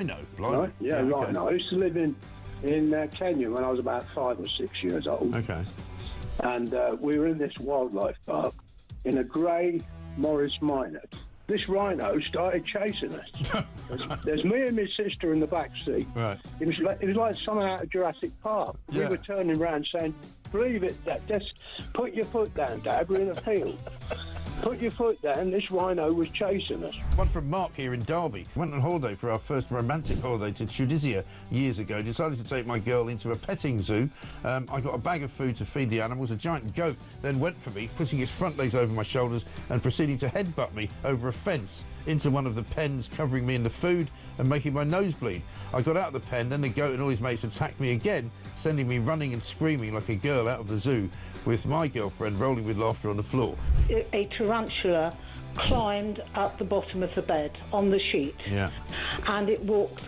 Rhino, blimey. Right? Yeah, okay. rhino. I used to live in Kenya when I was about 5 or 6 years old. Okay. And we were in this wildlife park in a grey Morris Minor. This rhino started chasing us. There's me and my sister in the back seat. Right. It was like something out of Jurassic Park. Yeah. We were turning around saying, "Believe it, Dad. Just put your foot down, Dad. We're in a field. Put your foot down." This rhino was chasing us. One from Mark here in Derby. Went on holiday for our first romantic holiday to Tunisia years ago. Decided to take my girl into a petting zoo. I got a bag of food to feed the animals. A giant goat then went for me, putting his front legs over my shoulders and proceeding to headbutt me over a fence into one of the pens, covering me in the food and making my nose bleed. I got out of the pen, then the goat and all his mates attacked me again, sending me running and screaming like a girl out of the zoo, with my girlfriend rolling with laughter on the floor. A tarantula climbed up the bottom of the bed on the sheet. Yeah. And it walked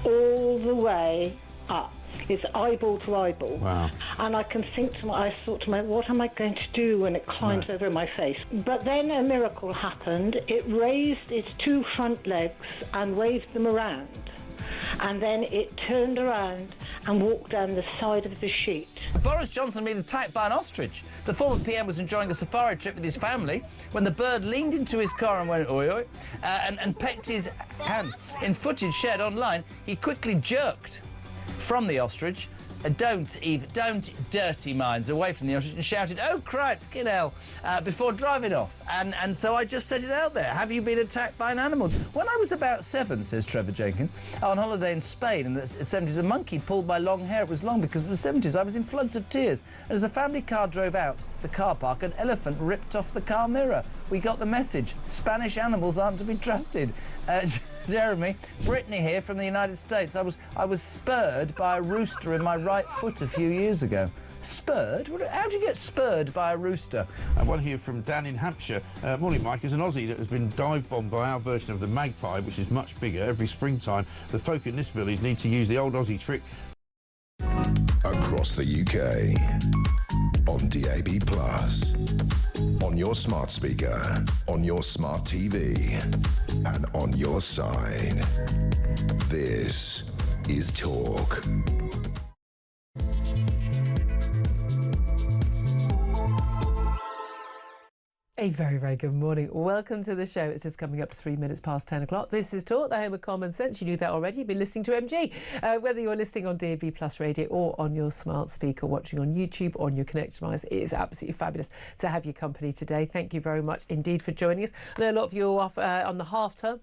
all the way up. It's eyeball to eyeball. Wow. And I thought to myself, what am I going to do when it climbs over my face? But then a miracle happened. It raised its two front legs and waved them around. And then it turned around and walked down the side of the sheet. Boris Johnson had been attacked by an ostrich. The former PM was enjoying a safari trip with his family when the bird leaned into his car and went oi oi and pecked his hand. In footage shared online, he quickly jerked from the ostrich, don't dirty minds away from the ostrich, and shouted, "Oh, Christ, get hell," before driving off. And so I just set it out there. Have you been attacked by an animal? When I was about 7, says Trevor Jenkins, on holiday in Spain in the 70s, a monkey pulled my long hair. It was long because it was the 70s. I was in floods of tears. And as the family car drove out the car park, an elephant ripped off the car mirror. We got the message. Spanish animals aren't to be trusted. Jeremy, Brittany here from the United States. I was spurred by a rooster in my right foot a few years ago. Spurred? How do you get spurred by a rooster? And one here from Dan in Hampshire. Morning, Mike. As an Aussie that has been dive-bombed by our version of the magpie, which is much bigger, every springtime, the folk in this village need to use the old Aussie trick. Across the UK, on DAB+, on your smart speaker, on your smart TV, and on your side. This is Talk. A very, very good morning. Welcome to the show. It's just coming up to 3 minutes past 10 o'clock. This is Talk, the home of common sense. You knew that already. You've been listening to MG. Whether you're listening on DAB Plus radio or on your smart speaker, watching on YouTube or on your connected device, it is absolutely fabulous to have your company today. Thank you very much indeed for joining us. I know a lot of you are off on the half term.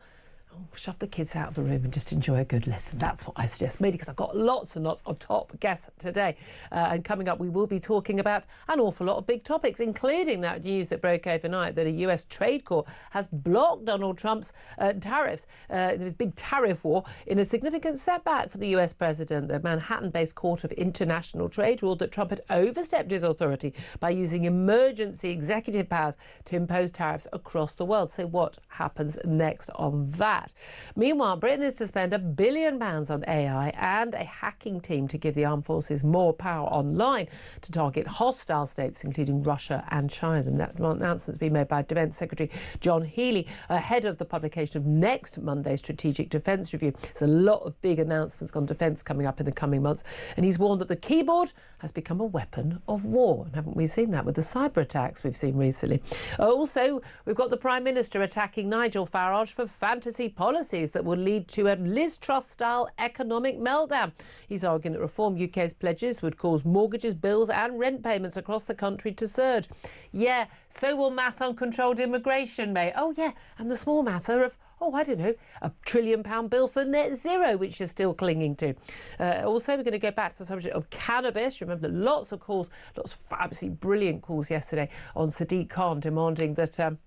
Shove the kids out of the room and just enjoy a good listen. That's what I suggest, mainly because I've got lots and lots of top guests today. And coming up, we will be talking about an awful lot of big topics, including that news that broke overnight that a US trade court has blocked Donald Trump's tariffs. There was a big tariff war in a significant setback for the US president. The Manhattan-based Court of International Trade ruled that Trump had overstepped his authority by using emergency executive powers to impose tariffs across the world. So what happens next on that? Meanwhile, Britain is to spend £1 billion on AI and a hacking team to give the armed forces more power online to target hostile states, including Russia and China. The announcement's been made by Defence Secretary John Healey ahead of the publication of next Monday's Strategic Defence Review. There's a lot of big announcements on defence coming up in the coming months, and he's warned that the keyboard has become a weapon of war. And haven't we seen that with the cyber attacks we've seen recently? Also, we've got the Prime Minister attacking Nigel Farage for fantasy policies that will lead to a Liz Truss-style economic meltdown. He's arguing that Reform UK's pledges would cause mortgages, bills and rent payments across the country to surge. Yeah, so will mass uncontrolled immigration, mate. Oh, yeah, and the small matter of I don't know, £1 trillion bill for net zero, which you're still clinging to. Also, we're going to go back to the subject of cannabis. Remember that lots of absolutely brilliant calls yesterday on Sadiq Khan demanding that,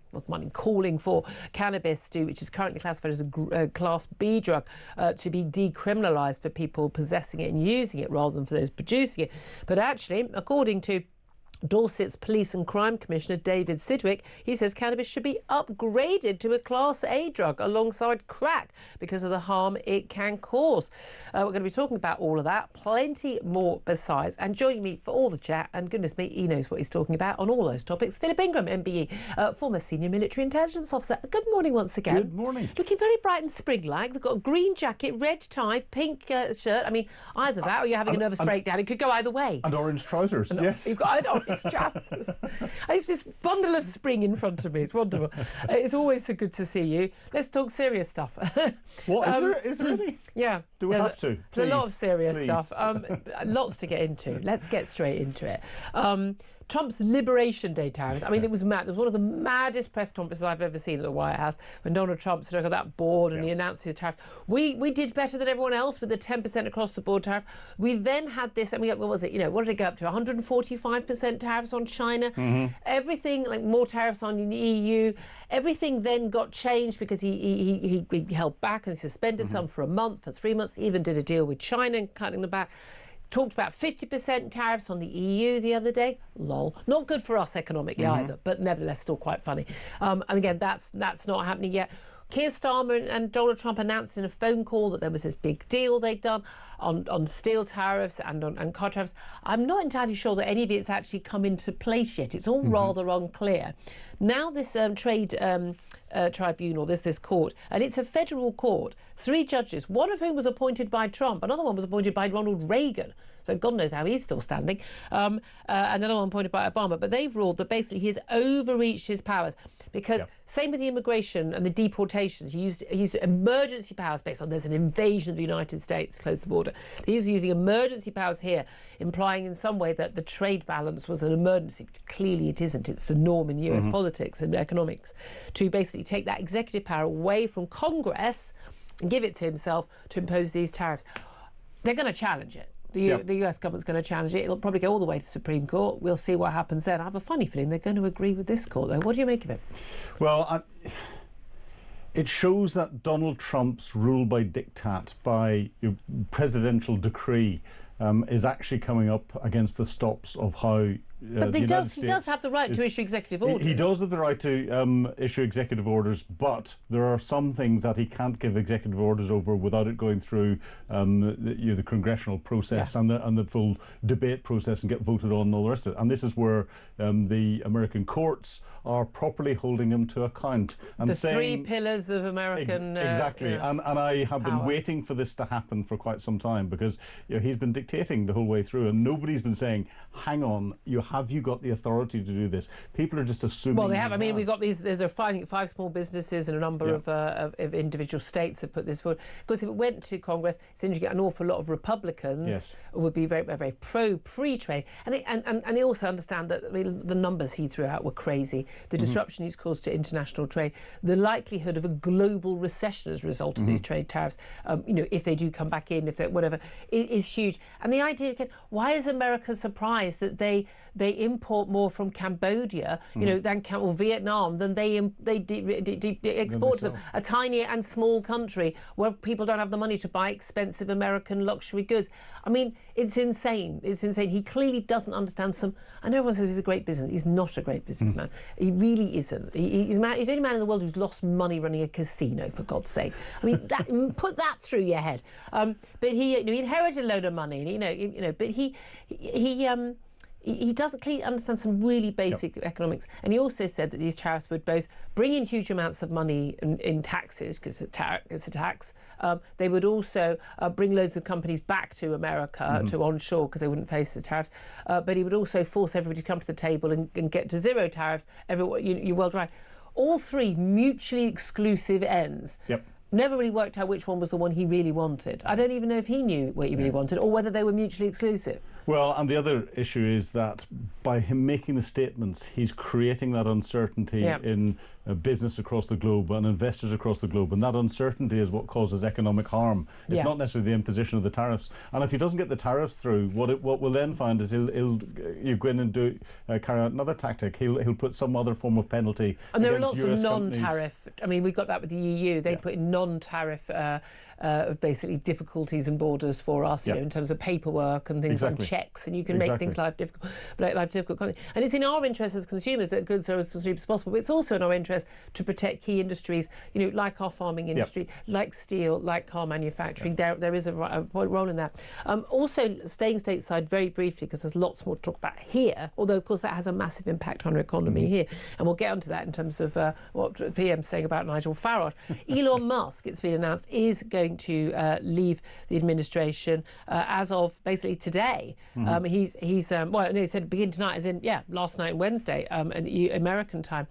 calling for cannabis, which is currently classified as a Class B drug, to be decriminalised for people possessing it and using it rather than for those producing it. But actually, according to Dorset's Police and Crime Commissioner David Sidgwick, he says cannabis should be upgraded to a Class A drug alongside crack because of the harm it can cause. We're going to be talking about all of that, plenty more besides. And joining me for all the chat, and goodness me, he knows what he's talking about on all those topics, Philip Ingram, MBE, former Senior Military Intelligence Officer. Good morning once again. Good morning. Looking very bright and spring-like. We've got a green jacket, red tie, pink shirt. I mean, either that or you're having a nervous breakdown. It could go either way. And orange trousers, yes. You've got orange trousers. It's this bundle of spring in front of me. It's wonderful. It's always so good to see you. Let's talk serious stuff. What, is there any? Yeah. Do we have to? There's a lot of serious please. stuff. Lots to get into. Let's get straight into it. Trump's Liberation Day tariffs. I mean, it was mad. It was one of the maddest press conferences I've ever seen at the White House when Donald Trump stood on that board and he announced his tariff. We did better than everyone else with the 10% across the board tariff. We then had this, I mean, what was it? You know, what did it go up to? 145% tariffs on China. Everything, like more tariffs on the EU. Everything then got changed because he held back and suspended some for a month, for 3 months. He even did a deal with China and cutting them back. Talked about 50% tariffs on the EU the other day. Lol. Not good for us economically either, but nevertheless still quite funny. And again, that's not happening yet. Keir Starmer and Donald Trump announced in a phone call that there was this big deal they'd done on steel tariffs and on car tariffs. I'm not entirely sure that any of it's actually come into place yet. It's all rather unclear. Now this trade tribunal, this court, and it's a federal court, 3 judges, one of whom was appointed by Trump, another one was appointed by Ronald Reagan, so God knows how he's still standing, and another one appointed by Obama, but they've ruled that basically he has overreached his powers because same with the immigration and the deportations, he used emergency powers based on there's an invasion of the United States, close the border. He's using emergency powers here, implying in some way that the trade balance was an emergency. Clearly it isn't. It's the norm in US politics and economics to basically take that executive power away from Congress and give it to himself to impose these tariffs. They're going to challenge it. The US government's going to challenge it. It'll probably go all the way to Supreme Court. We'll see what happens then. I have a funny feeling they're going to agree with this court, though. What do you make of it? Well, it shows that Donald Trump's rule by diktat, by presidential decree, is actually coming up against the stops of how but he does have the right to issue executive orders. He does have the right to issue executive orders, but there are some things that he can't give executive orders over without it going through the congressional process and the full debate process and get voted on and all the rest of it. And this is where the American courts are properly holding him to account. And the saying, 3 pillars of American exactly. And I have been waiting for this to happen for quite some time because he's been dictating the whole way through and nobody's been saying, hang on, have you got the authority to do this? People are just assuming. Well, they have. I mean, we've got these. There's I think 5 small businesses and a number of individual states have put this forward. Because if it went to Congress, it's interesting. You get an awful lot of Republicans who would be very, very pro free trade, and they also understand that the numbers he threw out were crazy. The disruption he's caused to international trade, the likelihood of a global recession as a result of these trade tariffs, if they do come back in, if they whatever, is huge. And the idea again, why is America surprised that they import more from Cambodia, than or Vietnam than they export to them? A tiny and small country where people don't have the money to buy expensive American luxury goods. I mean, it's insane. It's insane. He clearly doesn't understand I know everyone says he's a great businessman. He's not a great businessman. He really isn't. He's the only man in the world who's lost money running a casino, for God's sake. I mean, put that through your head. But he inherited a load of money, but he doesn't clearly understand some really basic economics. And he also said that these tariffs would both bring in huge amounts of money in taxes, because it's a tax. They would also bring loads of companies back to America, to onshore, because they wouldn't face the tariffs. But he would also force everybody to come to the table and get to zero tariffs worldwide. All 3 mutually exclusive ends. Never really worked out which one was the one he really wanted. I don't even know if he knew what he really wanted or whether they were mutually exclusive. Well, and the other issue is that by him making the statements, he's creating that uncertainty in business across the globe and investors across the globe, and that uncertainty is what causes economic harm. It's not necessarily the imposition of the tariffs. And if he doesn't get the tariffs through, what we'll then find is he'll go in and carry out another tactic. He'll put some other form of penalty. And there are lots of non-tariff. I mean, we've got that with the EU. They put in non-tariff basically difficulties and borders for us, in terms of paperwork and things like checks and you can make things life difficult. And it's in our interest as consumers that goods are as cheap as possible, but it's also in our interest to protect key industries, like our farming industry, like steel, like car manufacturing. There is a role in that. Also, staying stateside very briefly, because there's lots more to talk about here, although, of course, that has a massive impact on our economy here. And we'll get onto that in terms of what the PM's saying about Nigel Farage. Elon Musk, it's been announced, is going to leave the administration as of basically today. He said begin tonight, as in, last night, Wednesday, American time.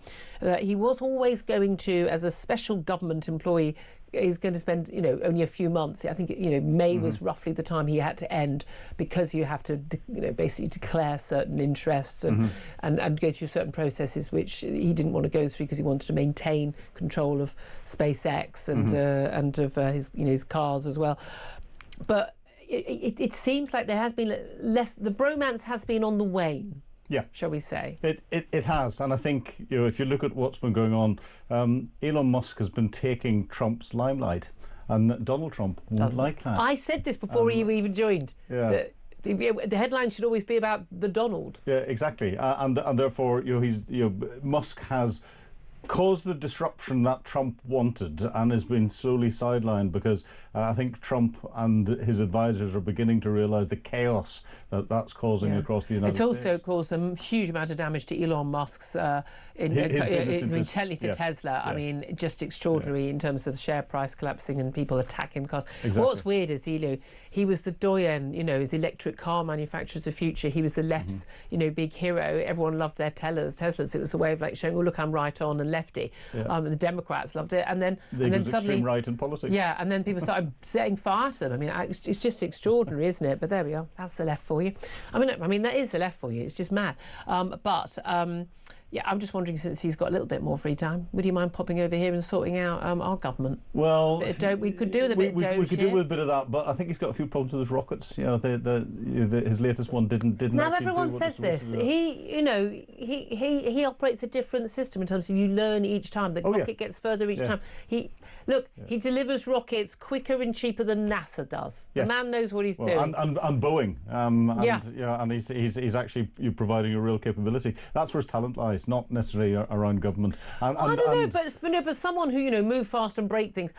He was always going to, as a special government employee, is going to spend, only a few months. I think, May was roughly the time he had to end, because you have to, basically declare certain interests and go through certain processes which he didn't want to go through, because he wanted to maintain control of SpaceX and of his cars as well. But it seems like there has been less. The bromance has been on the wane. Yeah, shall we say? It has, and I think if you look at what's been going on, Elon Musk has been taking Trump's limelight, and Donald Trump won't like that. I said this before he even joined. Yeah. The headline should always be about the Donald. Yeah, exactly, and therefore Musk has caused the disruption that Trump wanted and has been slowly sidelined, because I think Trump and his advisors are beginning to realise the chaos that's causing across the United States. It's also caused a huge amount of damage to Elon Musk's Tesla. Yeah. I mean, just extraordinary in terms of share price collapsing and people attacking cars. Exactly. What's weird is he was the doyen, his electric car manufacturers of the future. He was the left's, big hero. Everyone loved their Teslas. It was a way of showing, oh, look, I'm right on and lefty. The Democrats loved it, and then suddenly extreme right in politics. Yeah, and then people started setting fire to them. I mean, it's just extraordinary, isn't it? But there we are. That's the left for you. I mean, that is the left for you. It's just mad. I'm just wondering, since he's got a little bit more free time, would you mind popping over here and sorting out our government? Well, we could do with a bit of doge. We could do with a bit of that, but I think he's got a few problems with his rockets. His latest one didn't. Now everyone says this. He operates a different system in terms of you learn each time. The rocket gets further each time. He delivers rockets quicker and cheaper than NASA does. Yes. The man knows what he's doing. And Boeing. And he's actually providing a real capability. That's where his talent lies, not necessarily around government. I don't know, but someone who move fast and break things.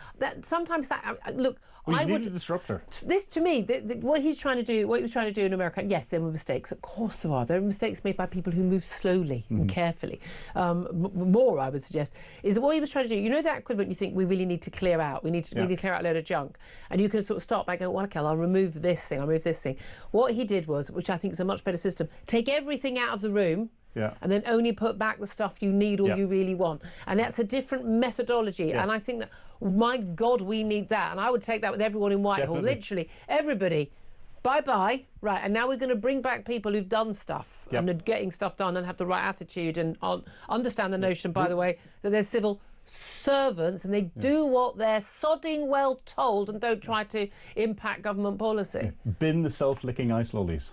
I would a disruptor. This, to me, what he was trying to do in America. Yes, there were mistakes. Of course there are. There are mistakes made by people who move slowly and carefully. More, I would suggest, is what he was trying to do. That equivalent you think we really need to clear out. We need to clear out a load of junk, and you can sort of start by going, well, okay, I'll remove this thing. I'll remove this thing. What he did was, which I think is a much better system, take everything out of the room. Yeah. And then only put back the stuff you need or you really want. And that's a different methodology. Yes. And I think that, my God, we need that. And I would take that with everyone in Whitehall. Definitely. Literally, everybody. Bye-bye. Right, and now we're going to bring back people who've done stuff and are getting stuff done and have the right attitude and understand the notion, by the way, that they're civil servants and they do what they're sodding well told and don't try to impact government policy. Bin the self-licking ice lollies.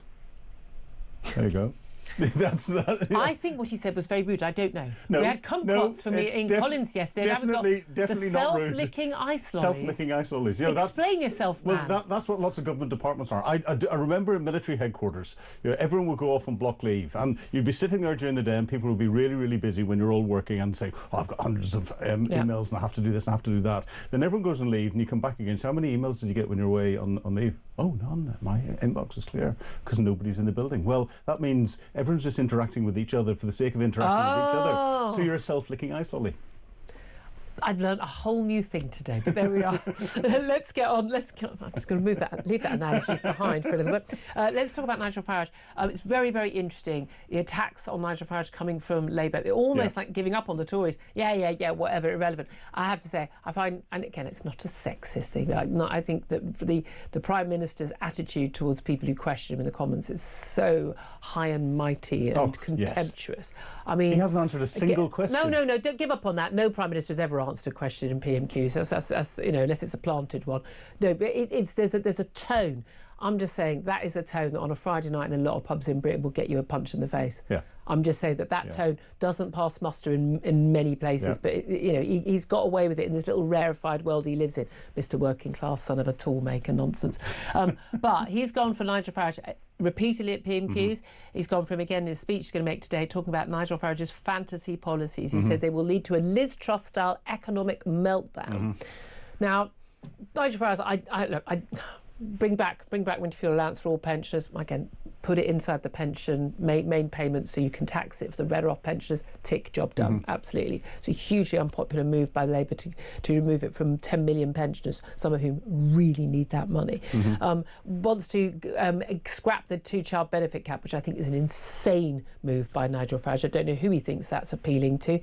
There you go. I think what he said was very rude. I don't know. We had kumquats from me in Collins yesterday. Definitely the self-licking ice lollies. Self-licking ice lollies. Explain yourself, man. Well, that's what lots of government departments are. I remember in military headquarters, everyone would go off on block leave, and you'd be sitting there during the day, and people would be really, really busy when you're all working, and say, "Oh, I've got hundreds of emails, and I have to do this, and I have to do that." Then everyone goes on leave, and you come back again. So how many emails did you get when you're away on leave? Oh, none. My inbox is clear because nobody's in the building. Well, that means everyone's just interacting with each other for the sake of interacting with each other. So you're a self-licking ice lolly. I've learned a whole new thing today, but there we are. Let's get on. I'm just going to leave that analogy behind for a little bit. Let's talk about Nigel Farage. It's very, very interesting. The attacks on Nigel Farage coming from Labour. They're almost like giving up on the Tories. Yeah, whatever, irrelevant. I have to say, I find, and again, it's not a sexist thing, but I think that for the Prime Minister's attitude towards people who question him in the Commons is so high and mighty and contemptuous. Yes. I mean, he hasn't answered a single question. No, don't give up on that. No Prime Minister has ever answered a question in PMQs, that's unless it's a planted one. No, but there's a tone. I'm just saying that is a tone that on a Friday night in a lot of pubs in Britain will get you a punch in the face. Yeah. I'm just saying that tone doesn't pass muster in many places, but he's got away with it in this little rarefied world he lives in. Mr. Working Class, son of a tool maker nonsense. But he's gone for Nigel Farage. repeatedly at PMQs. He's gone from, again, his speech he's going to make today, talking about Nigel Farage's fantasy policies. He said they will lead to a Liz Truss-style economic meltdown. Now, Nigel Farage, I bring back winter fuel allowance for all pensioners. Again, put it inside the pension main payment so you can tax it for the better off pensioners. Tick, job done. Absolutely. It's a hugely unpopular move by Labour to remove it from 10 million pensioners, some of whom really need that money. Wants to scrap the two-child benefit cap, which I think is an insane move by Nigel Farage. I don't know who he thinks that's appealing to.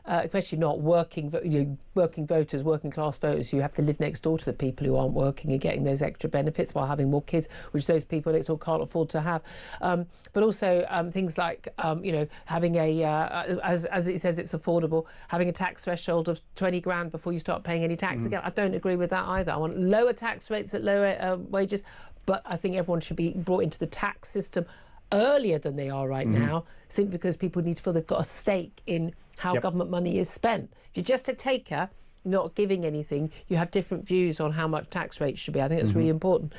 Especially not working voters, working class voters who have to live next door to the people who aren't working and getting those extra benefits while having more kids, which those people next door can't afford to have. But also things like, having as it says, it's affordable, having a tax threshold of 20 grand before you start paying any tax. Again, I don't agree with that either. I want lower tax rates at lower wages, but I think everyone should be brought into the tax system earlier than they are right now, simply because people need to feel they've got a stake in how government money is spent. If you're just a taker, not giving anything, you have different views on how much tax rates should be. I think that's really important.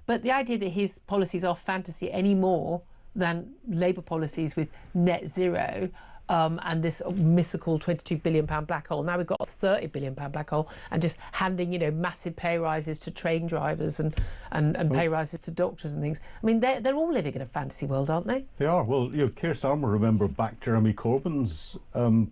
But the idea that his policies are fantasy any more than Labour policies with net zero and this mythical £22 billion black hole. Now we've got a £30 billion black hole, and just handing, massive pay rises to train drivers and pay rises to doctors and things. I mean, they're all living in a fantasy world, aren't they? They are. Well, Keir Starmer, remember, backed Jeremy Corbyn's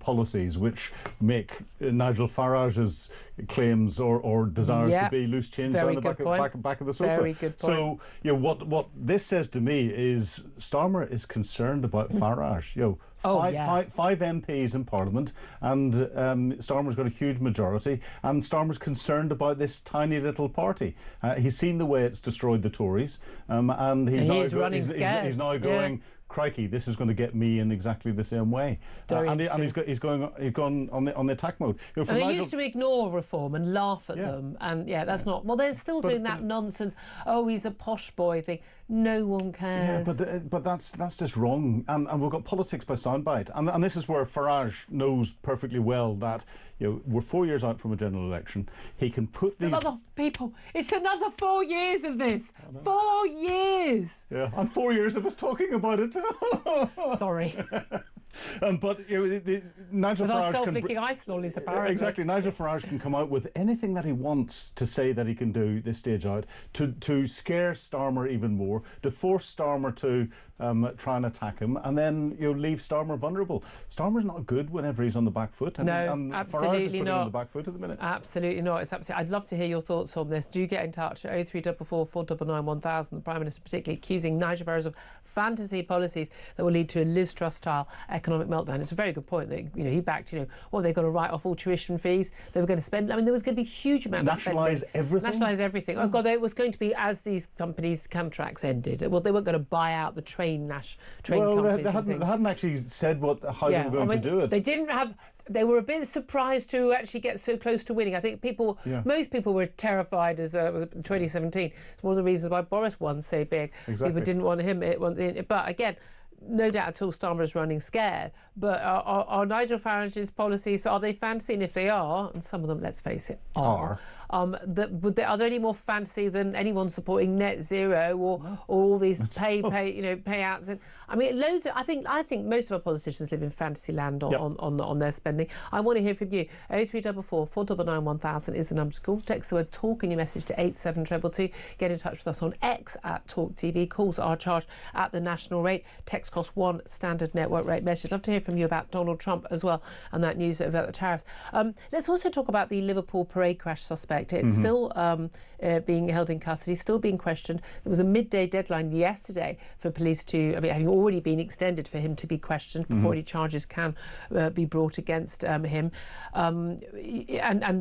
policies, which make Nigel Farage's claims or desires to be loose change down the back of the sofa. Very good point. So, what this says to me is Starmer is concerned about Farage. Five MPs in Parliament, and Starmer's got a huge majority, and Starmer's concerned about this tiny little party. He's seen the way it's destroyed the Tories, and he's now going, crikey, this is going to get me in exactly the same way. And he's gone on the attack mode. And they used to ignore reform and laugh at them, and that's not. Well, they're still doing that nonsense. Oh, he's a posh boy thing. No one cares. Yeah, but that's just wrong. And we've got politics by soundbite, and this is where Farage knows perfectly well that we're 4 years out from a general election. He can put these. It's another 4 years of this. 4 years. Yeah, and 4 years of us talking about it. Sorry. But Nigel Farage self-licking ice lollies, apparently. Exactly. Nigel Farage can come out with anything that he wants to say that he can do this stage out to scare Starmer even more, to force Starmer to try and attack him, and then leave Starmer vulnerable. Starmer's not good whenever he's on the back foot, and absolutely Farage is putting not on the back foot at the minute. Absolutely not. I'd love to hear your thoughts on this. Do get in touch at 03444 499 1000. The Prime Minister particularly accusing Nigel Farage of fantasy policies that will lead to a Liz Truss-style economic meltdown. It's a very good point that he backed. They're going to write off all tuition fees. They were going to spend. I mean, there was going to be a huge amount of spending. Nationalise everything. Oh God, it was going to be as these companies' contracts ended. Well, they weren't going to buy out the train companies. They hadn't actually said how they were going to do it. They didn't have. They were a bit surprised to actually get so close to winning. I think most people were terrified as was 2017. It's one of the reasons why Boris won so big. Exactly. People didn't want him. But again, no doubt at all Starmer is running scared. But are Nigel Farage's policies, are they fantasy? And if they are, and some of them, let's face it, are there any more fantasy than anyone supporting net zero or all these payouts? And I mean, loads of, I think most of our politicians live in fantasy land on their spending. I want to hear from you. 03444 499 1000 is the number to call. Text the word talk in your message to 87222. Get in touch with us on X at Talk TV. Calls are charged at the national rate. Text costs one standard network rate message. Love to hear from you about Donald Trump as well and that news about the tariffs. Let's also talk about the Liverpool parade crash suspect. It's still being held in custody, still being questioned. There was a midday deadline yesterday for police having already been extended for him to be questioned before any charges can be brought against him. And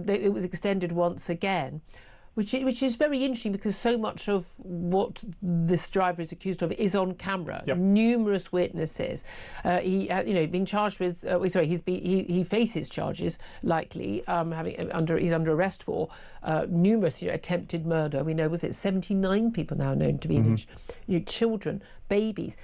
it was extended once again. Which is very interesting because so much of what this driver is accused of is on camera. Yep. Numerous witnesses. He being charged with. He faces charges likely. He's under arrest for numerous attempted murder. We know 79 people now known to be children. Babies.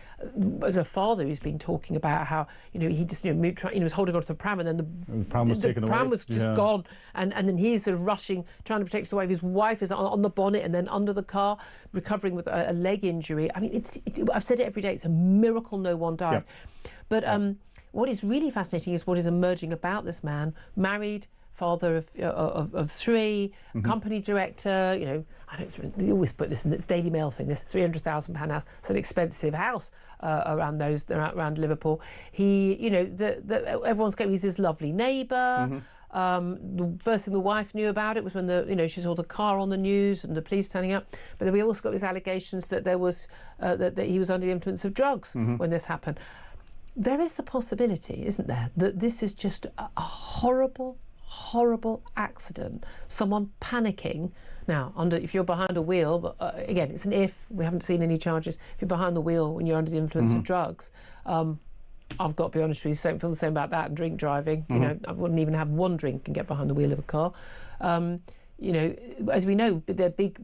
As a father who's been talking about how he just was holding onto the pram and then the pram was taken away. The pram was just gone, and then he's sort of rushing, trying to protect his wife. His wife is on the bonnet and then under the car, recovering with a leg injury. I mean, I've said it every day. It's a miracle no one died. Yeah. But what is really fascinating is what is emerging about this man, married, father of three, company director. You know, they always put this in this Daily Mail thing. This £300,000 house. It's an expensive house around Liverpool. He, you know, everyone's going. He's his lovely neighbour. The first thing the wife knew about it was when she saw the car on the news and the police turning up. But then we also got these allegations that there was that he was under the influence of drugs when this happened. There is the possibility, isn't there, that this is just a horrible accident. Someone panicking. Now, if you're behind a wheel, but again, it's an if. We haven't seen any charges. If you're behind the wheel when you're under the influence of drugs. I've got to be honest with you, feel the same about that and drink driving. You know, I wouldn't even have one drink and get behind the wheel of a car. You know, as we know, they're big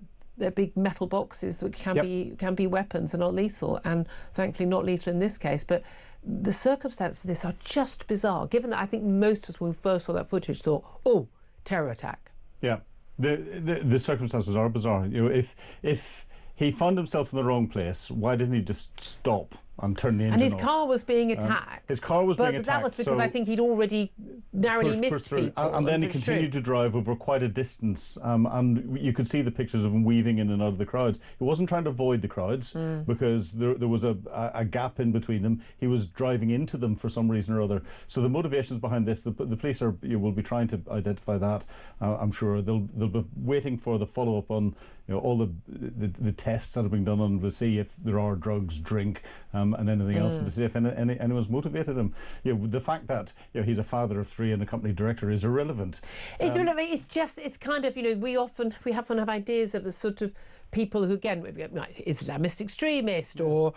metal boxes that can be weapons and not lethal, and thankfully not lethal in this case. But the circumstances of this are just bizarre, given that I think most of us, when we first saw that footage, thought, oh, terror attack. Yeah, the circumstances are bizarre. You know, if he found himself in the wrong place, why didn't he just stop and turn the engine off? And his car was being attacked. His car was being attacked. But that was because I think he'd already narrowly missed people. And then he continued to drive over quite a distance, and you could see the pictures of him weaving in and out of the crowds. He wasn't trying to avoid the crowds because there was a gap in between them. He was driving into them for some reason or other. So the motivations behind this, the police will be trying to identify that. I'm sure they'll be waiting for the follow-up on all the tests that have been done on to see if there are drugs, drink, and anything else, to see if anyone's motivated him. The fact that he's a father of three and a company director is irrelevant. It's irrelevant. It's kind of, we often have ideas of the sort of people who, again, Islamist extremist or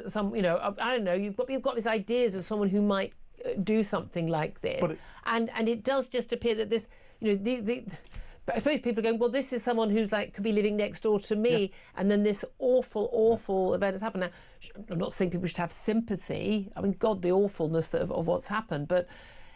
some, I don't know. You've got these ideas of someone who might do something like this, and it does just appear that this, But I suppose people are going, well, this is someone who's could be living next door to me, and then this awful event has happened. Now, I'm not saying people should have sympathy. I mean, God, the awfulness of what's happened, but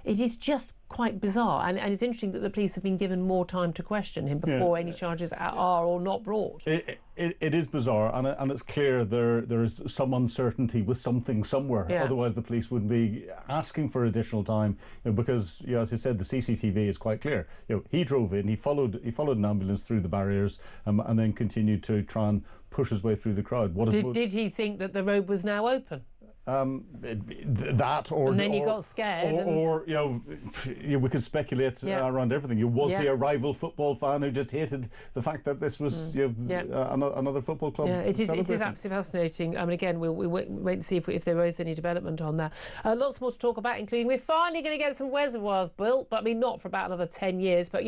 it is just quite bizarre. And it's interesting that the police have been given more time to question him before any charges are or not brought. It is bizarre, and it's clear there is some uncertainty with something somewhere. Yeah. Otherwise, the police wouldn't be asking for additional time, because, as I said, the CCTV is quite clear. He drove in, he followed an ambulance through the barriers, and then continued to try and push his way through the crowd. Did he think that the road was now open? That or and then you got scared, or we could speculate around everything. Was he a rival football fan who just hated the fact that this was another football club? Yeah, it is absolutely fascinating. I mean, again, we'll wait and see if there is any development on that. Lots more to talk about, including we're finally going to get some reservoirs built, but I mean not for about another 10 years. But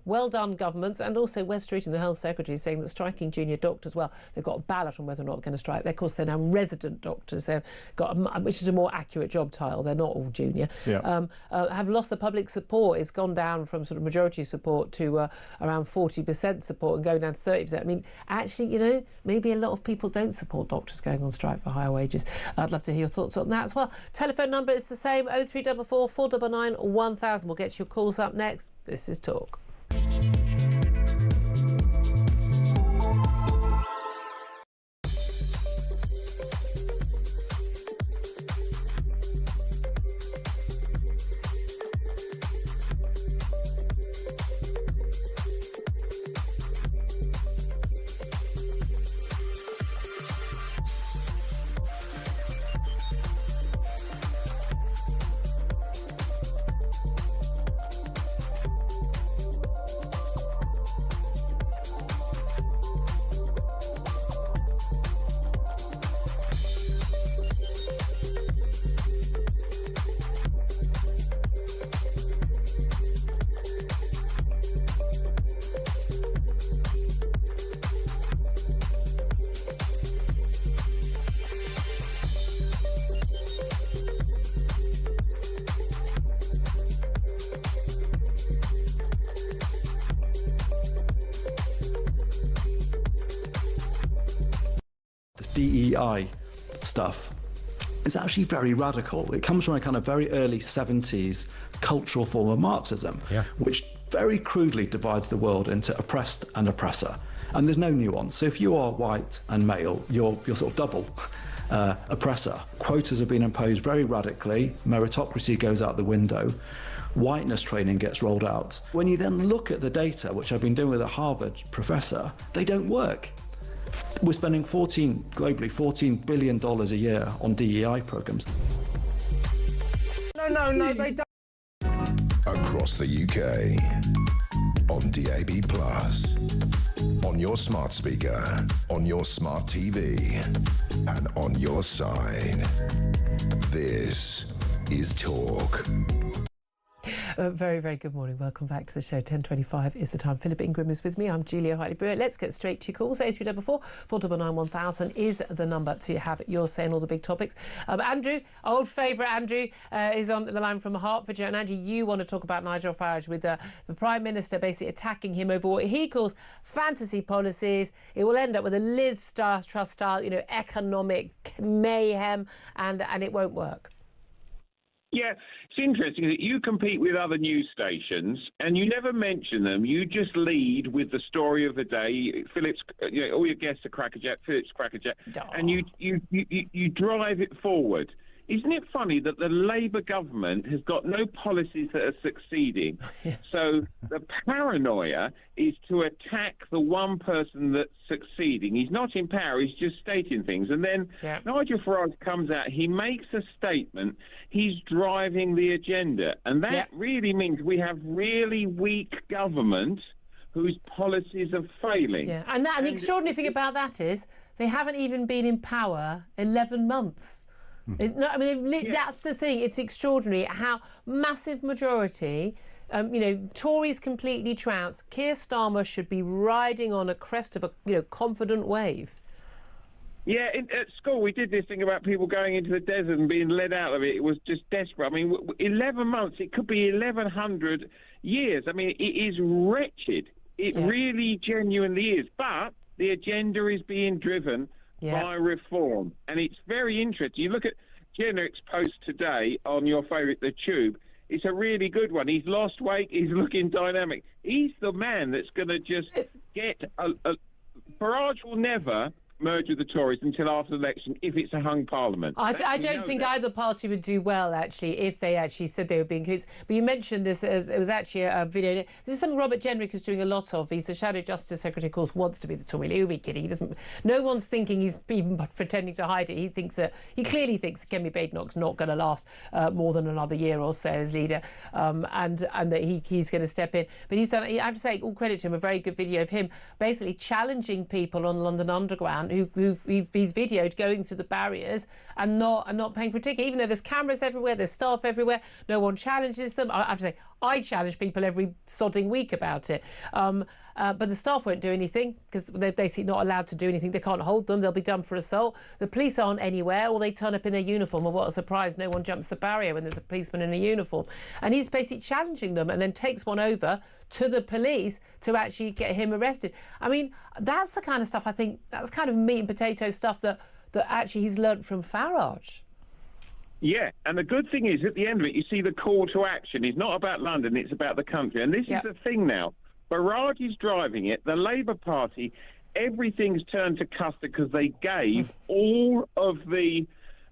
well done, governments, and also Wes Streeting, the Health Secretary, saying that striking junior doctors, well, they've got a ballot on whether or not they're going to strike. Of course, they're now resident doctors. They've which is a more accurate job title. They're not all junior. Yeah. Have lost the public support. It's gone down from sort of majority support to around 40% support and going down to 30%. I mean, actually, maybe a lot of people don't support doctors going on strike for higher wages. I'd love to hear your thoughts on that as well. Telephone number is the same, 0344 499 1000. We'll get your calls up next. This is Talk. DEI stuff is actually very radical. It comes from a kind of very early 70s cultural form of Marxism, which very crudely divides the world into oppressed and oppressor. And there's no nuance. So if you are white and male, you're sort of double oppressor. Quotas have been imposed very radically. Meritocracy goes out the window. Whiteness training gets rolled out. When you then look at the data, which I've been doing with a Harvard professor, they don't work. We're spending globally $14 billion a year on DEI programs. No, they don't. Across the UK, on DAB+, on your smart speaker, on your smart TV, and on your side. This is Talk. Very, very good morning. Welcome back to the show. 10:25 is the time. Philip Ingram is with me. I'm Julia Hartley-Brewer. Let's get straight to your calls. 0344 499 1000 is the number to have your say on all the big topics. Andrew, old favourite Andrew, is on the line from Hertfordshire. And Andrew, you want to talk about Nigel Farage with the Prime Minister basically attacking him over what he calls fantasy policies. It will end up with a Liz Truss style, economic mayhem, and it won't work. Yeah, it's interesting that you compete with other news stations and you never mention them. You just lead with the story of the day. Philip's, all your guests are crackerjack, Philip's crackerjack, and you drive it forward. Isn't it funny that the Labour government has got no policies that are succeeding? So the paranoia is to attack the one person that's succeeding. He's not in power, he's just stating things. And then Nigel Farage comes out, he makes a statement, he's driving the agenda. And that really means we have really weak government whose policies are failing. Yeah, and the extraordinary thing about that is they haven't even been in power 11 months. That's the thing. It's extraordinary how massive majority, Tories completely trounced. Keir Starmer should be riding on a crest of a confident wave. Yeah, at school we did this thing about people going into the desert and being led out of it. It was just desperate. I mean, 11 months, it could be 1,100 years. I mean, it is wretched. It really genuinely is. But the agenda is being driven by reform. And it's very interesting. You look at Jenrick's post today on your favourite, The Tube. It's a really good one. He's lost weight. He's looking dynamic. He's the man that's going to just get... Farage will never merge with the Tories until after the election if it's a hung parliament. I don't think either party would do well, actually, if they actually said they were being coots. But you mentioned this as it was actually a video. This is something Robert Jenrick is doing a lot of. He's the Shadow Justice Secretary, of course, wants to be the Tory leader. Who'll be kidding? He doesn't. No one's thinking he's even pretending to hide it. He clearly thinks Kemi Badenoch's not going to last more than another year or so as leader, and that he's going to step in. But he's done. I have to say, all credit to him. A very good video of him basically challenging people on London Underground who he's videoed going through the barriers and not paying for a ticket, even though there's cameras everywhere, there's staff everywhere, no one challenges them. I have to say, I challenge people every sodding week about it. But the staff won't do anything because they're basically not allowed to do anything. They can't hold them. They'll be done for assault. The police aren't anywhere, or they turn up in their uniform. And what a surprise, no one jumps the barrier when there's a policeman in a uniform. And he's basically challenging them and then takes one over to the police to actually get him arrested. I mean, that's the kind of stuff, I think, that's kind of meat and potato stuff that actually he's learnt from Farage. Yeah, and the good thing is, at the end of it, you see the call to action. It's not about London, it's about the country. And this is the thing now. Farage is driving it. The Labour Party, everything's turned to custard because they gave all of the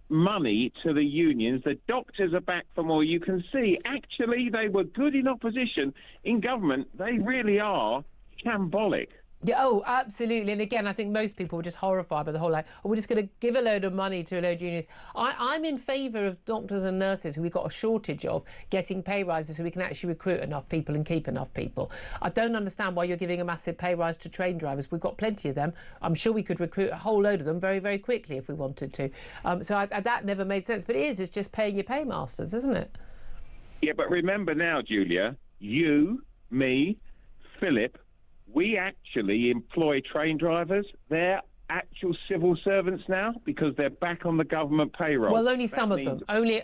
money to the unions. The doctors are back for more. You can see, actually, they were good in opposition. In government, they really are shambolic. Yeah, oh, absolutely. And again, I think most people were just horrified by the whole, we're just going to give a load of money to a load of unions. I'm in favour of doctors and nurses, who we've got a shortage of, getting pay rises so we can actually recruit enough people and keep enough people. I don't understand why you're giving a massive pay rise to train drivers. We've got plenty of them. I'm sure we could recruit a whole load of them very, very quickly if we wanted to. That never made sense. But it's just paying your paymasters, isn't it? Yeah, but remember now, Julia, you, me, Philip, we actually employ train drivers. They're actual civil servants now because they're back on the government payroll. Well, only some of them. Only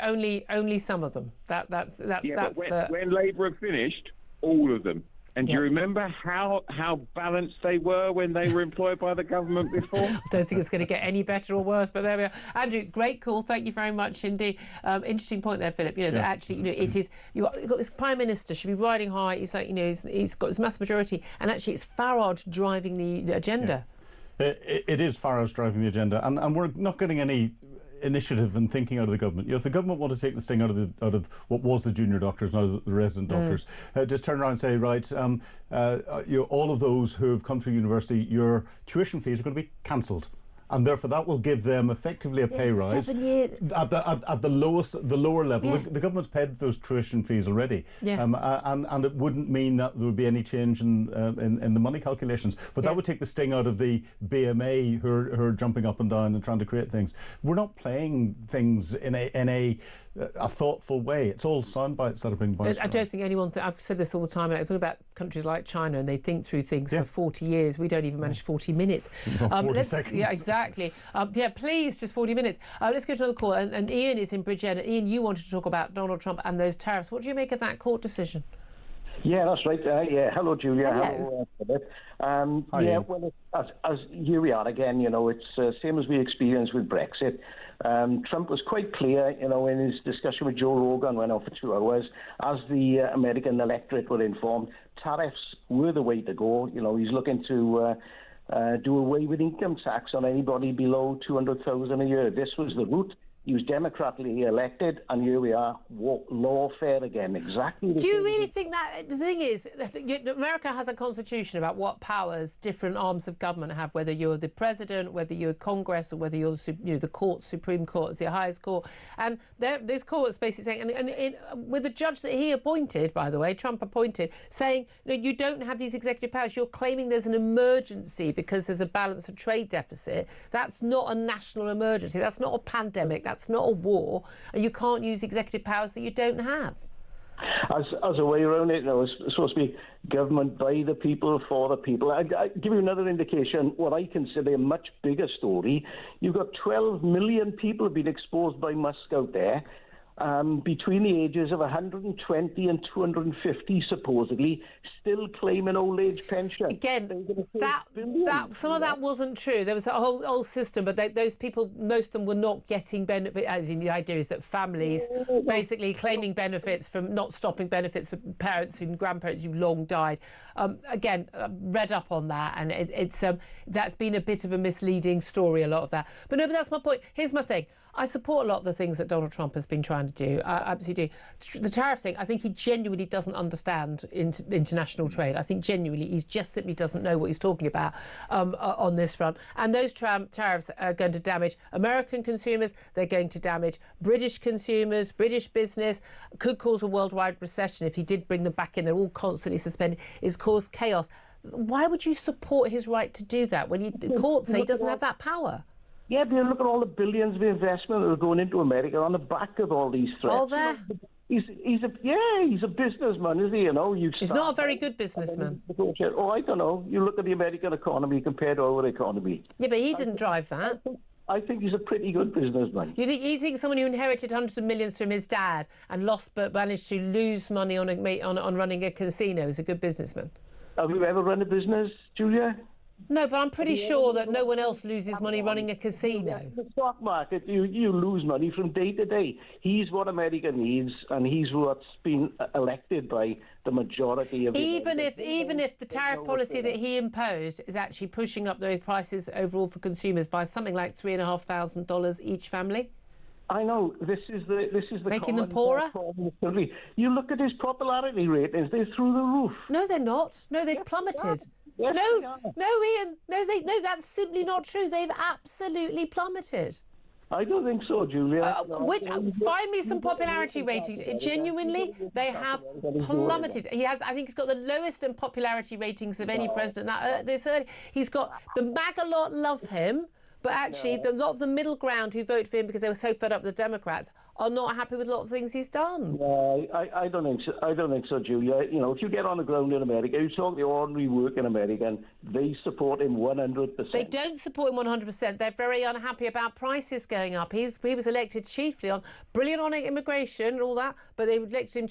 some of them. When Labour have finished, all of them. And do you remember how balanced they were when they were employed by the government before? I don't think it's going to get any better or worse, but there we are. Andrew, great call. Thank you very much indeed. Interesting point there, Philip. That actually, it is, you've got this Prime Minister should be riding high. He's like, he's got this mass majority, and actually it's Farage driving the agenda. Yeah. It is Farage driving the agenda, and we're not getting any initiative and thinking out of the government. If the government want to take this thing out of what was the junior doctors, now the resident doctors, just turn around and say, right, all of those who have come through university, your tuition fees are going to be cancelled. And therefore, that will give them effectively a pay rise 7 years. at the lower level. Yeah. The government's paid those tuition fees already, yeah. And it wouldn't mean that there would be any change in the money calculations. But that would take the sting out of the BMA who are jumping up and down and trying to create things. We're not playing things in a thoughtful way. It's all sound bites that are being bites. I don't think anyone. I've said this all the time. I think about countries like China, and they think through things for 40 years. We don't even manage 40 minutes. 40 seconds. Yeah, exactly. Please, just 40 minutes. Let's go to another call. And Ian is in Bridgend. Ian, you wanted to talk about Donald Trump and those tariffs. What do you make of that court decision? Yeah, that's right. Hello, Julia. Hello. Philip. Hi, yeah, Ian. well, as here we are again. It's same as we experienced with Brexit. Trump was quite clear, in his discussion with Joe Rogan, went on for 2 hours, as the American electorate were informed, tariffs were the way to go. He's looking to do away with income tax on anybody below $200,000 a year. This was the route. He was democratically elected, and here we are, lawfare again. Exactly. Do you really think that the thing is, America has a constitution about what powers different arms of government have, whether you're the president, whether you're Congress, or whether you're the court, Supreme Court is the highest court, and this court is basically saying, and with the judge that he appointed, by the way, Trump appointed, saying you don't have these executive powers. You're claiming there's an emergency because there's a balance of trade deficit. That's not a national emergency. That's not a pandemic. That's not a war, and you can't use executive powers that you don't have. As a way around it, it's supposed to be government by the people, for the people. I give you another indication, what I consider a much bigger story. You've got 12 million people have been exposed by musk out there, between the ages of 120 and 250, supposedly, still claiming old age pension. Again, some of that wasn't true. There was a whole system, but those people, most of them were not getting benefit. As in, the idea is that families basically claiming benefits from not stopping benefits for parents and grandparents who long died. Again, read up on that, and it's that's been a bit of a misleading story, a lot of that. But that's my point. Here's my thing. I support a lot of the things that Donald Trump has been trying to do. I absolutely do. The tariff thing, I think he genuinely doesn't understand international trade. I think genuinely he just simply doesn't know what he's talking about on this front. And those tariffs are going to damage American consumers. They're going to damage British consumers, British business. Could cause a worldwide recession if he did bring them back in. They're all constantly suspended. It's caused chaos. Why would you support his right to do that when the courts say he doesn't have that power? Yeah, but you look at all the billions of investment that are going into America on the back of all these threats. All there. He's a businessman, is he? He's not a very good businessman. Oh, I don't know. You look at the American economy compared to our economy. Yeah, but he didn't drive that. I think he's a pretty good businessman. You think someone who inherited hundreds of millions from his dad and lost but managed to lose money on running a casino is a good businessman? Have you ever run a business, Julia? No, but I'm pretty sure that no one else loses money running a casino. In the stock market, you lose money from day to day. He's what America needs, and he's what's been elected by the majority of... Even if the tariff policy that he imposed is actually pushing up those prices overall for consumers by something like $3,500 each family? I know, this is the making them poorer. You look at his popularity ratings; they're through the roof. No, they're not. No, they've plummeted. Yes, no, Ian. No, that's simply not true. They've absolutely plummeted. I don't think so, Julia. Find me some popularity ratings. Genuinely, they have plummeted. I think he's got the lowest in popularity ratings of any president this early. He's got the MAGA lot love him. But actually, a lot of the middle ground who voted for him because they were so fed up with the Democrats are not happy with a lot of things he's done. I don't think so. I don't think so, Julia. You know, if you get on the ground in America, you talk to the ordinary working American, they support him 100%. They don't support him 100%. They're very unhappy about prices going up. He was elected chiefly on brilliant on immigration and all that, but they elected him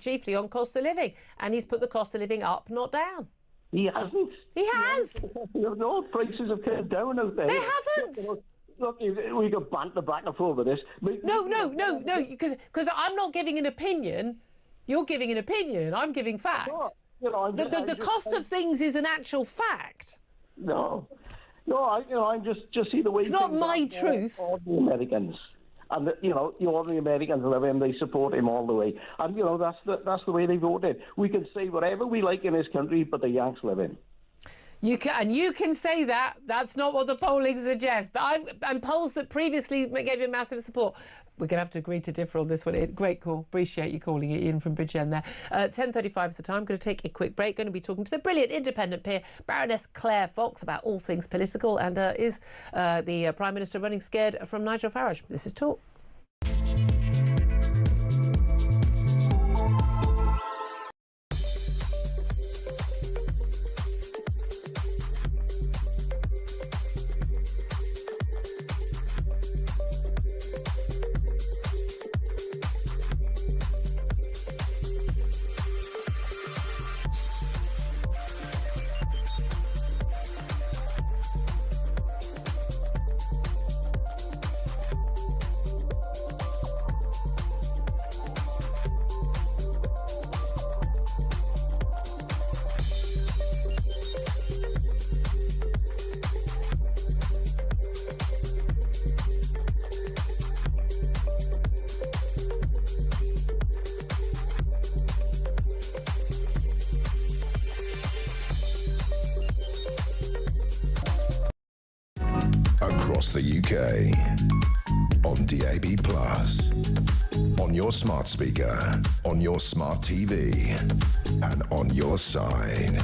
chiefly on cost of living, and he's put the cost of living up, not down. He hasn't. He has. No, prices have come down out there. They haven't. Look, we got banter back and forth over this. No, because I'm not giving an opinion. You're giving an opinion. I'm giving fact. You know, the cost of things is an actual fact. No, I'm just see the way. It's not my truth. All the Americans, and all the Americans love him. They support him all the way, and that's the way they voted. We can say whatever we like in this country, but the Yanks love him. You can say that. That's not what the polling suggests. But and polls that previously gave you massive support. We're going to have to agree to differ on this one. Great call. Appreciate you calling it in from Bridgend there. 10:35 is the time. Going to take a quick break. Going to be talking to the brilliant independent peer, Baroness Claire Fox, about all things political, and is the Prime Minister running scared from Nigel Farage? This is Talk. Across the UK, on DAB+, on your smart speaker, on your smart TV, and on your side.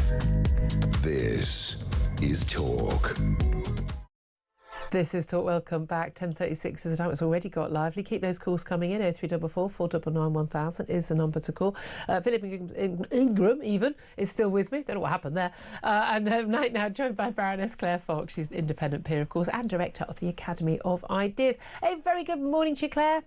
This is Talk. This is Talk. Welcome back. 10:36 is the time. It's already got lively. Keep those calls coming in. 0344 499 1000 is the number to call. Philip Ingram even is still with me. Don't know what happened there. And right now joined by Baroness Claire Fox. She's an independent peer, of course, and director of the Academy of Ideas. A very good morning to you, Claire.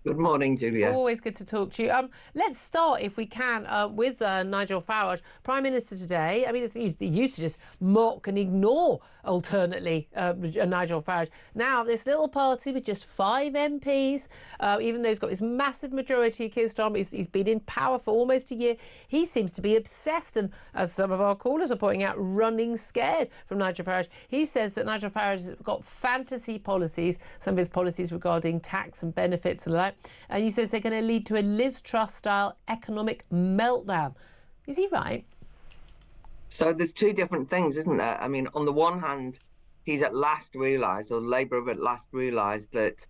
Good morning, Julia. Always good to talk to you. Let's start, if we can, with Nigel Farage, Prime Minister today. I mean, he used to just mock and ignore, alternately, Nigel Farage. Now, this little party with just 5 MPs, even though he's got this massive majority, Keir Starmer, he's been in power for almost a year. He seems to be obsessed, and as some of our callers are pointing out, running scared from Nigel Farage. He says that Nigel Farage has got fantasy policies, some of his policies regarding tax and benefits and the like. And he says they're going to lead to a Liz Truss-style economic meltdown. Is he right? So there's two different things, isn't there? I mean, on the one hand, he's at last realised, or Labour have at last realised, that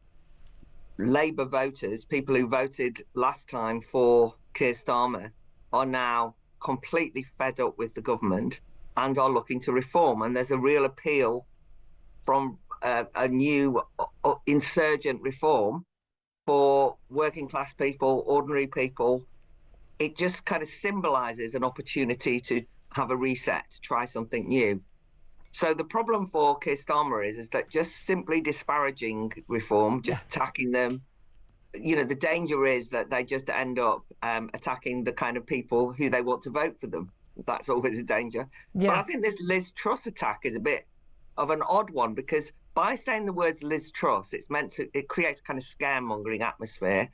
Labour voters, people who voted last time for Keir Starmer, are now completely fed up with the government and are looking to reform. And there's a real appeal from a new insurgent reform for working class people, ordinary people. It just kind of symbolises an opportunity to have a reset, to try something new. So the problem for Keir Starmer is that just simply disparaging reform, just attacking them, the danger is that they just end up attacking the kind of people who they want to vote for them. That's always a danger. Yeah. But I think this Liz Truss attack is a bit of an odd one, because by saying the words Liz Truss, it creates a kind of scaremongering atmosphere.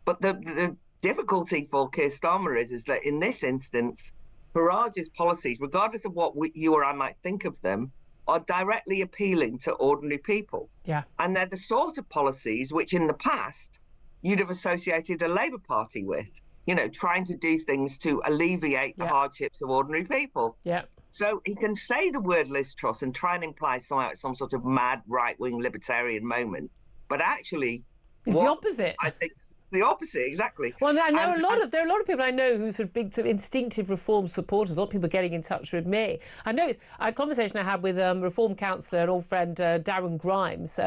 But the difficulty for Keir Starmer is that in this instance, Farage's policies, regardless of what you or I might think of them, are directly appealing to ordinary people. Yeah. And they're the sort of policies which in the past you'd have associated a Labour Party with, trying to do things to alleviate the hardships of ordinary people. Yeah. So he can say the word Liz Truss and try and imply some sort of mad right-wing libertarian moment. But actually, it's the opposite. I think the opposite, exactly. Well, there are a lot of people I know who sort of big sort of instinctive reform supporters. A lot of people getting in touch with me. I know it's a conversation I had with Reform councillor and old friend Darren Grimes,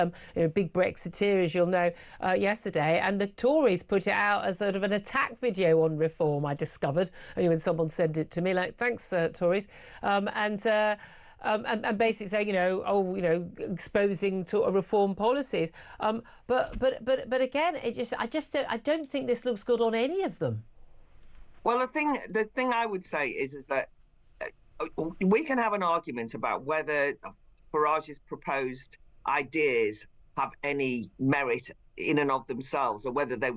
big Brexiteer, as you'll know, yesterday, and the Tories put it out as sort of an attack video on reform. I discovered only when someone sent it to me, like, thanks, Tories, and basically saying, exposing sort of reform policies. But again, I don't think this looks good on any of them. Well, the thing I would say is that we can have an argument about whether Farage's proposed ideas have any merit in and of themselves, or whether they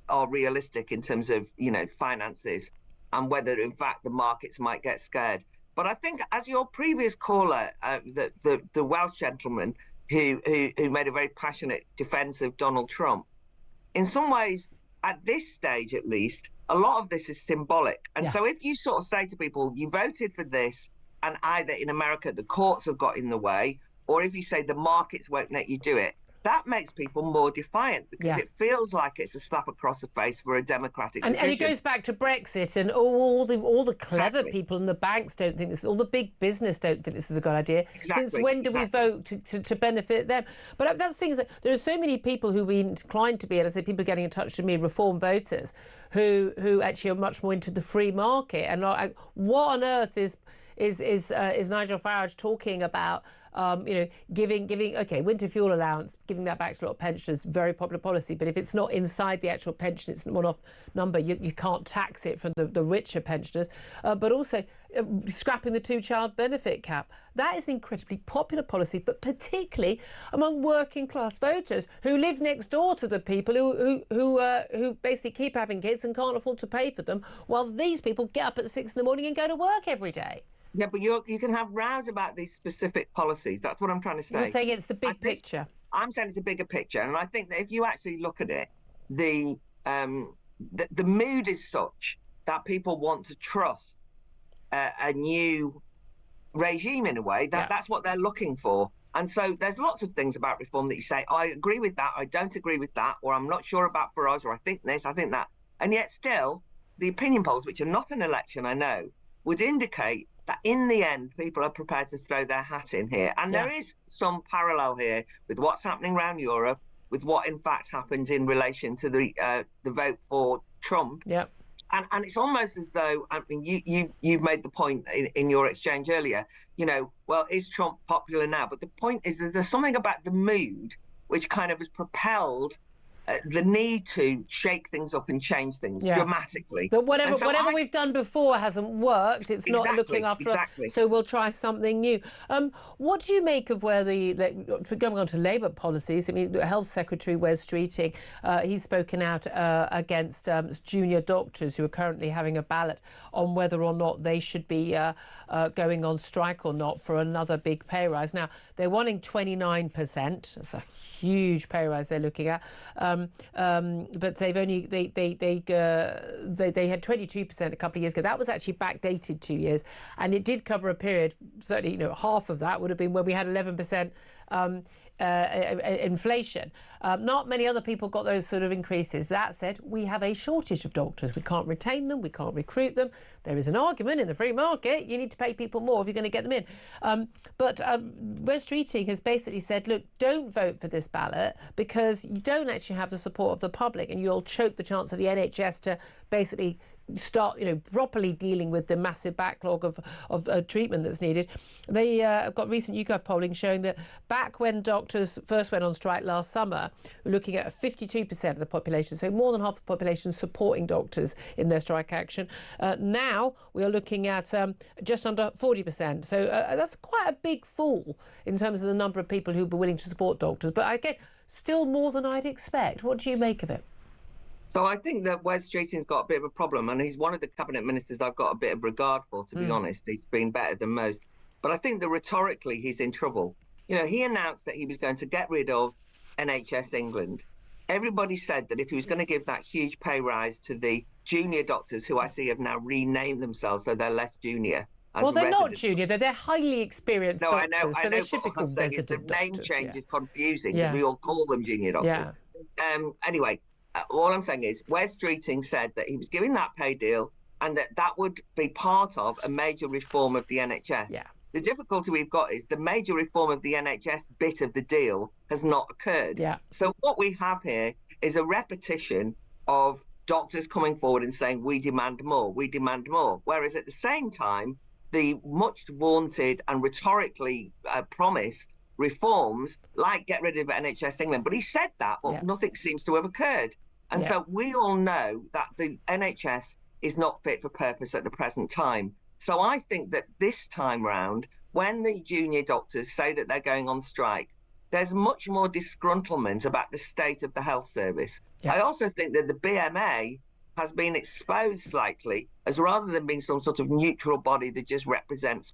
are realistic in terms of finances, and whether in fact the markets might get scared. But I think, as your previous caller, the Welsh gentleman who made a very passionate defence of Donald Trump, in some ways, at this stage at least, a lot of this is symbolic. And so if you sort of say to people, you voted for this, and either in America the courts have got in the way, or if you say the markets won't let you do it, that makes people more defiant, because it feels like it's a slap across the face for a democratic decision. And it goes back to Brexit, and all the clever people in the banks don't think this, all the big business don't think this is a good idea. Since when do we vote to benefit them? But that's the thing, is that there are so many people who we inclined to be, and I say people getting in touch with me, reform voters, who actually are much more into the free market. And what on earth is Nigel Farage talking about? Giving winter fuel allowance, giving that back to a lot of pensioners, very popular policy. But if it's not inside the actual pension, it's a one-off number, you can't tax it from the richer pensioners. But also scrapping the 2-child benefit cap. That is an incredibly popular policy, but particularly among working class voters who live next door to the people who basically keep having kids and can't afford to pay for them, while these people get up at 6 a.m. and go to work every day. Yeah, but you can have rows about these specific policies. That's what I'm trying to say. You're saying it's the big picture. I'm saying it's a bigger picture, and I think that if you actually look at it, the mood is such that people want to trust a new regime in a way. That's what they're looking for. And so there's lots of things about reform that you say, I agree with that, I don't agree with that, or I'm not sure about Farage, or I think this, I think that. And yet still, the opinion polls, which are not an election, I know, would indicate that in the end, people are prepared to throw their hat in here. And there is some parallel here with what's happening around Europe, with what in fact happened in relation to the vote for Trump. Yeah. And it's almost as though, I mean, you made the point in your exchange earlier, well, is Trump popular now? But the point is that there's something about the mood which kind of has propelled the need to shake things up and change things dramatically. But whatever we've done before hasn't worked. It's not looking after us. So we'll try something new. What do you make of where going on to Labour policies? I mean, Health Secretary Wes Streeting, he's spoken out against junior doctors who are currently having a ballot on whether or not they should be going on strike or not for another big pay rise. Now, they're wanting 29%. That's a huge pay rise they're looking at. But they've only they had 22% a couple of years ago. That was actually backdated 2 years, and it did cover a period. Certainly, half of that would have been when we had 11% inflation. Not many other people got those sort of increases. That said, we have a shortage of doctors. We can't retain them. We can't recruit them. There is an argument in the free market. You need to pay people more if you're going to get them in. But Wes Streeting has basically said, look, don't vote for this ballot because you don't actually have the support of the public, and you'll choke the chance of the NHS to basically start, properly dealing with the massive backlog of treatment that's needed. They have got recent YouGov polling showing that back when doctors first went on strike last summer, we're looking at 52% of the population, so more than half the population supporting doctors in their strike action. Now we are looking at just under 40%. So that's quite a big fall in terms of the number of people who were willing to support doctors. But again, still more than I'd expect. What do you make of it? So I think that Wes Streeting's got a bit of a problem, and he's one of the cabinet ministers I've got a bit of regard for, to be honest. He's been better than most. But I think that rhetorically he's in trouble. He announced that he was going to get rid of NHS England. Everybody said that if he was going to give that huge pay rise to the junior doctors, who I see have now renamed themselves so they're less junior. Well, they're not junior, they're highly experienced doctors. I know, so they should be called resident doctors. The name change is confusing. Yeah. We all call them junior doctors. Yeah. Anyway, all I'm saying is Wes Streeting said that he was giving that pay deal and that would be part of a major reform of the NHS. Yeah. The difficulty we've got is the major reform of the NHS bit of the deal has not occurred. Yeah. So what we have here is a repetition of doctors coming forward and saying, we demand more, we demand more. Whereas at the same time, the much vaunted and rhetorically promised reforms, like get rid of NHS England, but he said that, but nothing seems to have occurred. And so we all know that the NHS is not fit for purpose at the present time. So I think that this time round, when the junior doctors say that they're going on strike, there's much more disgruntlement about the state of the health service. I also think that the BMA has been exposed slightly as, rather than being some sort of neutral body that just represents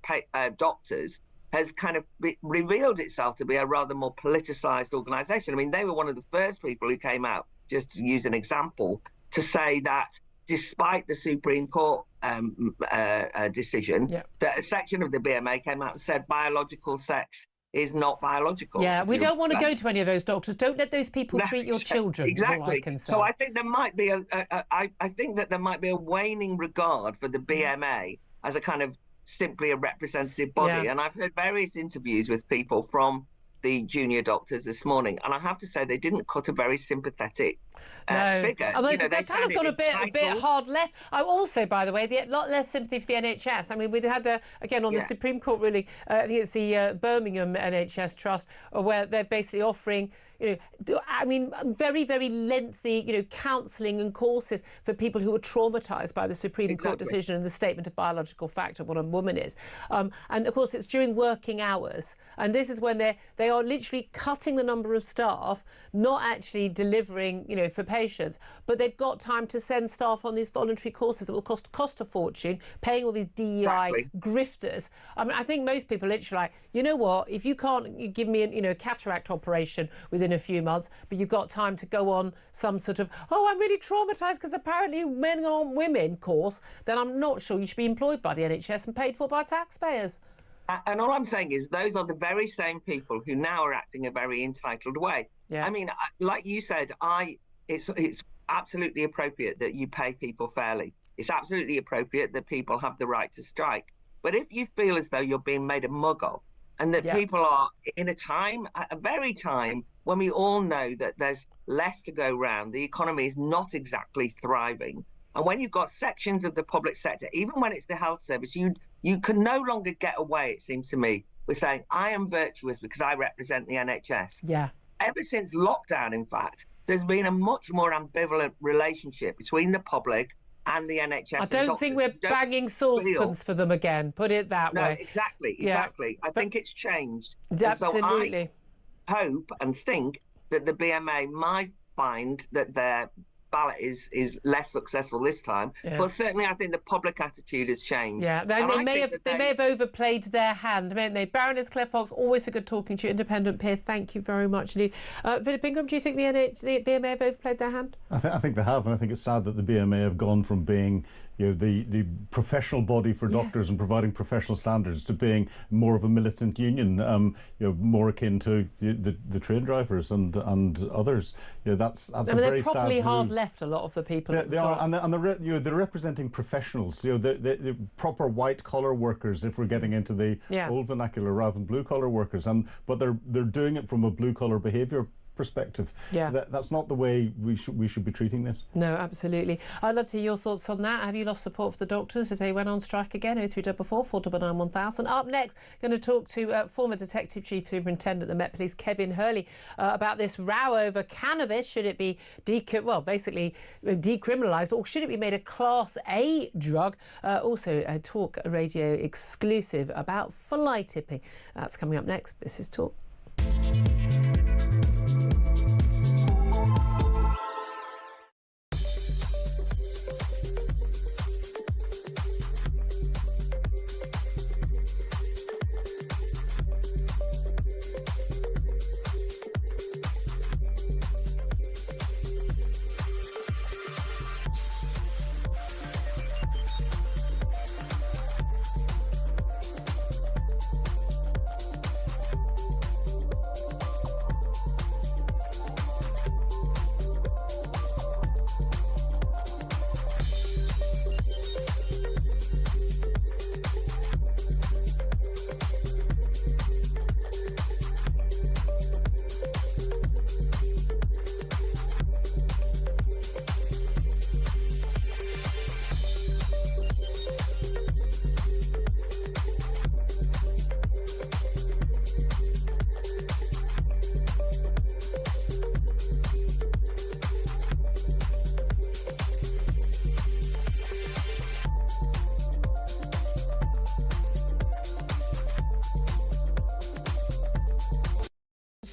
doctors, has kind of revealed itself to be a rather more politicised organisation. I mean, they were one of the first people who came out, just to use an example, to say that despite the Supreme Court decision, that a section of the BMA came out and said biological sex is not biological. Yeah, we don't want to go to any of those doctors. Don't let those people treat your children. Exactly. I can say. So I think there might be I think that there might be a waning regard for the BMA as a kind of simply a representative body. And I've heard various interviews with people from the junior doctors this morning, and I have to say they didn't cut a very sympathetic figure. They kind of got a bit hard left. I also, by the way, a lot less sympathy for the NHS. I mean, we had again on the Supreme Court ruling. I think it's the Birmingham NHS Trust, where they're basically offering, very, very lengthy, counselling and courses for people who were traumatised by the Supreme Court decision and the statement of biological fact of what a woman is. And of course, it's during working hours, and this is when they are literally cutting the number of staff, not actually delivering, for patients, but they've got time to send staff on these voluntary courses that will cost a fortune, paying all these DEI grifters. I mean, I think most people literally like, you know what, if you can't give me a cataract operation within a few months, but you've got time to go on some sort of, I'm really traumatised because apparently men aren't women course, then I'm not sure you should be employed by the NHS and paid for by taxpayers. And all I'm saying is those are the very same people who now are acting a very entitled way. Yeah. I mean, like you said, it's absolutely appropriate that you pay people fairly. It's absolutely appropriate that people have the right to strike. But if you feel as though you're being made a mug of, and that people are in a very time when we all know that there's less to go round, the economy is not exactly thriving. And when you've got sections of the public sector, even when it's the health service, you can no longer get away, it seems to me, with saying, I am virtuous because I represent the NHS. Yeah. Ever since lockdown, in fact, there's been a much more ambivalent relationship between the public and the NHS. I don't think we're banging saucepans for them again, put it that way. No, exactly. I think it's changed. Absolutely. So I hope and think that the BMA might find that their ballot is less successful this time, but certainly I think the public attitude has changed. Yeah, they may have overplayed their hand, mayn't they? Baroness Claire Fox, always a good talking to you, independent peer. Thank you very much indeed. Philip Ingram, do you think the BMA have overplayed their hand? I think they have, and I think it's sad that the BMA have gone from being the professional body for doctors and providing professional standards to being more of a militant union, more akin to the train drivers and others. That's a very sad move. They're properly hard left, a lot of the people. They are, and they're representing professionals. The proper white collar workers, if we're getting into the old vernacular, rather than blue collar workers. But they're doing it from a blue collar behaviour perspective. That's not the way we should be treating this. No, absolutely. I'd love to hear your thoughts on that. Have you lost support for the doctors if they went on strike again? 0344 499 1000. Up next, going to talk to former Detective Chief Superintendent of the Met Police, Kevin Hurley, about this row over cannabis. Should it be decriminalised, or should it be made a Class A drug? Also, a Talk Radio exclusive about fly tipping. That's coming up next. This is Talk.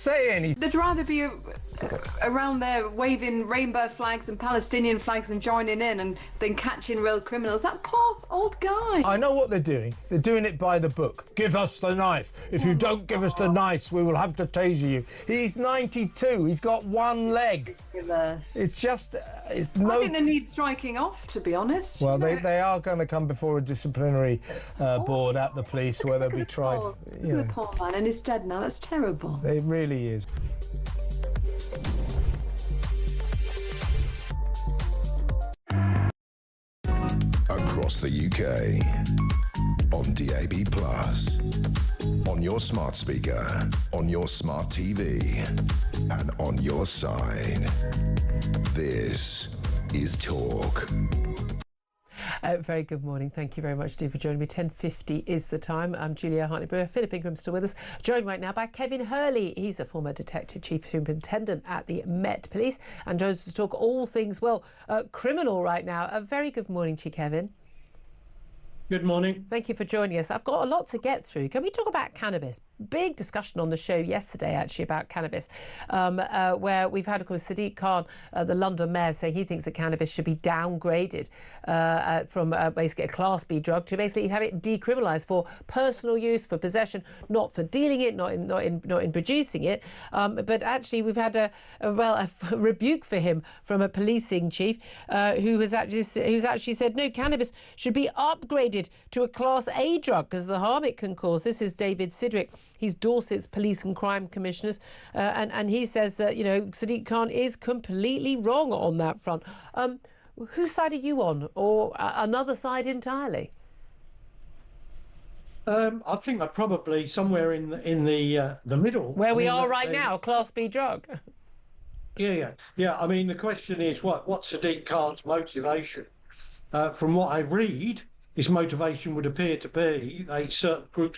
say anything. They'd rather be around there waving rainbow flags and Palestinian flags and joining in and then catching real criminals. That poor old guy. I know what they're doing. They're doing it by the book. Give us the knife. If you don't give us the knives, we will have to taser you. He's 92. He's got one leg. It's just... I think they need striking off, to be honest. Well, they are going to come before a disciplinary board at the police where they'll be tried. The poor man, and he's dead now. That's terrible. It really is. Across the UK, on DAB+, on your smart speaker, on your smart TV, and on your side. This is Talk. Very good morning. Thank you very much, Steve, for joining me. 10:50 is the time. I'm Julia Hartley-Brewer. Philip Ingram's still with us. Joined right now by Kevin Hurley. He's a former Detective Chief Superintendent at the Met Police and joins us to talk all things, criminal right now. A very good morning to you, Kevin. Good morning. Thank you for joining us. I've got a lot to get through. Can we talk about cannabis? Big discussion on the show yesterday, actually, about cannabis, where we've had, of course, Sadiq Khan, the London mayor, saying he thinks that cannabis should be downgraded from basically a Class B drug to basically have it decriminalised for personal use, for possession, not for dealing it, not in producing it. But actually, we've had a rebuke for him from a policing chief who's actually said no, cannabis should be upgraded to a Class A drug because of the harm it can cause. This is David Sidgwick. He's Dorset's Police and Crime Commissioners, and he says that, Sadiq Khan is completely wrong on that front. Whose side are you on, or another side entirely? I think I'm probably somewhere in the middle. Where we are right now, a Class B drug. Yeah. I mean, the question is, what's Sadiq Khan's motivation? From what I read, his motivation would appear to be a certain group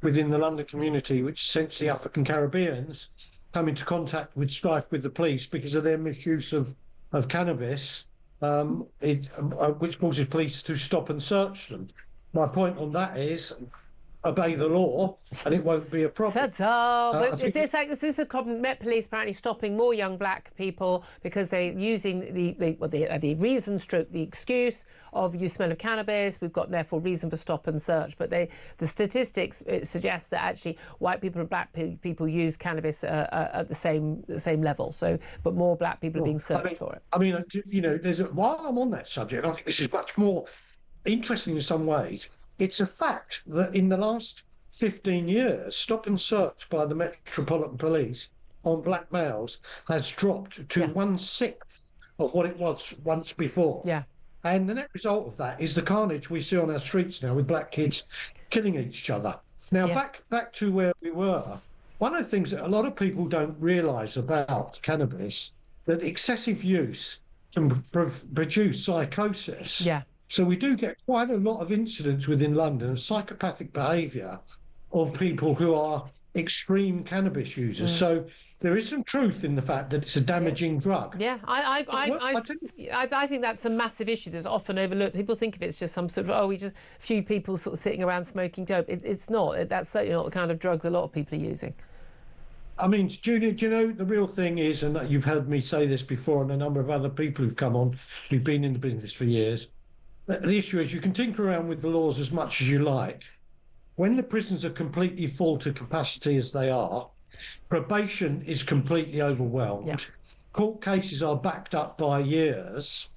within the London community, which essentially African Caribbeans, come into contact with strife with the police because of their misuse of cannabis, which causes police to stop and search them. My point on that is, obey the law and it won't be a problem. But is this a problem? Met Police apparently stopping more young black people because they're using the reason stroke the excuse of you smell of cannabis. We've got therefore reason for stop and search. But the statistics suggest that actually white people and black people use cannabis at the same level. So, but more black people are being searched for it. I mean, while I'm on that subject, I think this is much more interesting in some ways. It's a fact that in the last 15 years, stop and search by the Metropolitan Police on black males has dropped to 1/6 of what it was once before. Yeah. And the net result of that is the carnage we see on our streets now with black kids killing each other. Now, back to where we were, one of the things that a lot of people don't realise about cannabis, that excessive use can produce psychosis. Yeah. So we do get quite a lot of incidents within London of psychopathic behaviour of people who are extreme cannabis users. So there is some truth in the fact that it's a damaging drug. Yeah, I think that's a massive issue that's often overlooked. People think of it as just some sort of, a few people sort of sitting around smoking dope. It's not. That's certainly not the kind of drugs a lot of people are using. I mean, Julia, do you know the real thing is, and you've heard me say this before and a number of other people who've come on who've been in the business for years, the issue is you can tinker around with the laws as much as you like. When the prisons are completely full to capacity as they are, probation is completely overwhelmed. Yeah. Court cases are backed up by years,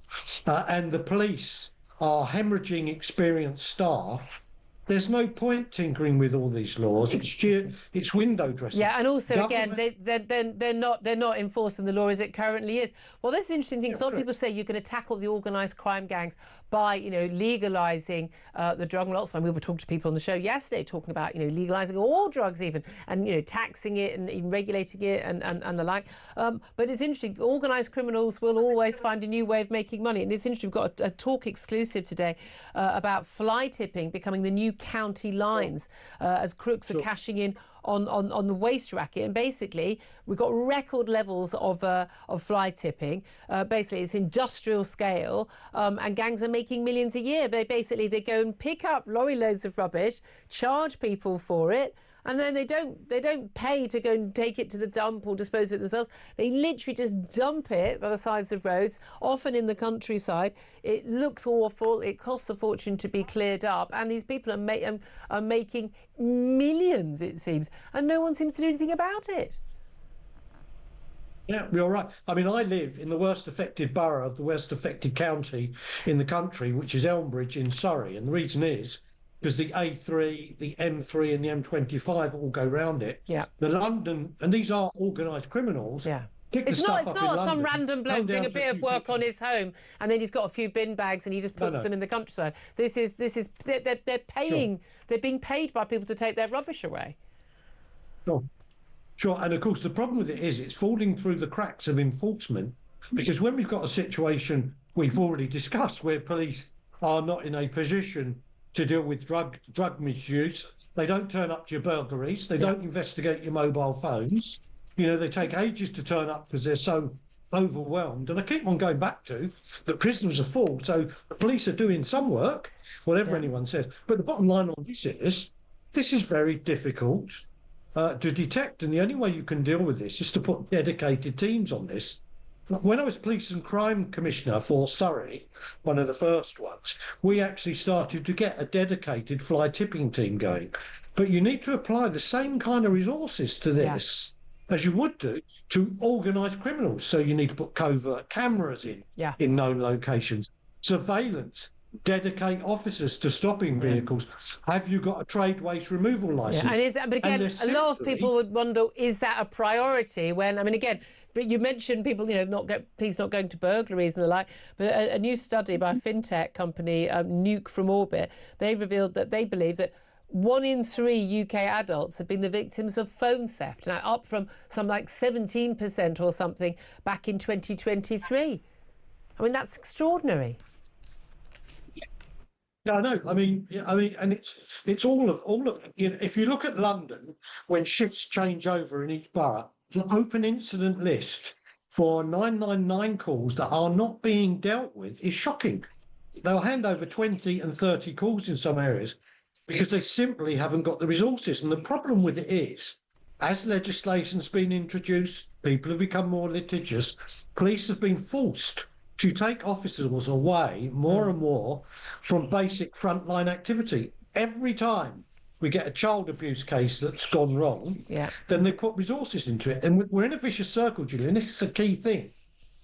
and the police are hemorrhaging experienced staff. There's no point tinkering with all these laws. It's window dressing. Yeah, and also again, they're not enforcing the law as it currently is. Well, this is an interesting thing. Yeah, a lot of people say you can tackle the organised crime gangs by legalising the drug. Lots of time we were talking to people on the show yesterday talking about legalising all drugs even, and taxing it and even regulating it and the like. But it's interesting. Organised criminals will always find a new way of making money, and it's interesting. We've got a talk exclusive today about fly tipping becoming the new county lines as crooks are cashing in on the waste racket. And basically we've got record levels of fly tipping. Basically it's industrial scale, and gangs are making millions a year. They go and pick up lorry loads of rubbish, charge people for it, and then they don't pay to go and take it to the dump or dispose of it themselves. They literally just dump it by the sides of roads, often in the countryside. It looks awful. It costs a fortune to be cleared up, and these people are making millions, it seems, and no one seems to do anything about it. Yeah, you're right. I mean, I live in the worst affected borough of the worst affected county in the country, which is Elmbridge in Surrey. And the reason is because the A3, the M3 and the M25 all go round it. Yeah. The London, and these are organised criminals. Yeah. Pick It's the not stuff up in some London, random bloke come doing down a to bit of few work on his home and then he's got a few bin bags and he just puts No. them in the countryside. They're paying. Sure. They're being paid by people to take their rubbish away. Sure, and of course the problem with it is it's falling through the cracks of enforcement, because when we've got a situation we've already discussed where police are not in a position to deal with drug misuse, they don't turn up to your burglaries, they don't investigate your mobile phones, you know, they take ages to turn up because they're so overwhelmed. And I keep on going back to that prisons are full, so the police are doing some work, whatever anyone says. But the bottom line on this is very difficult to detect, and the only way you can deal with this is to put dedicated teams on this. When I was Police and Crime Commissioner for Surrey, one of the first ones, we actually started to get a dedicated fly tipping team going. But you need to apply the same kind of resources to this as you would do to organised criminals. So you need to put covert cameras in known locations, surveillance, dedicate officers to stopping vehicles. Have you got a trade waste removal licence? But again, a lot of people would wonder, is that a priority? When, I mean, again, but you mentioned people, you know, police not going to burglaries and the like. But a new study by a fintech company, Nuke from Orbit, they've revealed that they believe that 1 in 3 UK adults have been the victims of phone theft, now up from some like 17% or something back in 2023. I mean, that's extraordinary. No, I mean, and it's all of you know. If you look at London, when shifts change over in each borough, the open incident list for 999 calls that are not being dealt with is shocking. They'll hand over 20 and 30 calls in some areas because they simply haven't got the resources. And the problem with it is, as legislation's been introduced, people have become more litigious. Police have been forced to take officers away more and more from basic frontline activity. Every time we get a child abuse case that's gone wrong, then they put resources into it. And we're in a vicious circle, Julia, and this is a key thing.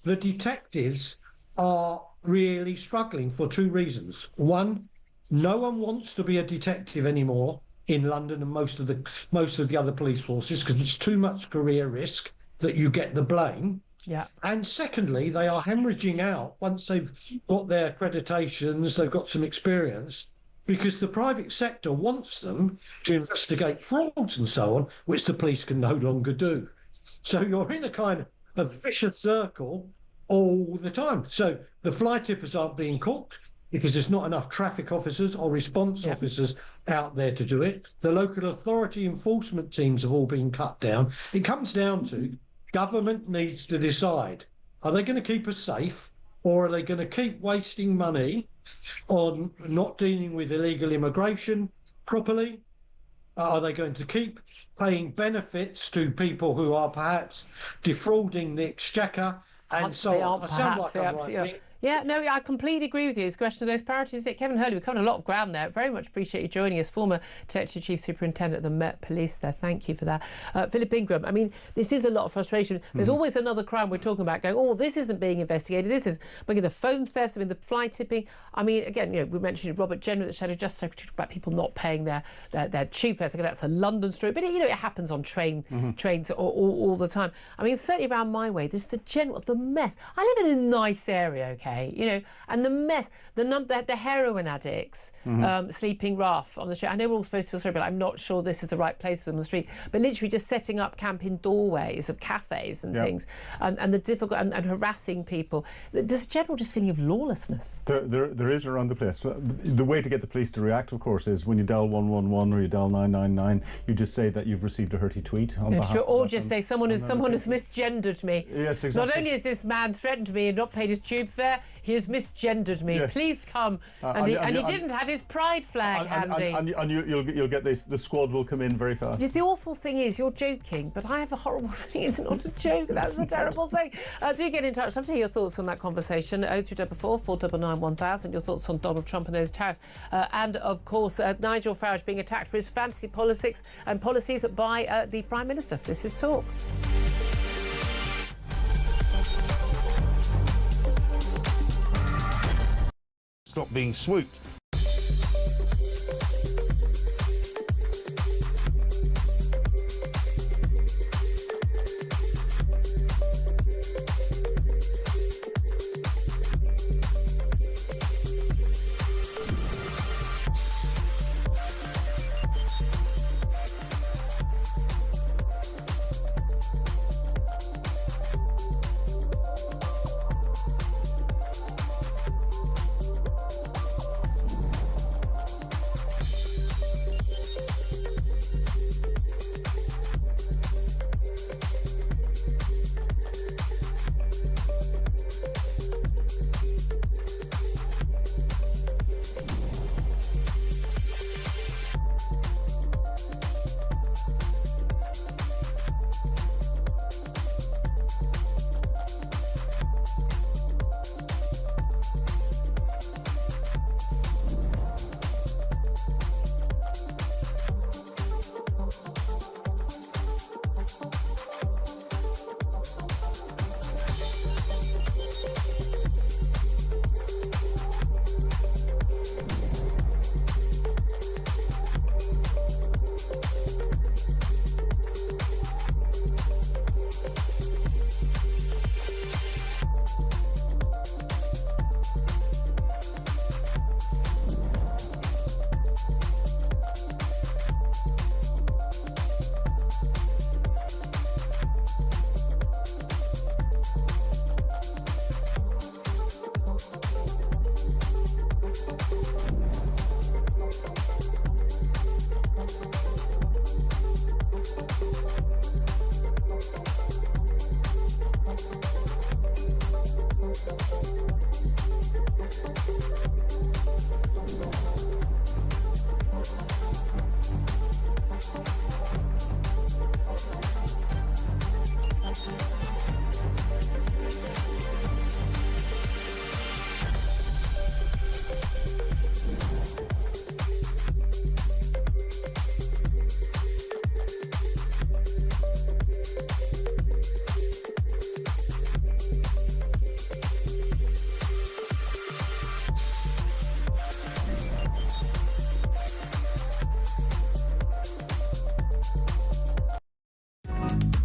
The detectives are really struggling for 2 reasons. One, no one wants to be a detective anymore in London and most of the other police forces because it's too much career risk that you get the blame. Yeah. And secondly, they are hemorrhaging out once they've got their accreditations, they've got some experience, because the private sector wants them to investigate frauds and so on, which the police can no longer do. So you're in a kind of vicious circle all the time. So the fly tippers aren't being caught because there's not enough traffic officers or response officers out there to do it. The local authority enforcement teams have all been cut down. It comes down to government needs to decide, are they going to keep us safe or are they going to keep wasting money on not dealing with illegal immigration properly? Are they going to keep paying benefits to people who are perhaps defrauding the exchequer and so on? I sound like I'm right-wing. Yeah, no, I completely agree with you. It's a question of those priorities. Kevin Hurley, we covered a lot of ground there. Very much appreciate you joining us. Former Detective Chief Superintendent of the Met Police there. Thank you for that. Philip Ingram, I mean, this is a lot of frustration. There's always another crime we're talking about going, oh, this isn't being investigated. This is bringing the phone thefts, I mean, the fly tipping. I mean, again, you know, we mentioned Robert Jenner, the Shadow Justice Secretary, about people not paying their tube fares. Okay, that's a London story. But, you know, it happens on trains all the time. I mean, certainly around my way, there's the mess. I live in a nice area, okay, you know, and the mess, the heroin addicts sleeping rough on the street. I know we're all supposed to feel sorry, but I'm not sure this is the right place for them on the street. But literally just setting up camp in doorways of cafes and things, and the difficult and harassing people. There's a general just feeling of lawlessness. There is around the place. The way to get the police to react, of course, is when you dial 111 or you dial 999, you just say that you've received a hurty tweet on behalf of or just say someone has misgendered me. Yes, exactly. Not only has this man threatened me and not paid his tube fare, there. He has misgendered me. Yes. Please come. And he didn't have his pride flag handy. And you'll get this. The squad will come in very fast. The awful thing is, you're joking, but I have a horrible feeling it's not a joke. That's the terrible thing. Do get in touch. Love to hear your thoughts on that conversation. 0344 499 1000. Your thoughts on Donald Trump and those tariffs. And, of course, Nigel Farage being attacked for his fantasy politics and policies by the Prime Minister. This is Talk. Stop being swooped.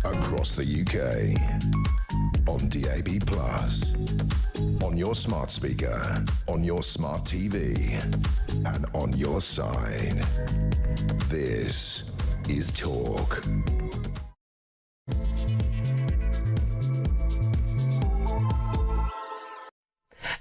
Across the UK, on DAB+, on your smart speaker, on your smart TV, and on your side. This is Talk.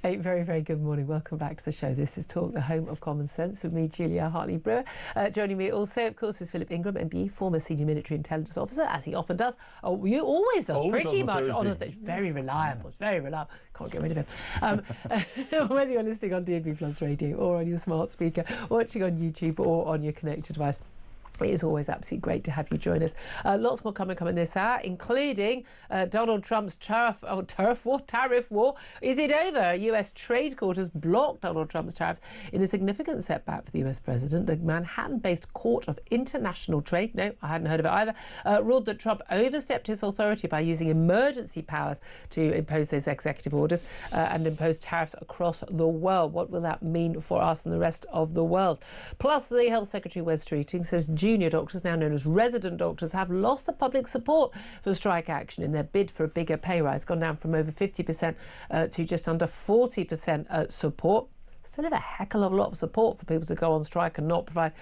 A very, very good morning. Welcome back to the show. This is Talk, the home of common sense, with me, Julia Hartley-Brewer. Joining me also, of course, is Philip Ingram, MBE, former senior military intelligence officer, as he often does. Oh, you always does, pretty much. It's very reliable. It's very reliable. Can't get rid of him. Whether you're listening on DAB Plus radio or on your smart speaker, watching on YouTube or on your connected device, it is always absolutely great to have you join us. Lots more coming this hour, including Donald Trump's tariff war. Is it over? A US trade court has blocked Donald Trump's tariffs in a significant setback for the US president. The Manhattan-based Court of International Trade, no, I hadn't heard of it either, ruled that Trump overstepped his authority by using emergency powers to impose those executive orders and impose tariffs across the world. What will that mean for us and the rest of the world? Plus, the Health Secretary Wes Streeting says junior doctors, now known as resident doctors, have lost the public support for strike action in their bid for a bigger pay rise, gone down from over 50% to just under 40% support. Still have a heck of a lot of support for people to go on strike and not provide,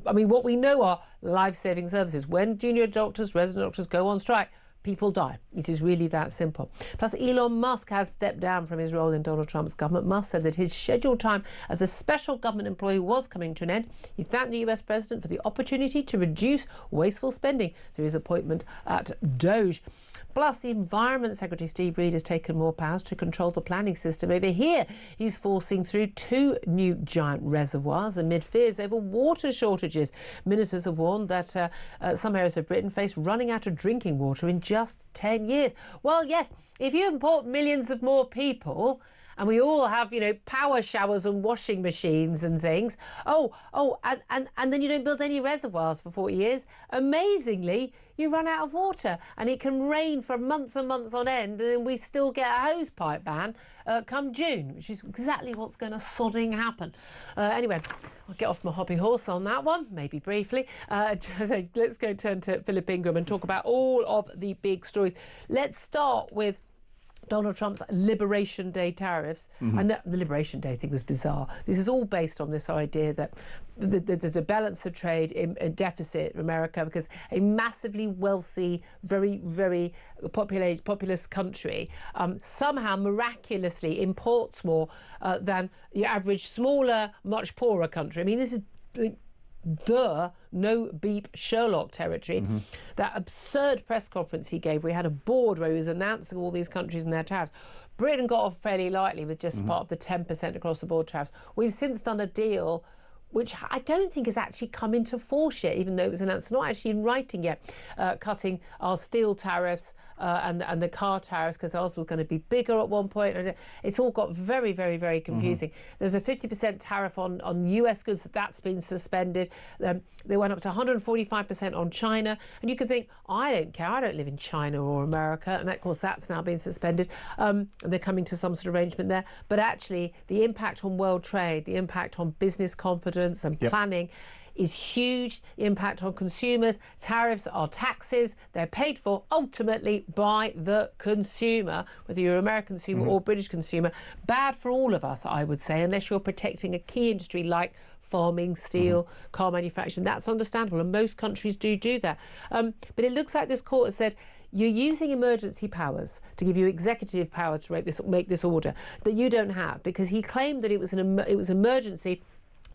I mean, what we know are life-saving services. When junior doctors, resident doctors go on strike, people die. It is really that simple. Plus, Elon Musk has stepped down from his role in Donald Trump's government. Musk said that his scheduled time as a special government employee was coming to an end. He thanked the US president for the opportunity to reduce wasteful spending through his appointment at Doge. Plus, the Environment Secretary Steve Reed has taken more powers to control the planning system over here. He's forcing through 2 new giant reservoirs amid fears over water shortages. Ministers have warned that some areas of Britain face running out of drinking water in just 10 years. Well, yes, if you import millions of more people, and we all have, power showers and washing machines and things. And then you don't build any reservoirs for 40 years. Amazingly, you run out of water, and it can rain for months and months on end, and then we still get a hosepipe ban come June, which is exactly what's going to sodding happen. Anyway, I'll get off my hobby horse on that one, maybe briefly. So let's go turn to Philip Ingram and talk about all of the big stories. Let's start with Donald Trump's Liberation Day tariffs. And the Liberation Day thing was bizarre. This is all based on this idea that there's a balance of trade in a deficit in America because a massively wealthy, very, very populous country somehow miraculously imports more than the average smaller, much poorer country. I mean, this is no beep Sherlock territory. That absurd press conference he gave where he had a board where he was announcing all these countries and their tariffs. Britain got off fairly lightly with just part of the 10% across the board tariffs. We've since done a deal which I don't think has actually come into force yet, even though it was announced. It's not actually in writing yet, cutting our steel tariffs and the car tariffs, because ours was going to be bigger at one point. And it's all got very, very, very confusing. There's a 50% tariff on US goods. That's been suspended. They went up to 145% on China. And you could think, I don't care. I don't live in China or America. And of course, that's now been suspended. They're coming to some sort of arrangement there. But actually, the impact on world trade, the impact on business confidence and planning is huge. The impact on consumers. Tariffs are taxes. They're paid for ultimately by the consumer, whether you're an American consumer or British consumer. Bad for all of us, I would say, unless you're protecting a key industry like farming, steel, car manufacturing. That's understandable, and most countries do that. But it looks like this court has said you're using emergency powers to give you executive power to make this order that you don't have, because he claimed that it was emergency,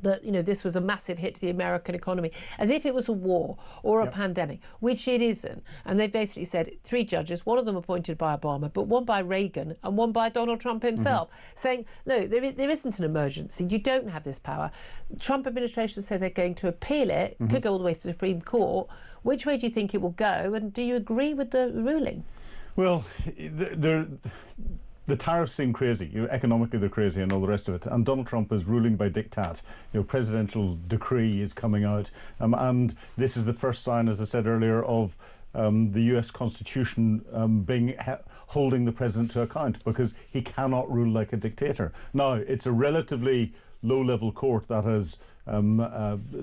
that this was a massive hit to the American economy, as if it was a war or a pandemic, which it isn't. And they basically said 3 judges, one of them appointed by Obama, but one by Reagan and one by Donald Trump himself, saying, no, there isn't an emergency. You don't have this power. The Trump administration said they're going to appeal it, could go all the way to the Supreme Court. Which way do you think it will go? And do you agree with the ruling? Well, the tariffs seem crazy. Economically, they're crazy and all the rest of it. And Donald Trump is ruling by diktat. Presidential decree is coming out. And this is the first sign, as I said earlier, of the US Constitution holding the president to account, because he cannot rule like a dictator. Now, it's a relatively low-level court that has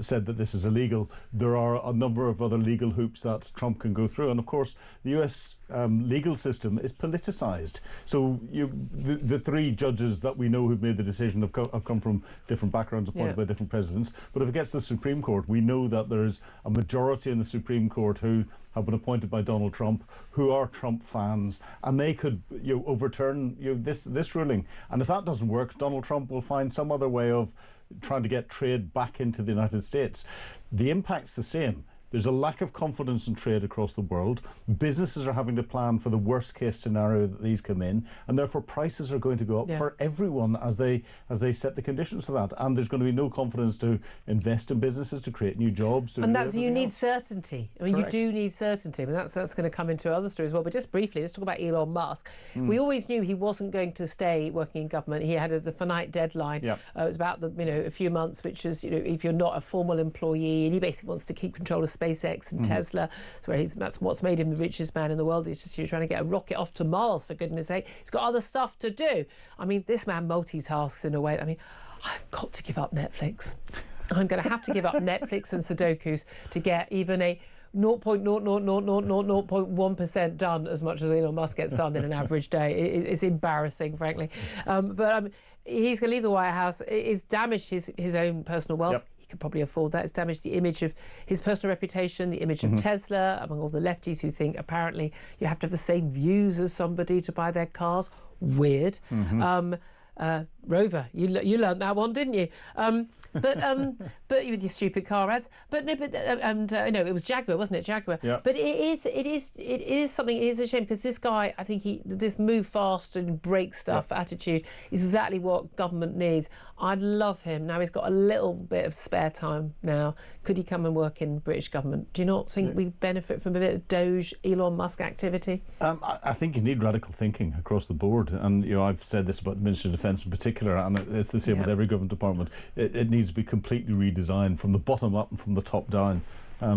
said that this is illegal. There are a number of other legal hoops that Trump can go through, and of course the US legal system is politicised. So the 3 judges that we know who've made the decision have come from different backgrounds, appointed by different presidents. But if it gets to the Supreme Court, we know that there's a majority in the Supreme Court who have been appointed by Donald Trump, who are Trump fans, and they could overturn this ruling. And if that doesn't work, Donald Trump will find some other way of trying to get trade back into the United States. The impact's the same. There's a lack of confidence in trade across the world. Businesses are having to plan for the worst case scenario that these come in, and therefore prices are going to go up for everyone as they set the conditions for that. And there's going to be no confidence to invest in businesses, to create new jobs. And you need certainty. I mean, Correct. You do need certainty. I mean, that's going to come into other stories as well. But just briefly, let's talk about Elon Musk. We always knew he wasn't going to stay working in government. He had a finite deadline. It was about a few months, which is if you're not a formal employee, and he basically wants to keep control of SpaceX and Tesla. That's what's made him the richest man in the world. He's just trying to get a rocket off to Mars, for goodness sake. He's got other stuff to do. I mean, this man multitasks in a way. I mean, I've got to give up Netflix. I'm going to have to give up Netflix and Sudokus to get even a 0.0000001% done as much as Elon Musk gets done in an average day. It's embarrassing, frankly. But he's going to leave the White House. It's damaged his own personal wealth. could probably afford that. It's damaged the image of his personal reputation, the image of Tesla, among all the lefties who think apparently you have to have the same views as somebody to buy their cars. Weird. Rover, you learnt that one, didn't you? But with your stupid car ads. But no, it was Jaguar, wasn't it? Jaguar. Yeah. But it is something. It is a shame because this guy, I think this move fast and break stuff attitude is exactly what government needs. I'd love him. Now he's got a little bit of spare time now. Could he come and work in British government? Do you not think we benefit from a bit of Doge, Elon Musk activity? I think you need radical thinking across the board, and I've said this about the Ministry of Defence in particular, and it's the same with every government department. It needs to be completely redesigned from the bottom up and from the top down.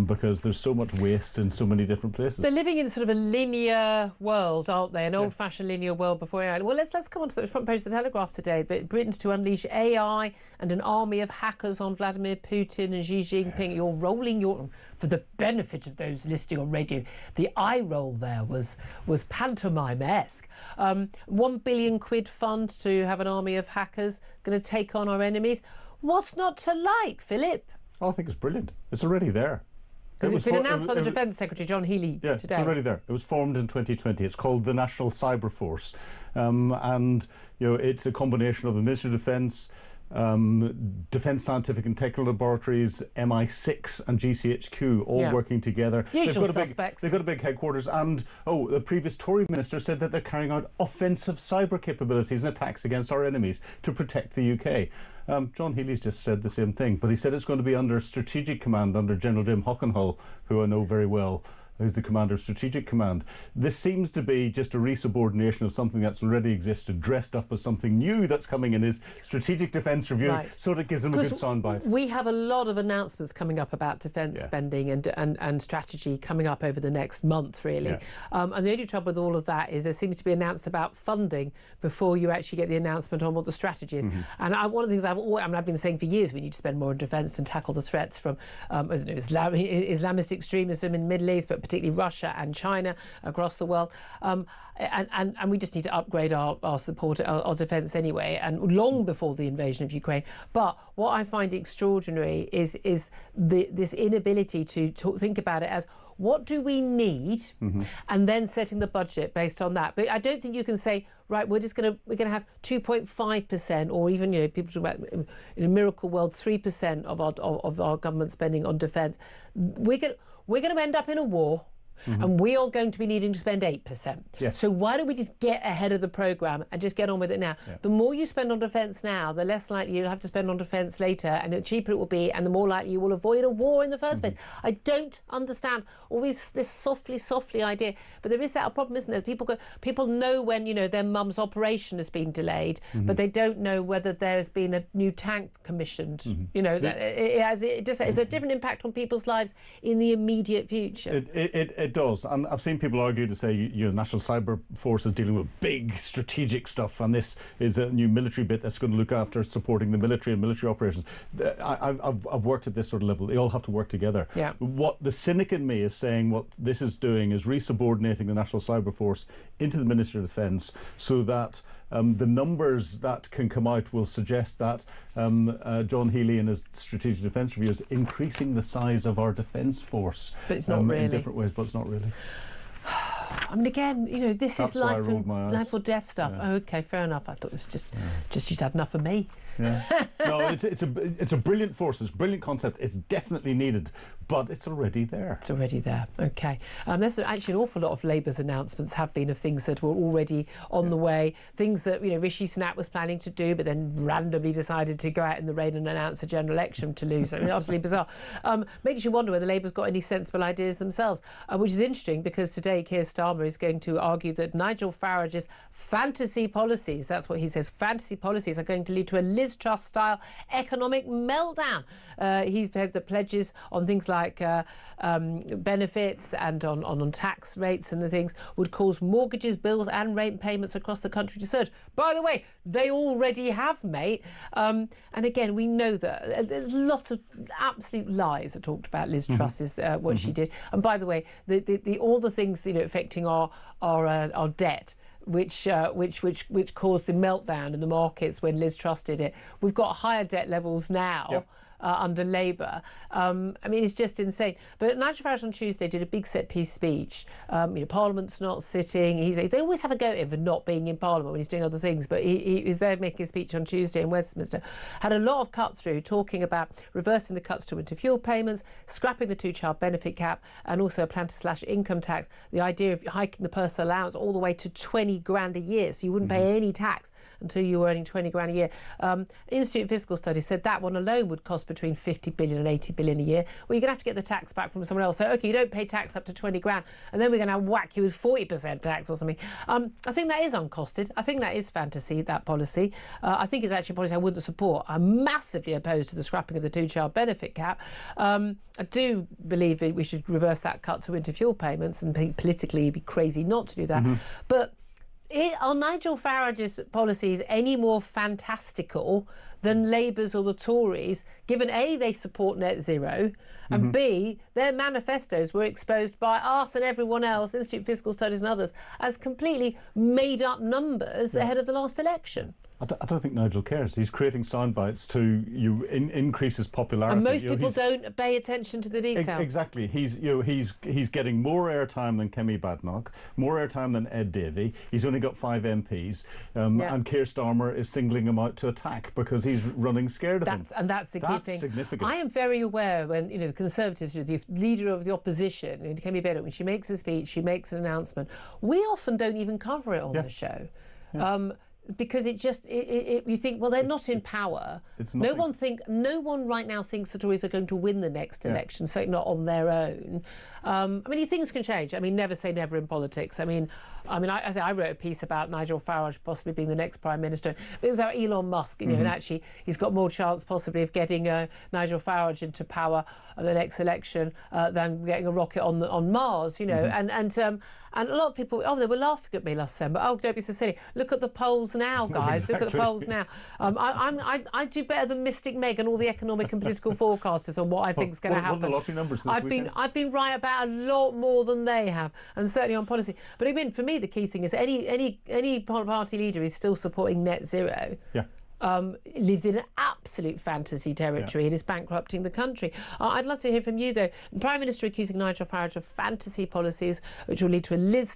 Because there's so much waste in so many different places. They're living in sort of a linear world, aren't they? An old-fashioned linear world before AI. Well, let's come on to the front page of the Telegraph today. But Britain's to unleash AI and an army of hackers on Vladimir Putin and Xi Jinping. You're rolling for the benefit of those listening on radio. The eye roll there was pantomime-esque. £1 billion fund to have an army of hackers going to take on our enemies. What's not to like, Philip? I think it's brilliant. It's already there. Because it's been announced by the Defence Secretary, John Healey, today. It's already there. It was formed in 2020. It's called the National Cyber Force. And, it's a combination of the Ministry of Defence, Defence Scientific and Technical Laboratories, MI6 and GCHQ all working together. Usual suspects. They've got a big headquarters, and the previous Tory minister said that they're carrying out offensive cyber capabilities and attacks against our enemies to protect the UK. John Healey's just said the same thing, but he said it's going to be under Strategic Command under General Jim Hockenhull, who I know very well, who's the commander of Strategic Command. This seems to be just a resubordination of something that's already existed, dressed up as something new that's coming in his Strategic Defence Review, so that gives them a good soundbite. We have a lot of announcements coming up about defence spending and strategy coming up over the next month, really. Yeah. And the only trouble with all of that is there seems to be announced about funding before you actually get the announcement on what the strategy is. And one of the things I've been saying for years, we need to spend more on defence and tackle the threats from Islamist extremism in the Middle East, but particularly Russia and China across the world. And we just need to upgrade our support, our defence anyway, and long before the invasion of Ukraine. But what I find extraordinary is this inability to think about it as what do we need, and then setting the budget based on that. But I don't think you can say, right, we're going to have 2.5%, or even people talk about in a miracle world 3% of our government spending on defence. We're going to end up in a war. And we are going to be needing to spend 8%. Yes. So why don't we just get ahead of the programme and just get on with it now? Yeah. The more you spend on defence now, the less likely you'll have to spend on defence later, and the cheaper it will be, and the more likely you will avoid a war in the first place. I don't understand all this softly idea, but there is that problem, isn't there? People know when their mum's operation has been delayed, but they don't know whether there has been a new tank commissioned. It's a different impact on people's lives in the immediate future. It does, and I've seen people argue to say the National Cyber Force is dealing with big strategic stuff, and this is a new military bit that's going to look after supporting the military and military operations. I've worked at this sort of level. They all have to work together. Yeah. What the cynic in me is saying, what this is doing is resubordinating the National Cyber Force into the Ministry of Defence, so that the numbers that can come out will suggest that John Healey in his Strategic Defence Review is increasing the size of our defence force. But it's not really. In different ways, but it's not really. I mean, again, this That's is life life or death stuff. Yeah. Oh, okay, fair enough. I thought it was just you'd had enough of me. Yeah. No, it's a brilliant force. It's a brilliant concept. It's definitely needed, but it's already there. It's already there. Okay. There's actually an awful lot of Labour's announcements have been of things that were already on the way. Things that Rishi Sunak was planning to do, but then randomly decided to go out in the rain and announce a general election to lose. I mean, utterly bizarre. Makes you wonder whether Labour's got any sensible ideas themselves, which is interesting because today Keir Starmer is going to argue that Nigel Farage's fantasy policies, that's what he says, fantasy policies are going to lead to a Liz Truss-style economic meltdown. He's had the pledges on things like benefits and on tax rates and the things would cause mortgages, bills and rent payments across the country to surge. By the way, they already have, mate. And again, we know that there's a lot of absolute lies that talked about Liz Truss's what she did. And by the way, all the things affecting our debt, which caused the meltdown in the markets when Liz Truss did it. We've got higher debt levels now under Labour. I mean, it's just insane. But Nigel Farage on Tuesday did a big set-piece speech. Parliament's not sitting. They always have a go at him for not being in Parliament when he's doing other things, but he was there making a speech on Tuesday in Westminster. Had a lot of cuts through, talking about reversing the cuts to winter fuel payments, scrapping the two-child benefit cap, and also a plan to slash income tax. The idea of hiking the personal allowance all the way to 20 grand a year, so you wouldn't pay any tax until you were earning 20 grand a year. Institute of Fiscal Studies said that one alone would cost between 50 billion and 80 billion a year. Well, you're going to have to get the tax back from someone else. So, OK, you don't pay tax up to 20 grand, and then we're going to whack you with 40% tax or something. I think that is uncosted. I think that is fantasy, that policy. I think it's actually a policy I wouldn't support. I'm massively opposed to the scrapping of the two-child benefit cap. I do believe that we should reverse that cut to winter fuel payments, and think politically it'd be crazy not to do that. But are Nigel Farage's policies any more fantastical than Labour's or the Tories, given A, they support net zero, and B, their manifestos were exposed by us and everyone else, Institute of Fiscal Studies and others, as completely made-up numbers ahead of the last election? I don't think Nigel cares. He's creating sound bites to increase his popularity. And most people don't pay attention to the detail. Exactly. He's getting more airtime than Kemi Badenoch, more airtime than Ed Davey. He's only got 5 MPs, and Keir Starmer is singling him out to attack because he's running scared of him. And that's the key thing. That's significant. I am very aware when the Conservatives, the leader of the opposition, Kemi Badenoch, when she makes a speech, she makes an announcement. We often don't even cover it on the show. Because you think, well, they're not in power. No one right now thinks the Tories are going to win the next election, certainly not on their own. Things can change. Never say never in politics. I wrote a piece about Nigel Farage possibly being the next Prime Minister. It was about Elon Musk, and actually he's got more chance possibly of getting Nigel Farage into power at the next election than getting a rocket on Mars, and a lot of people, they were laughing at me last December. Oh, don't be so silly. Look at the polls now, guys. Exactly. Look at the polls now. I do better than Mystic Meg and all the economic and political forecasters on what I think is going to happen. What are the lottery numbers this weekend? I've been right about a lot more than they have, and certainly on policy. But again, for me, the key thing is any party leader is still supporting net zero. Lives in an absolute fantasy territory and is bankrupting the country. I'd love to hear from you, though. The Prime Minister accusing Nigel Farage of fantasy policies which will lead to a Liz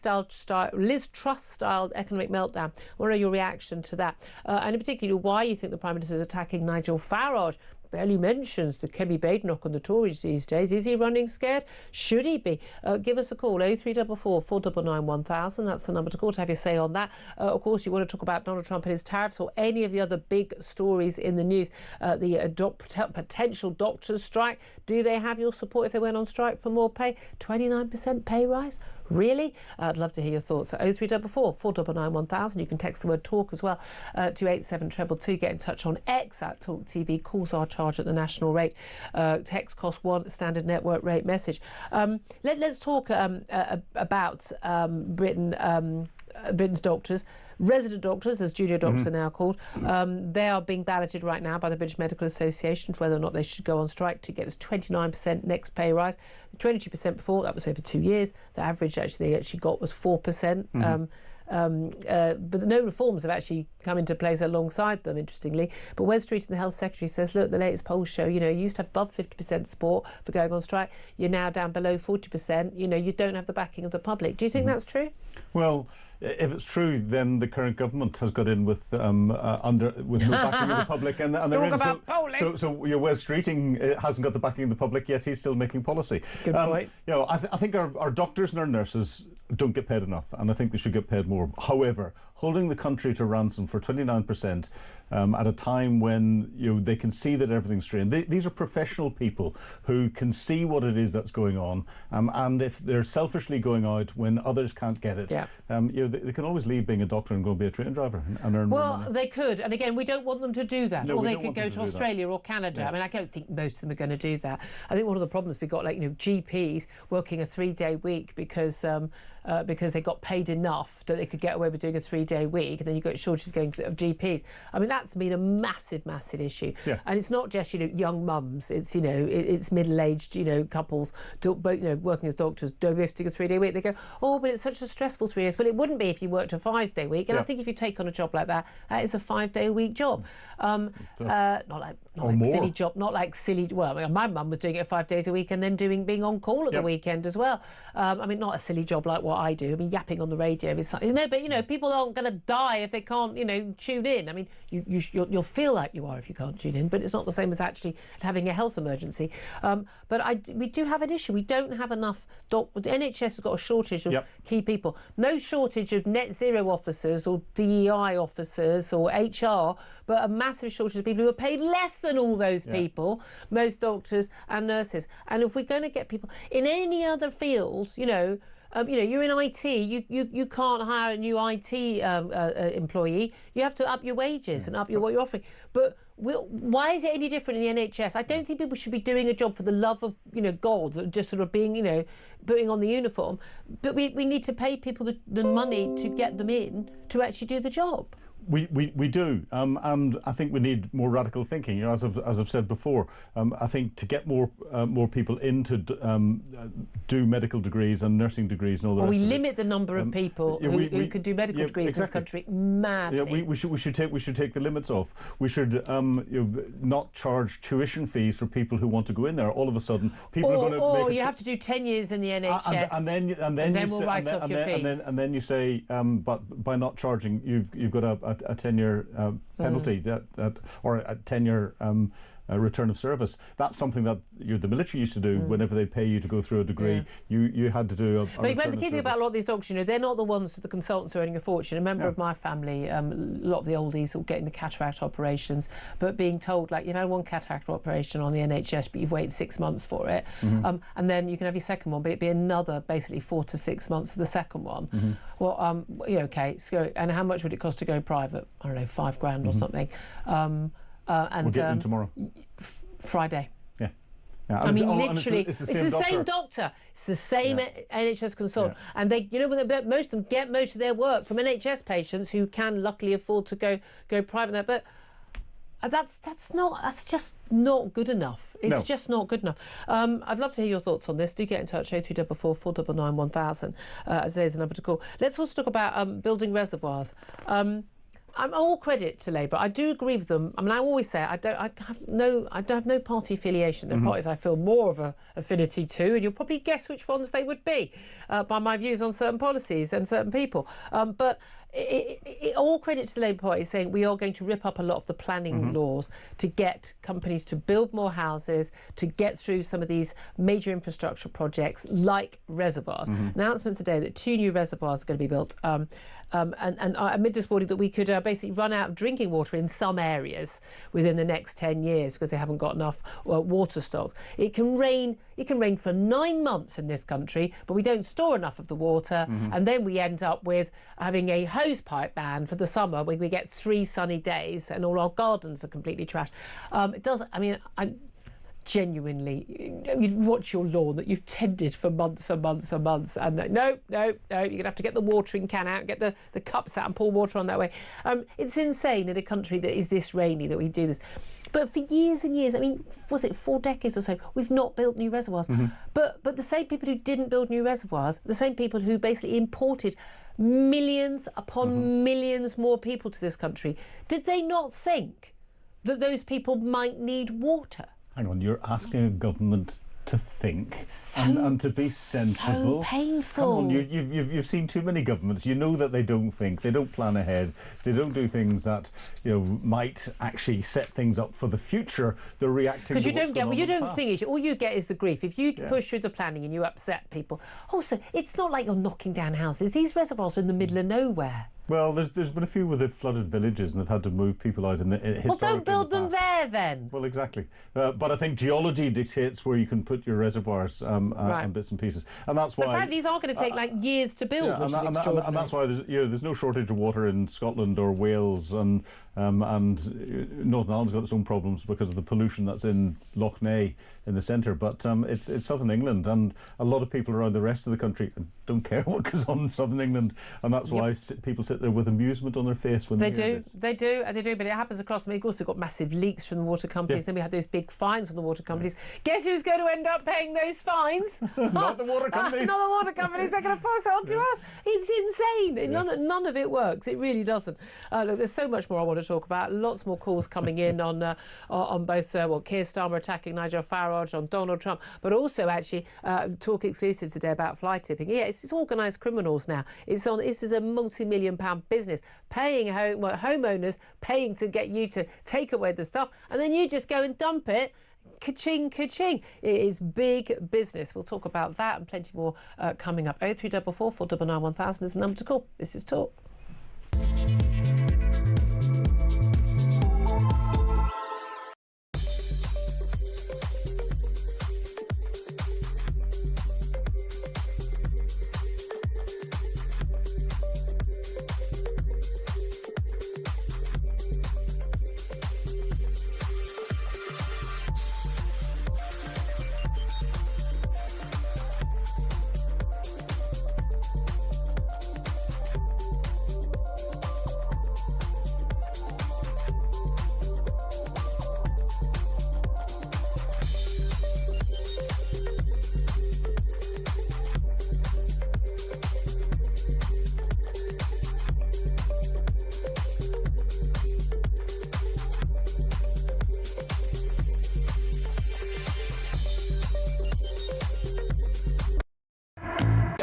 Truss-style economic meltdown. What are your reaction to that? And in particular, why you think the Prime Minister is attacking Nigel Farage? Barely mentions the Kemi Badenoch on the Tories these days. Is he running scared? Should he be? Give us a call, 0344 499 1000. That's the number to call to have your say on that. Of course, you want to talk about Donald Trump and his tariffs or any of the other big stories in the news. The potential doctors' strike. Do they have your support if they went on strike for more pay? 29% pay rise? Really? I'd love to hear your thoughts. 0344 499 1000. You can text the word talk as well to 87222. Get in touch on X at Talk TV. Calls are charged at the national rate. Text cost £1, standard network rate message. Let's talk about Britain's doctors. Resident doctors, as junior doctors are now called, they are being balloted right now by the British Medical Association whether or not they should go on strike to get this 29% next pay rise. 22% before, that was over 2 years. The average they actually got was 4%. But no reforms have actually come into place alongside them, interestingly. But Wes Streeting, the Health Secretary, says, look, the latest polls show, you used to have above 50% support for going on strike. You're now down below 40%. You don't have the backing of the public. Do you think that's true? Well, if it's true, then the current government has got in with no backing of the public, and they're in. So Wes Streeting hasn't got the backing of the public yet. He's still making policy. Good point. I think our doctors and our nurses don't get paid enough, and I think they should get paid more. However, holding the country to ransom for 29% at a time when they can see that everything's strained. These are professional people who can see what it is that's going on, and if they're selfishly going out when others can't get it, they can always leave being a doctor and go and be a train driver and earn more money. Well, they could, and again, we don't want them to do that. No, or they could go to Australia or Canada. I don't think most of them are going to do that. I think one of the problems we've got, GPs working a 3-day week because because they got paid enough that they could get away with doing a 3-day week, and then you've got shortages going of GPs. I mean, that's been a massive, massive issue. Yeah. And it's not just, young mums. It's, it's middle-aged, couples, working as doctors, don't we have to do a 3-day week? They go, oh, but it's such a stressful 3 days. Well, it wouldn't be if you worked a 5-day week. And I think if you take on a job like that, that is a 5-day-a-week job. Not like silly job, not like silly. Well, I mean, my mum was doing it 5 days a week and then being on call at the weekend as well. I mean, not a silly job like what I do. I mean, yapping on the radio is something, but people aren't going to die if they can't, tune in. I mean, you'll feel like you are if you can't tune in, but it's not the same as actually having a health emergency. But we do have an issue. We don't have enough. The NHS has got a shortage of key people. No shortage of net zero officers or DEI officers or HR, but a massive shortage of people who are paid less than all those people, most doctors and nurses. And if we're going to get people in any other field, you're in IT, you can't hire a new IT employee. You have to up your wages and up what you're offering. But why is it any different in the NHS? I don't think people should be doing a job for the love of, God, just sort of being, putting on the uniform. But we need to pay people the money to get them in to actually do the job. We do, and I think we need more radical thinking. As I've said before, I think to get more people in to do medical degrees and nursing degrees and all the rest. We of limit the number of people who could do medical degrees in this country madly. Yeah, we should take the limits off. We should not charge tuition fees for people who want to go in there. All of a sudden, people are going to. Or you have to do 10 years in the NHS, and then we'll write off your fees. And then you say, but by not charging, you've got a 10-year penalty or a 10-year return of service. That's something that the military used to do whenever they pay you to go through a degree. You had to do a But the key thing about a lot of these doctors, they're not the ones, the consultants who are earning a fortune. A member of my family, a lot of the oldies are getting the cataract operations, but being told, like, you've had one cataract operation on the NHS, but you've waited 6 months for it, and then you can have your second one, but it'd be another, basically, 4 to 6 months for the second one. Well, okay, so, and how much would it cost to go private? I don't know, $5,000 or something. And we'll get them tomorrow. Friday. Yeah. I mean, literally, it's the same doctor. It's the same NHS consultant, and they, most of them get most of their work from NHS patients who can luckily afford to go private there. But that's just not good enough. It's just not good enough. I'd love to hear your thoughts on this. Do get in touch. 0344 499 1000. As there's a number to call. Let's also talk about building reservoirs. I'm all credit to Labour. I do agree with them. I mean, I always say I have no party affiliation. There are parties I feel more of an affinity to, and you'll probably guess which ones they would be by my views on certain policies and certain people. But all credit to the Labour Party saying we are going to rip up a lot of the planning laws to get companies to build more houses, to get through some of these major infrastructure projects like reservoirs. Announcements today that 2 new reservoirs are going to be built, and amid this warning that we could basically run out of drinking water in some areas within the next 10 years because they haven't got enough water stock. It can rain for 9 months in this country, but we don't store enough of the water, and then we end up with having a hose pipe ban for the summer when we get 3 sunny days and all our gardens are completely trashed. It doesn't. I mean, I genuinely, you watch your lawn that you've tended for months and months and months, and no, you're gonna have to get the watering can out, get the cups out and pour water on that way. It's insane in a country that is this rainy that we do this. But for years and years, I mean, was it 4 decades or so, we've not built new reservoirs. But the same people who didn't build new reservoirs, the same people who basically imported millions upon millions more people to this country, did they not think that those people might need water? Hang on, you're asking a government to think and to be sensible. So painful. Come on, you've seen too many governments. You know that they don't think, they don't plan ahead, they don't do things that might actually set things up for the future. They're reacting because you don't think it. All you get is the grief. If you push through the planning and you upset people. Also, it's not like you're knocking down houses. These reservoirs are in the middle of nowhere. Well, there's been a few where they've flooded villages and they've had to move people out. Well, don't build them there then. Well, exactly. But I think geology dictates where you can put your reservoirs and bits and pieces, and that's why. But apparently, these are going to take like years to build, which is extraordinary. And that's why there's no shortage of water in Scotland or Wales, and Northern Ireland's got its own problems because of the pollution that's in Lough Neagh in the centre. But it's Southern England, and a lot of people around the rest of the country don't care what goes on in Southern England, and that's why people sit there with amusement on their face when they hear this. They do, but it happens across. We've also got massive leaks from the water companies. Then we have those big fines from the water companies. Guess who's going to end up paying those fines? Not the water companies. Not the water companies. They're going to pass it on to us. It's insane. Yes. None of it works. It really doesn't. Look, there's so much more I want to talk about. Lots more calls coming in on both Keir Starmer attacking Nigel Farage, on Donald Trump, but also actually talk exclusive today about fly tipping. Yeah, it's organised criminals now. This is a multi-million-pound business, paying homeowners, paying to get you to take away the stuff, and then you just go and dump it. Ka-ching, ka-ching. It is big business. We'll talk about that and plenty more coming up. 0344 499 1000 is the number to call. This is Talk.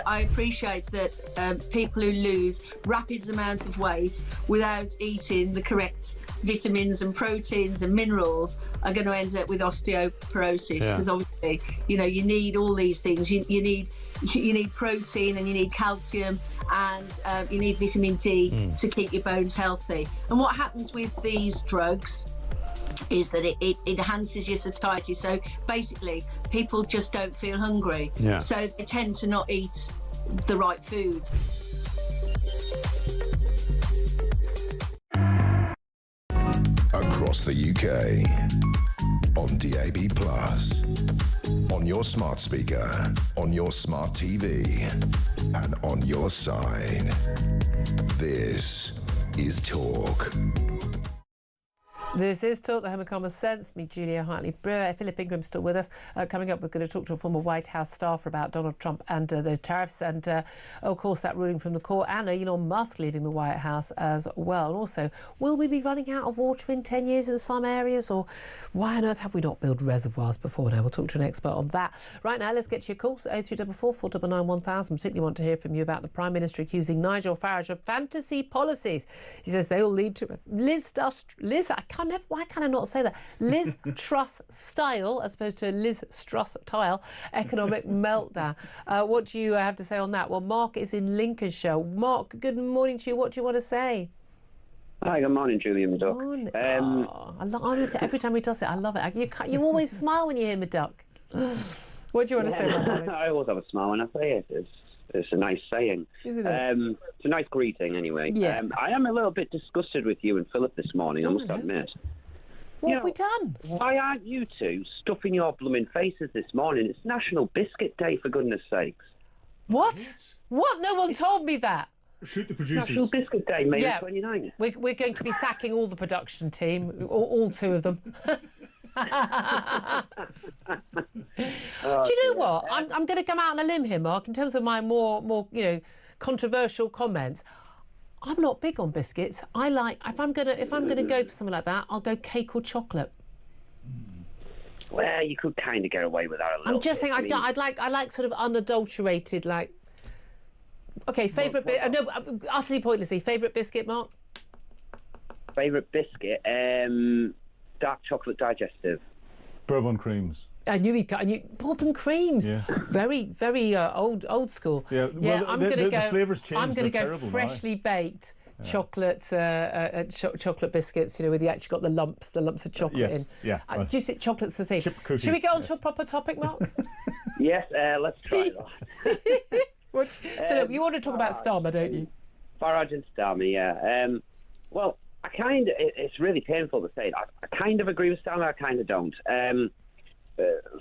I appreciate that people who lose rapid amounts of weight without eating the correct vitamins and proteins and minerals are going to end up with osteoporosis, because obviously, you need all these things. You need protein, and you need calcium, and you need vitamin D to keep your bones healthy. And what happens with these drugs is that it enhances your satiety. So basically, people just don't feel hungry. Yeah. So they tend to not eat the right foods. Across the UK, on DAB+, on your smart speaker, on your smart TV, and on your side. This is Talk. This is Talk, the home of common sense. Me, Julia Hartley-Brewer. Philip Ingram's still with us. Coming up, we're going to talk to a former White House staffer about Donald Trump and the tariffs, and of course that ruling from the court, and Elon Musk leaving the White House as well. And also, will we be running out of water in 10 years in some areas, or why on earth have we not built reservoirs before now? We'll talk to an expert on that. Right now, let's get to your calls. 0344 499 1000. Particularly want to hear from you about the Prime Minister accusing Nigel Farage of fantasy policies. He says they will lead to why can I not say that? Liz Truss style, as opposed to Liz Truss tile, economic meltdown. What do you have to say on that? Well, Mark is in Lincolnshire. Mark, good morning to you. What do you want to say? Hi, good morning, Julia and Duck. Honestly, every time he does it, I love it. You always smile when you hear me, Duck. What do you want to say about that? I always have a smile when I say it. It's a nice saying. Isn't it? It's a nice greeting, anyway. Yeah. I am a little bit disgusted with you and Philip this morning, I must admit. What have we done? Why aren't you two stuffing your blooming faces this morning? It's National Biscuit Day, for goodness sakes. What? What? No one told me that. Shoot the producers. National Biscuit Day, May 29th. We're going to be sacking all the production team, all two of them. Do you know what? I'm going to come out on a limb here, Mark, in terms of my more controversial comments. I'm not big on biscuits. I like, if I'm gonna go for something like that, I'll go cake or chocolate. Well, you could kind of get away with that a little. I'm just saying, I like sort of unadulterated, like. Okay, favourite bit. No, utterly pointlessly. Favourite biscuit, Mark. Favourite biscuit, dark chocolate digestive. Bourbon creams. I knew bourbon creams. Yeah. Very, very old school. Yeah. Well, I'm going to go. The flavours change. I'm going to go freshly baked chocolate chocolate biscuits, where you actually got the lumps of chocolate in. Yeah. Do you think chocolate's the thing? Chip cookies, Should we get on to a proper topic, Mark? Yes, let's try that. So look, you want to talk about Starmer, don't you? Farage and Starmer, yeah. Well, it's really painful to say it. I kind of agree with Starmer, I kind of don't.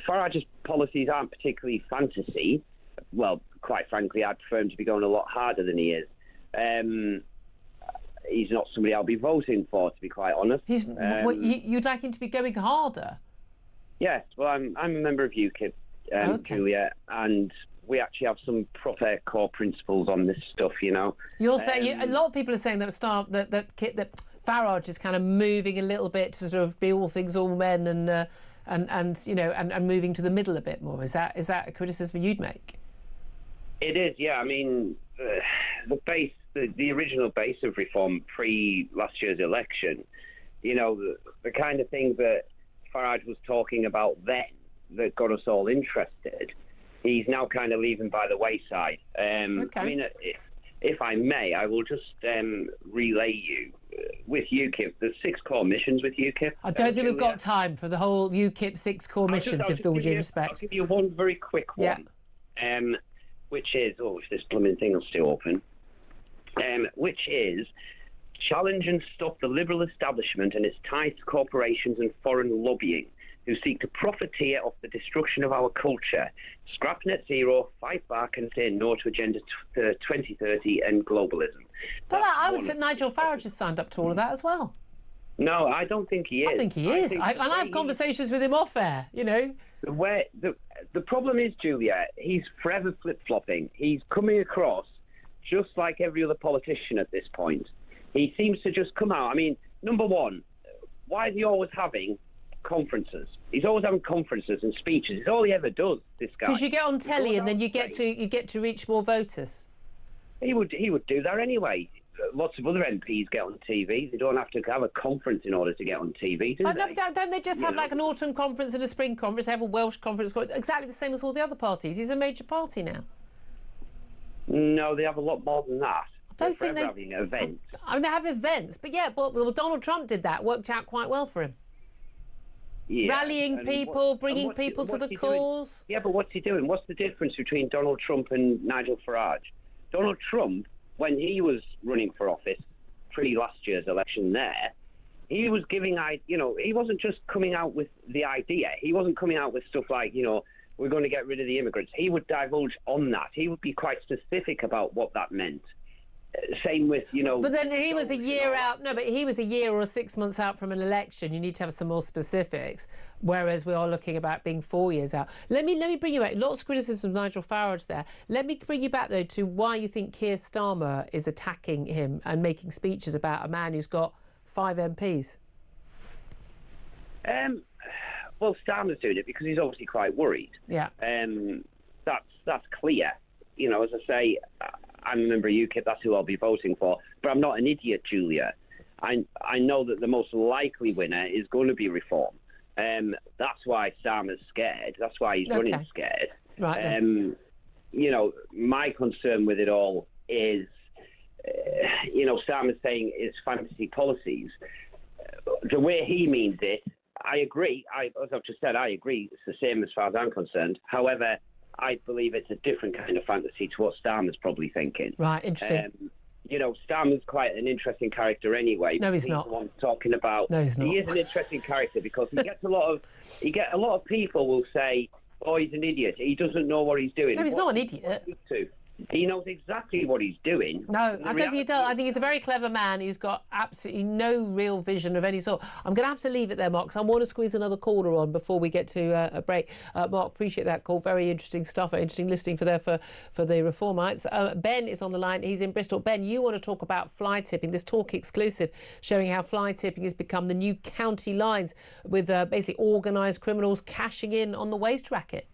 Farage's policies aren't particularly fantasy. Well, quite frankly, I'd prefer him to be going a lot harder than he is. He's not somebody I'll be voting for, to be quite honest. You'd like him to be going harder? Yes, well, I'm a member of UKIP, Julia, and we actually have some proper core principles on this stuff, You're saying a lot of people are saying that that Farage is kind of moving a little bit to sort of be all things, all men, and moving to the middle a bit more. Is that a criticism you'd make? It is, yeah. I mean, the original base of reform pre last year's election, the kind of thing that Farage was talking about then that got us all interested, he's now kind of leaving by the wayside. Okay. I mean, if I may, I will just relay you with UKIP. There's 6 core missions with UKIP. I don't think we've got time for the whole UKIP 6 core missions, with all due respect. I'll give you one very quick one, which is, if this blooming thing will stay open, which is challenge and stop the liberal establishment and its ties to corporations and foreign lobbying who seek to profiteer off the destruction of our culture. Scrap net zero, fight back and say no to Agenda 2030 and globalism. But I would say Nigel Farage has signed up to all of that as well. No, I don't think he is. I think he is. I have conversations with him off air, The problem is, Julia, he's forever flip-flopping. He's coming across just like every other politician at this point. He seems to just come out. I mean, number one, why is he always having conferences? He's always having conferences and speeches. It's all he ever does, this guy. Because you get on telly and then you get to reach more voters. He would do that anyway. Lots of other MPs get on TV. They don't have to have a conference in order to get on TV, do they? Don't they just have like an autumn conference and a spring conference? They have a Welsh conference, exactly the same as all the other parties. He's a major party now. No, they have a lot more than that. I don't think they're having events. I mean, they have events, but well, Donald Trump did that. Worked out quite well for him. Yeah. Rallying people, bringing people to the cause. Yeah, but what's he doing? What's the difference between Donald Trump and Nigel Farage? Donald Trump, when he was running for office, pre-last year's election there, he was giving, he wasn't just coming out with the idea. He wasn't coming out with stuff like, we're going to get rid of the immigrants. He would divulge on that. He would be quite specific about what that meant. Same with, But then he was a year out. No, but he was a year or 6 months out from an election. You need to have some more specifics. Whereas we are looking about being 4 years out. Let me bring you back. Lots of criticism of Nigel Farage there. Let me bring you back though to why you think Keir Starmer is attacking him and making speeches about a man who's got 5 MPs. Well, Starmer's doing it because he's obviously quite worried. Yeah. That's clear. As I say, I'm a member of UKIP, that's who I'll be voting for. But I'm not an idiot, Julia. I know that the most likely winner is going to be reform. That's why Starmer's scared. That's why he's running scared. Right. My concern with it all is, Starmer's saying it's fantasy policies. The way he means it, I agree. As I've just said, I agree. It's the same as far as I'm concerned. However, I believe it's a different kind of fantasy to what Starmer's probably thinking. Right, interesting. Starmer's quite an interesting character anyway. No, he's not. The one talking about. No, he's not. He is an interesting character because he gets a lot of people will say, "Oh, he's an idiot. He doesn't know what he's doing." No, he's not an idiot. He knows exactly what he's doing. No, I don't think he does. I think he's a very clever man who's got absolutely no real vision of any sort. I'm going to have to leave it there, Mark, because I want to squeeze another caller on before we get to a break. Mark, appreciate that call. Very interesting stuff. Interesting listening for the Reformites. Ben is on the line. He's in Bristol. Ben, you want to talk about fly tipping, this Talk exclusive showing how fly tipping has become the new county lines with basically organised criminals cashing in on the waste racket.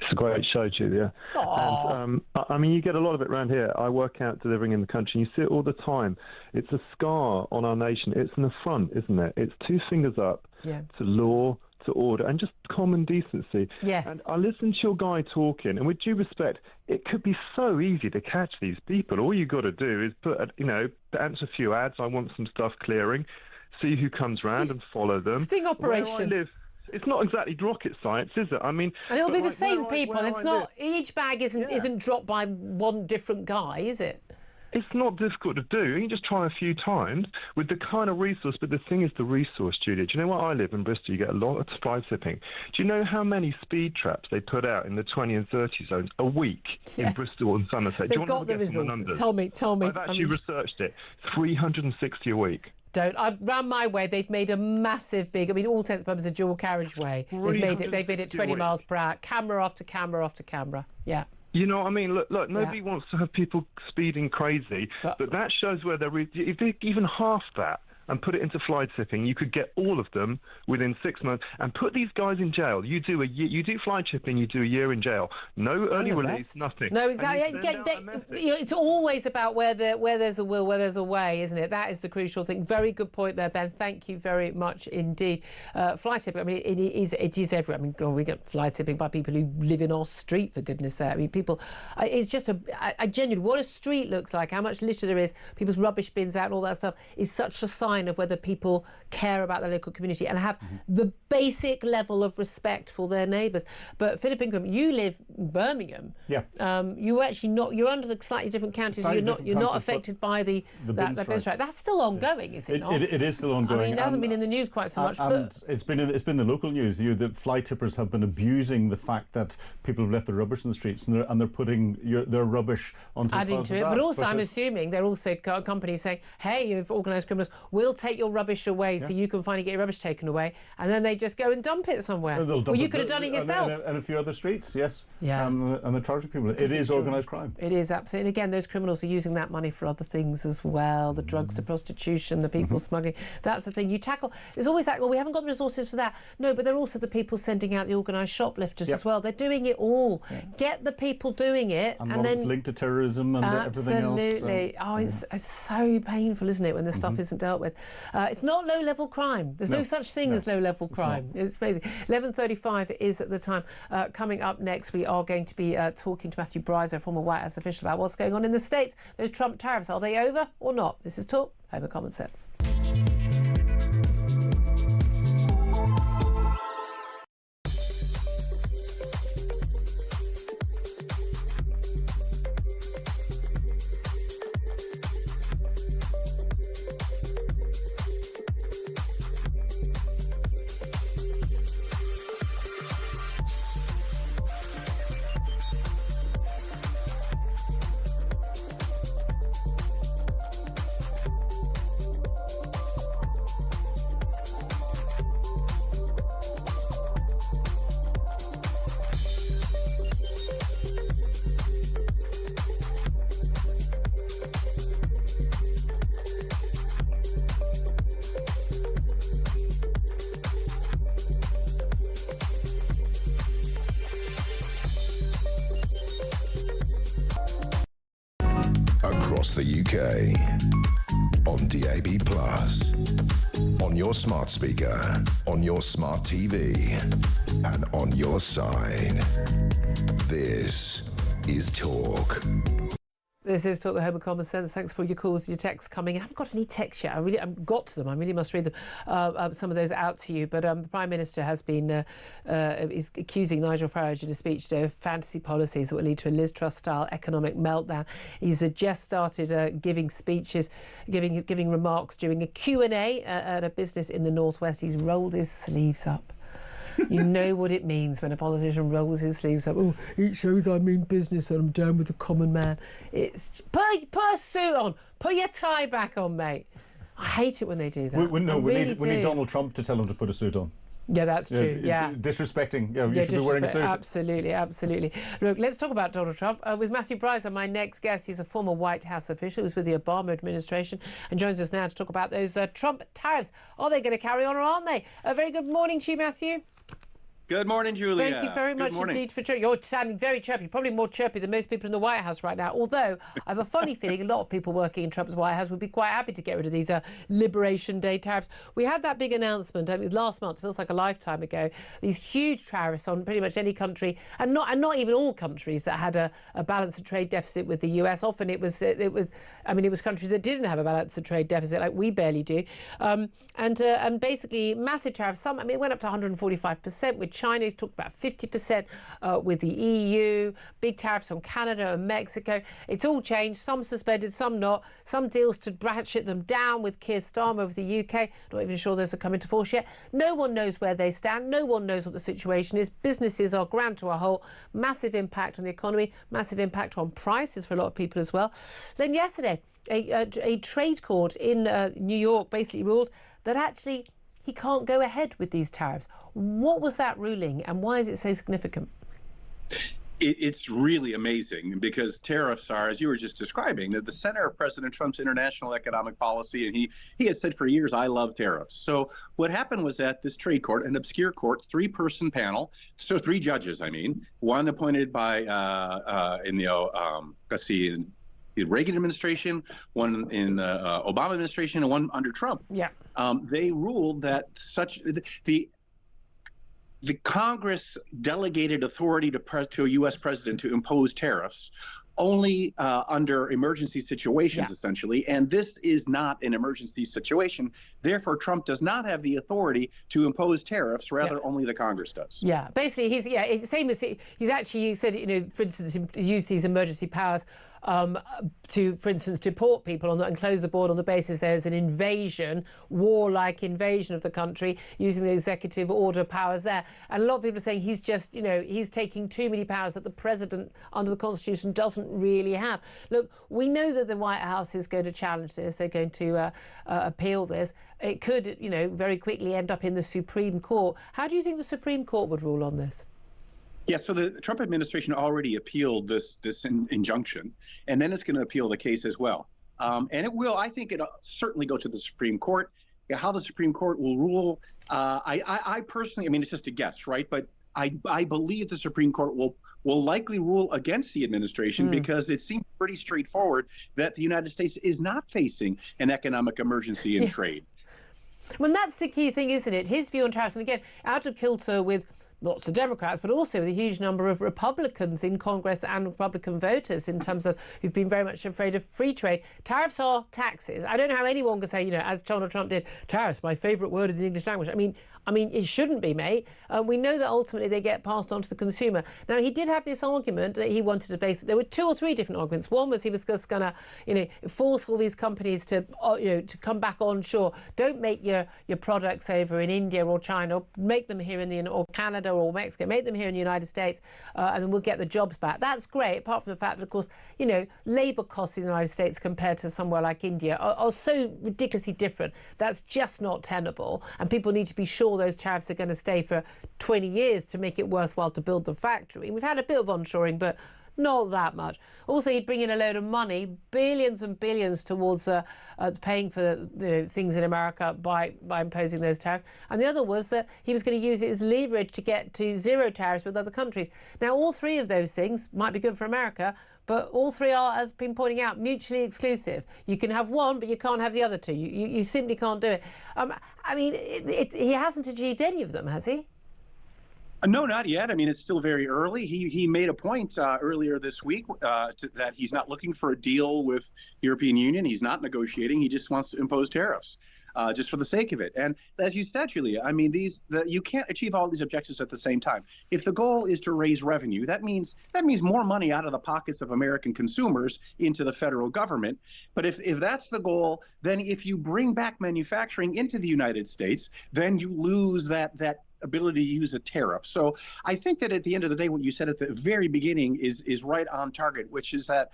It's a great show, Julia. And, I mean, you get a lot of it around here. I work out delivering in the country. You see it all the time. It's a scar on our nation. It's an affront, isn't it? It's 2 fingers up to law, to order and just common decency. Yes. And I listened to your guy talking, and with due respect, it could be so easy to catch these people. All you got to do is answer a few ads. I want some stuff clearing, see who comes round and follow them. Sting operation. Where I live, it's not exactly rocket science, is it? I mean, and it'll be the same people. It's not each bag isn't dropped by one different guy, is it? It's not difficult to do. You can just try a few times with the kind of resource. But the thing is the resource, Julia. Do you know where I live in Bristol? You get a lot of fly tipping. Do you know how many speed traps they put out in the 20 and 30 zones a week in Bristol and Somerset? They've got the results. Tell me. I've actually researched it. 360 a week. I've round my way. They've made a massive, big. I mean, all intents and purposes, a dual carriageway. They've made it 20 miles per hour, camera after camera after camera. Yeah. You know what I mean? Look, nobody wants to have people speeding crazy, but that shows where they're... If they even half that and put it into fly tipping, you could get all of them within 6 months and put these guys in jail. You do fly tipping, you do a year in jail. No early release, nothing. No, exactly. It's always about where there's a will, where there's a way, isn't it? That is the crucial thing. Very good point there, Ben. Thank you very much indeed. Fly tipping, I mean, it is everywhere. I mean, we get fly tipping by people who live in our street, for goodness sake. I mean, people, it's just a genuine, what a street looks like, how much litter there is, people's rubbish bins out and all that stuff is such a sign of whether people care about their local community and have the basic level of respect for their neighbours. But Philip Ingram, you live in Birmingham. Yeah. You're actually not. You're under the slightly different counties. You're not affected by the bin strike. That's still ongoing, is it not? It is still ongoing. I mean, it hasn't been in the news quite so much. But it's been the local news. The fly tippers have been abusing the fact that people have left their rubbish in the streets and they're putting their rubbish onto adding to it. But also, I'm assuming they're also companies saying, "Hey, you've organised criminals, we'll take your rubbish away so you can finally get your rubbish taken away," and then they just go and dump it somewhere. Well, you could have done it yourself. And a few other streets, yes. Yeah. And they're charging people. It is organised crime. It is, absolutely. And again, those criminals are using that money for other things as well. The drugs, the prostitution, the people smuggling. That's the thing you tackle. There's always that, well, we haven't got the resources for that. No, but they're also the people sending out the organised shoplifters as well. They're doing it all. Yeah. Get the people doing it. And then it's linked to terrorism and everything else. Absolutely. It's so painful, isn't it, when this stuff isn't dealt with. It's not low-level crime. There's no such thing as low-level crime. It's amazing. 11:35 is at the time. Coming up next, we are going to be talking to Matthew Bryser, former White House official, about what's going on in the States. Those Trump tariffs, are they over or not? This is Talk, Home of Common Sense. Across the UK, on DAB+, on your smart speaker, on your smart TV, and on your side. This is Talk. This is Talk, the Home of Common Sense. Thanks for your calls, your texts coming. I haven't got any texts yet. I've got to them. I really must read them, some of those out to you. But the Prime Minister has been is accusing Nigel Farage in a speech today of fantasy policies that will lead to a Liz Truss-style economic meltdown. He's just started giving speeches, giving remarks during a Q&A at a business in the Northwest. He's rolled his sleeves up. You know what it means when a politician rolls his sleeves up. Oh, it shows I mean business and I'm down with the common man. It's put a suit on, put your tie back on, mate. I hate it when they do that. We need Donald Trump to tell him to put a suit on. Yeah, that's true. Yeah, disrespecting. You should be wearing a suit. Absolutely, absolutely. Look, let's talk about Donald Trump with Matthew Bryser, my next guest. He's a former White House official. He was with the Obama administration and joins us now to talk about those Trump tariffs. Are they going to carry on or aren't they? A very good morning to you, Matthew. Good morning, Julia. Thank you very much indeed for joining. You're sounding very chirpy, probably more chirpy than most people in the White House right now. Although I have a funny feeling a lot of people working in Trump's White House would be quite happy to get rid of these Liberation Day tariffs. We had that big announcement. It was last month. Feels like a lifetime ago. These huge tariffs on pretty much any country, and not even all countries that had a balance of trade deficit with the US. Often it was countries that didn't have a balance of trade deficit, like we barely do, and basically massive tariffs. It went up to 145% with China. He's talked about 50% with the EU, big tariffs on Canada and Mexico. It's all changed. Some suspended, some not. Some deals to ratchet them down with Keir Starmer of the UK. Not even sure those are coming to force yet. No one knows where they stand. No one knows what the situation is. Businesses are ground to a halt. Massive impact on the economy. Massive impact on prices for a lot of people as well. Then yesterday, a trade court in New York basically ruled that actually he can't go ahead with these tariffs. What was that ruling and why is it so significant? It's really amazing because tariffs are, as you were just describing, the center of President Trump's international economic policy. And he has said for years, I love tariffs. So what happened was that this trade court, an obscure court, 3-person panel, so 3 judges, one appointed by in the Reagan administration, one in the Obama administration, and one under Trump. Yeah. They ruled that the Congress delegated authority to a U.S. president to impose tariffs only under emergency situations, essentially. And this is not an emergency situation. Therefore, Trump does not have the authority to impose tariffs. Rather, only the Congress does. Yeah, basically, it's the same as he's actually said, for instance, used these emergency powers to, for instance, deport people and close the border on the basis there's an invasion, warlike invasion of the country, using the executive order powers there. And a lot of people are saying he's just, he's taking too many powers that the president under the Constitution doesn't really have. Look, we know that the White House is going to challenge this. They're going to appeal this. It could, very quickly end up in the Supreme Court. How do you think the Supreme Court would rule on this? Yeah, so the Trump administration already appealed this injunction, and then it's going to appeal the case as well. And it will, I think it'll certainly go to the Supreme Court. How the Supreme Court will rule, I personally, it's just a guess, right? But I believe the Supreme Court will likely rule against the administration because it seems pretty straightforward that the United States is not facing an economic emergency in trade. Well, that's the key thing, isn't it? His view on tariffs, and again, out of kilter with lots of Democrats, but also with a huge number of Republicans in Congress and Republican voters in terms of who've been very much afraid of free trade. Tariffs are taxes. I don't know how anyone can say, as Donald Trump did, tariffs, my favourite word in the English language. It shouldn't be, mate. We know that ultimately they get passed on to the consumer. Now, he did have this argument that he wanted to base. There were 2 or 3 different arguments. One was he was just going to, force all these companies to, to come back onshore. Don't make your products over in India or China. Make them here or Canada or Mexico. Make them here in the United States, and then we'll get the jobs back. That's great, apart from the fact that, of course, labour costs in the United States compared to somewhere like India are so ridiculously different. That's just not tenable, and people need to be sure those tariffs are going to stay for 20 years to make it worthwhile to build the factory. We've had a bit of onshoring, but not that much. Also, he'd bring in a load of money, billions and billions, towards paying for things in America by imposing those tariffs. And the other was that he was going to use it as leverage to get to 0 tariffs with other countries. Now, all 3 of those things might be good for America, but all 3 are, as been pointing out, mutually exclusive. You can have one, but you can't have the other 2. You simply can't do it. He hasn't achieved any of them, has he? No, not yet. It's still very early. He made a point earlier this week that he's not looking for a deal with the European Union. He's not negotiating. He just wants to impose tariffs just for the sake of it. And as you said, Julia, you can't achieve all these objectives at the same time. If the goal is to raise revenue, that means more money out of the pockets of American consumers into the federal government. But if that's the goal, then if you bring back manufacturing into the United States, then you lose that ability to use a tariff. So I think that at the end of the day, what you said at the very beginning is right on target, which is that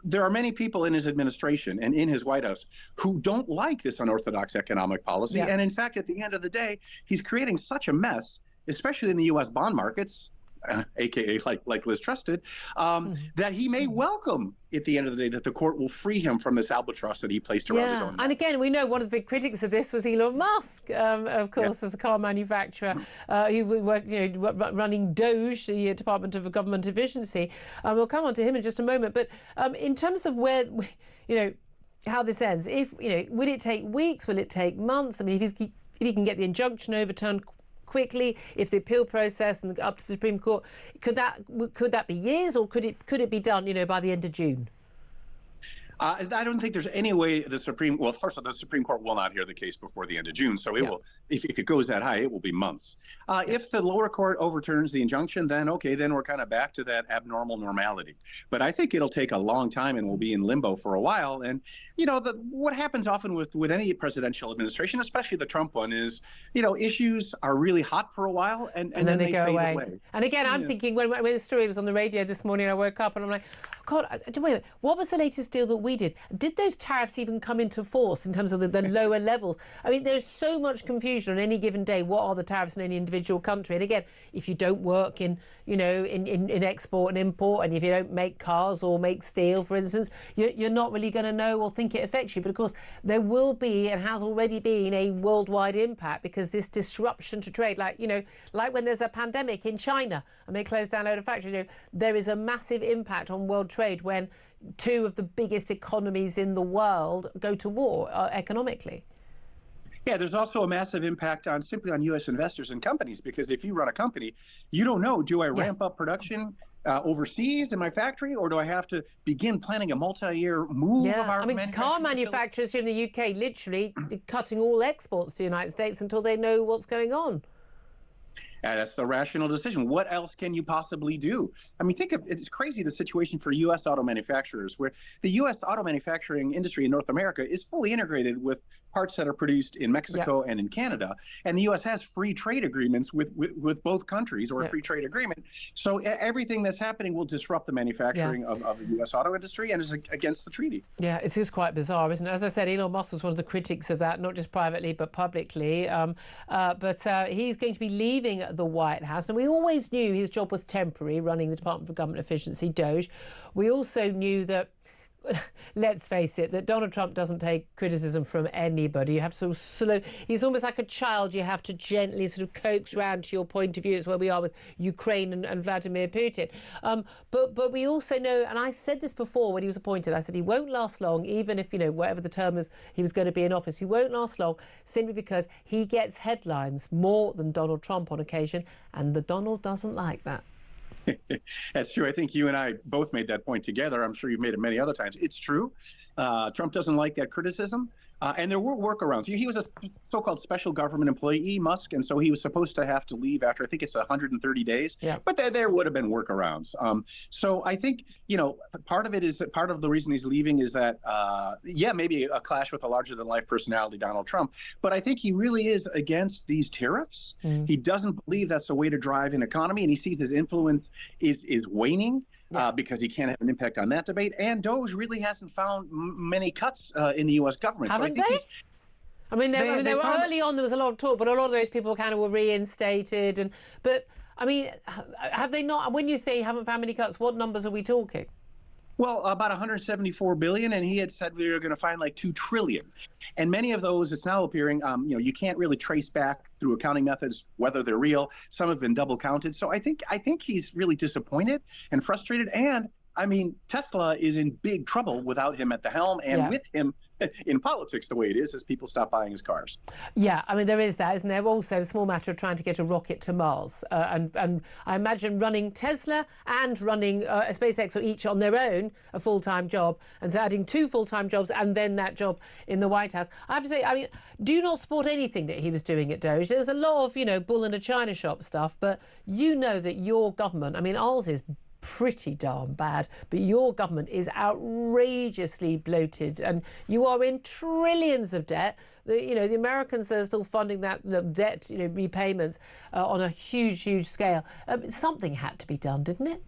there are many people in his administration and in his White House who don't like this unorthodox economic policy. Yeah. And in fact, at the end of the day, he's creating such a mess, especially in the U.S. bond markets. aka like Liz Trusted, that he may welcome at the end of the day that the court will free him from this albatross that he placed around his own neck. And again, we know one of the big critics of this was Elon Musk, of course, as a car manufacturer who worked, running Doge, the Department of Government Efficiency. We'll come on to him in just a moment. But in terms of where, how this ends, will it take weeks? Will it take months? I mean, if he can get the injunction overturned quickly, if the appeal process and up to the Supreme Court, could that be years, or could it be done, by the end of June? I don't think there's any way first of all, the Supreme Court will not hear the case before the end of June. So it will, if it goes that high, it will be months. If the lower court overturns the injunction, then we're kind of back to that abnormal normality. But I think it'll take a long time and we'll be in limbo for a while. And, what happens often with any presidential administration, especially the Trump one, is, issues are really hot for a while and then they go away. And again, I'm thinking, when the story was on the radio this morning, I woke up and I'm like, God, wait a minute, what was the latest deal that we did? Did those tariffs even come into force in terms of the lower levels? I mean, there's so much confusion on any given day. What are the tariffs in any individual country? And again, if you don't work in export and import, and if you don't make cars or make steel, for instance, you're not really going to know or think it affects you. But of course, there will be and has already been a worldwide impact, because this disruption to trade, like when there's a pandemic in China and they close down a load of factories, there is a massive impact on world trade when two of the biggest economies in the world go to war economically. Yeah, there's also a massive impact simply on U.S. investors and companies, because if you run a company, you don't know, do I ramp up production overseas in my factory, or do I have to begin planning a multi-year move of our car manufacturers here in the UK literally cutting all exports to the United States until they know what's going on. That's the rational decision. What else can you possibly do? I mean, it's crazy, the situation for U.S. auto manufacturers, where the U.S. auto manufacturing industry in North America is fully integrated with parts that are produced in Mexico and in Canada. And the U.S. has free trade agreements with both countries, or a free trade agreement. So everything that's happening will disrupt the manufacturing of the U.S. auto industry and is against the treaty. Yeah, it is quite bizarre, isn't it? As I said, Elon Musk was one of the critics of that, not just privately but publicly. But he's going to be leaving the White House, and we always knew his job was temporary, running the Department for Government Efficiency, Doge. We also knew that, let's face it, that Donald Trump doesn't take criticism from anybody. You have to sort of he's almost like a child. You have to gently sort of coax round to your point of view. It's where we are with Ukraine and Vladimir Putin. But we also know, and I said this before when he was appointed, I said he won't last long, even if, whatever the term is, he was going to be in office. He won't last long, simply because he gets headlines more than Donald Trump on occasion, and the Donald doesn't like that. That's true. I think you and I both made that point together. I'm sure you've made it many other times. It's true. Trump doesn't like that criticism. And there were workarounds. He was a so-called special government employee, Musk, and so he was supposed to have to leave after, I think it's 130 days. Yeah. But there would have been workarounds. So I think, part of the reason he's leaving is that, maybe a clash with a larger-than-life personality, Donald Trump. But I think he really is against these tariffs. He doesn't believe that's the way to drive an economy, and he sees his influence is waning. Because he can't have an impact on that debate. And Doge really hasn't found many cuts in the U.S. government. Haven't they? I mean, they were early on, there was a lot of talk, but a lot of those people kind of were reinstated. But, I mean, have they not? When you say you haven't found many cuts, what numbers are we talking? Well, about 174 billion, and he had said we were going to find like 2 trillion. And many of those, it's now appearing, you can't really trace back through accounting methods whether they're real. Some have been double counted. So I think he's really disappointed and frustrated. And I mean, Tesla is in big trouble without him at the helm, and with him in politics the way it is, as people stop buying his cars. Yeah, I mean, there is that, isn't there? Also, the small matter of trying to get a rocket to Mars. And I imagine running Tesla and running SpaceX are each on their own a full-time job. And so adding 2 full-time jobs and then that job in the White House. I have to say, I mean, do not support anything that he was doing at Doge. There was a lot of, bull in a china shop stuff, but you know that your government, I mean, ours is pretty darn bad, but your government is outrageously bloated and you are in trillions of debt. The Americans are still funding that debt, repayments on a huge scale. Something had to be done, didn't it?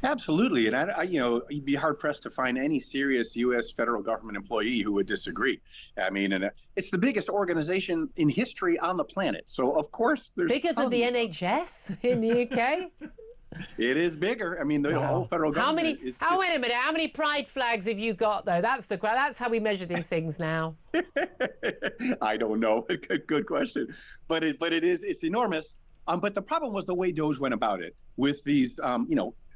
Absolutely, and you'd be hard pressed to find any serious U.S. federal government employee who would disagree. I mean, and it's the biggest organization in history on the planet, so of course there's bigger than the NHS in the UK. It is bigger. I mean, the whole federal government. Wait a minute. How many pride flags have you got, though? That's how we measure these things now. I don't know. Good question, but it's enormous. But the problem was the way Doge went about it with these,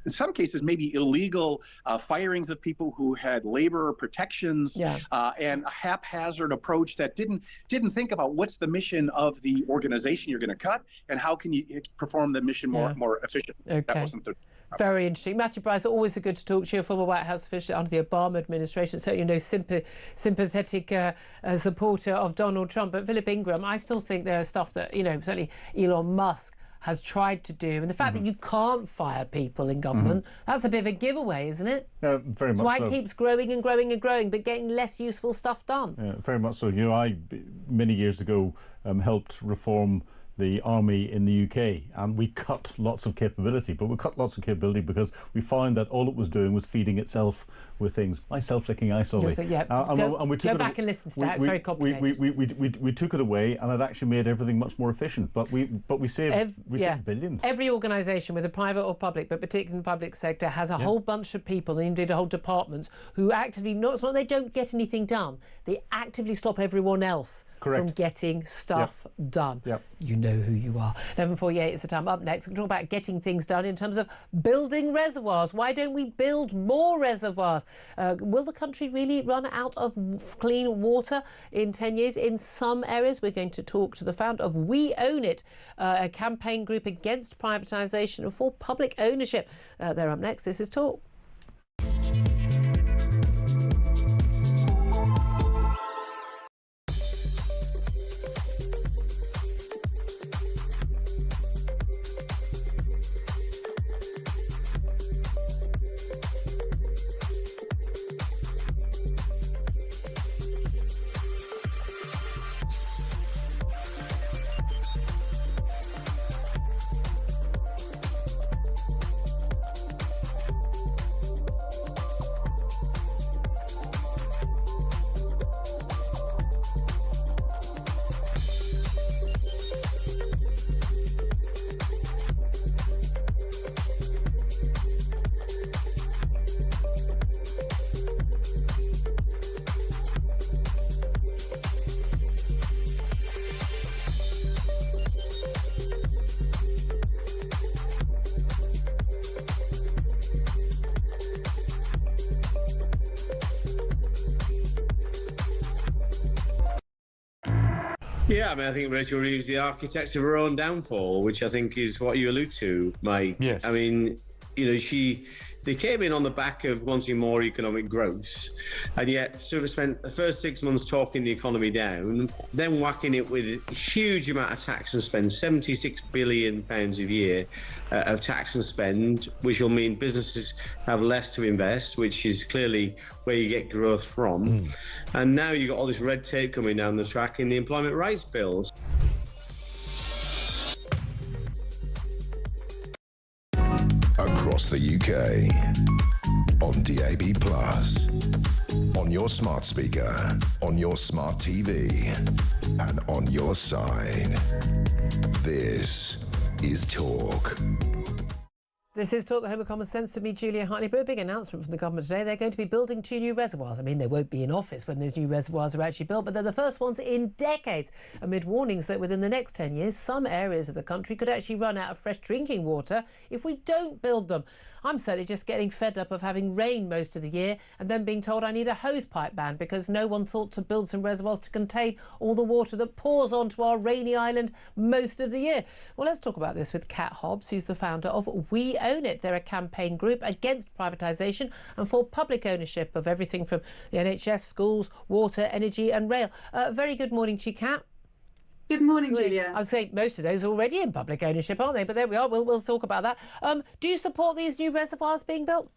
in some cases, maybe illegal firings of people who had labor protections, and a haphazard approach that didn't think about what's the mission of the organization you're going to cut and how can you perform the mission more efficiently. Okay. That wasn't Very interesting. Matthew Price, always good to talk to you, former White House official under the Obama administration, certainly no sympathetic supporter of Donald Trump. But Philip Ingram, I still think there are stuff that, certainly Elon Musk has tried to do. And the fact that you can't fire people in government, that's a bit of a giveaway, isn't it? Very much so. That's why it keeps growing and growing and growing, but getting less useful stuff done. Yeah, very much so. I, many years ago, helped reform the army in the UK, and we cut lots of capability, but we cut lots of capability because we found that all it was doing was feeding itself with things. My self-licking eye, Solly. And we took go back and listen to that. It's very complicated. We took it away, and it actually made everything much more efficient. But we saved billions. Every organisation, whether private or public, but particularly in the public sector, has a whole bunch of people, and indeed a whole departments, who actively, it's not they don't get anything done, they actively stop everyone else from getting stuff done. You know who you are. 11:48 is the time. Up next, we'll talk about getting things done in terms of building reservoirs. Why don't we build more reservoirs? Will the country really run out of clean water in 10 years? In some areas, we're going to talk to the founder of We Own It, a campaign group against privatisation and for public ownership. They're up next. This is Talk. Yeah, I think Rachel Reeves, the architect of her own downfall, which I think is what you allude to, Mike. Yes. I mean, they came in on the back of wanting more economic growth, and yet sort of spent the first 6 months talking the economy down, then whacking it with a huge amount of tax and spend, £76 billion a year of tax and spend, which will mean businesses have less to invest, which is clearly where you get growth from. And now you've got all this red tape coming down the track in the employment rights bills. Across the UK, on DAB+, on your smart speaker, on your smart TV, and on your side. This is Talk. This is Talk, the home of common sense, to me, Julia Hartley-Brewer. Big announcement from the government today. They're going to be building 2 new reservoirs. I mean, they won't be in office when those new reservoirs are actually built, but they're the first ones in decades, amid warnings that within the next 10 years, some areas of the country could actually run out of fresh drinking water if we don't build them. I'm certainly just getting fed up of having rain most of the year and then being told I need a hosepipe ban because no one thought to build some reservoirs to contain all the water that pours onto our rainy island most of the year. Well, let's talk about this with Kat Hobbs, who's the founder of We Own It. They're a campaign group against privatisation and for public ownership of everything from the NHS, schools, water, energy and rail. Very good morning to you, Kat. Good morning, Julia. I'd say most of those are already in public ownership, aren't they? But there we are. We'll talk about that. Do you support these new reservoirs being built?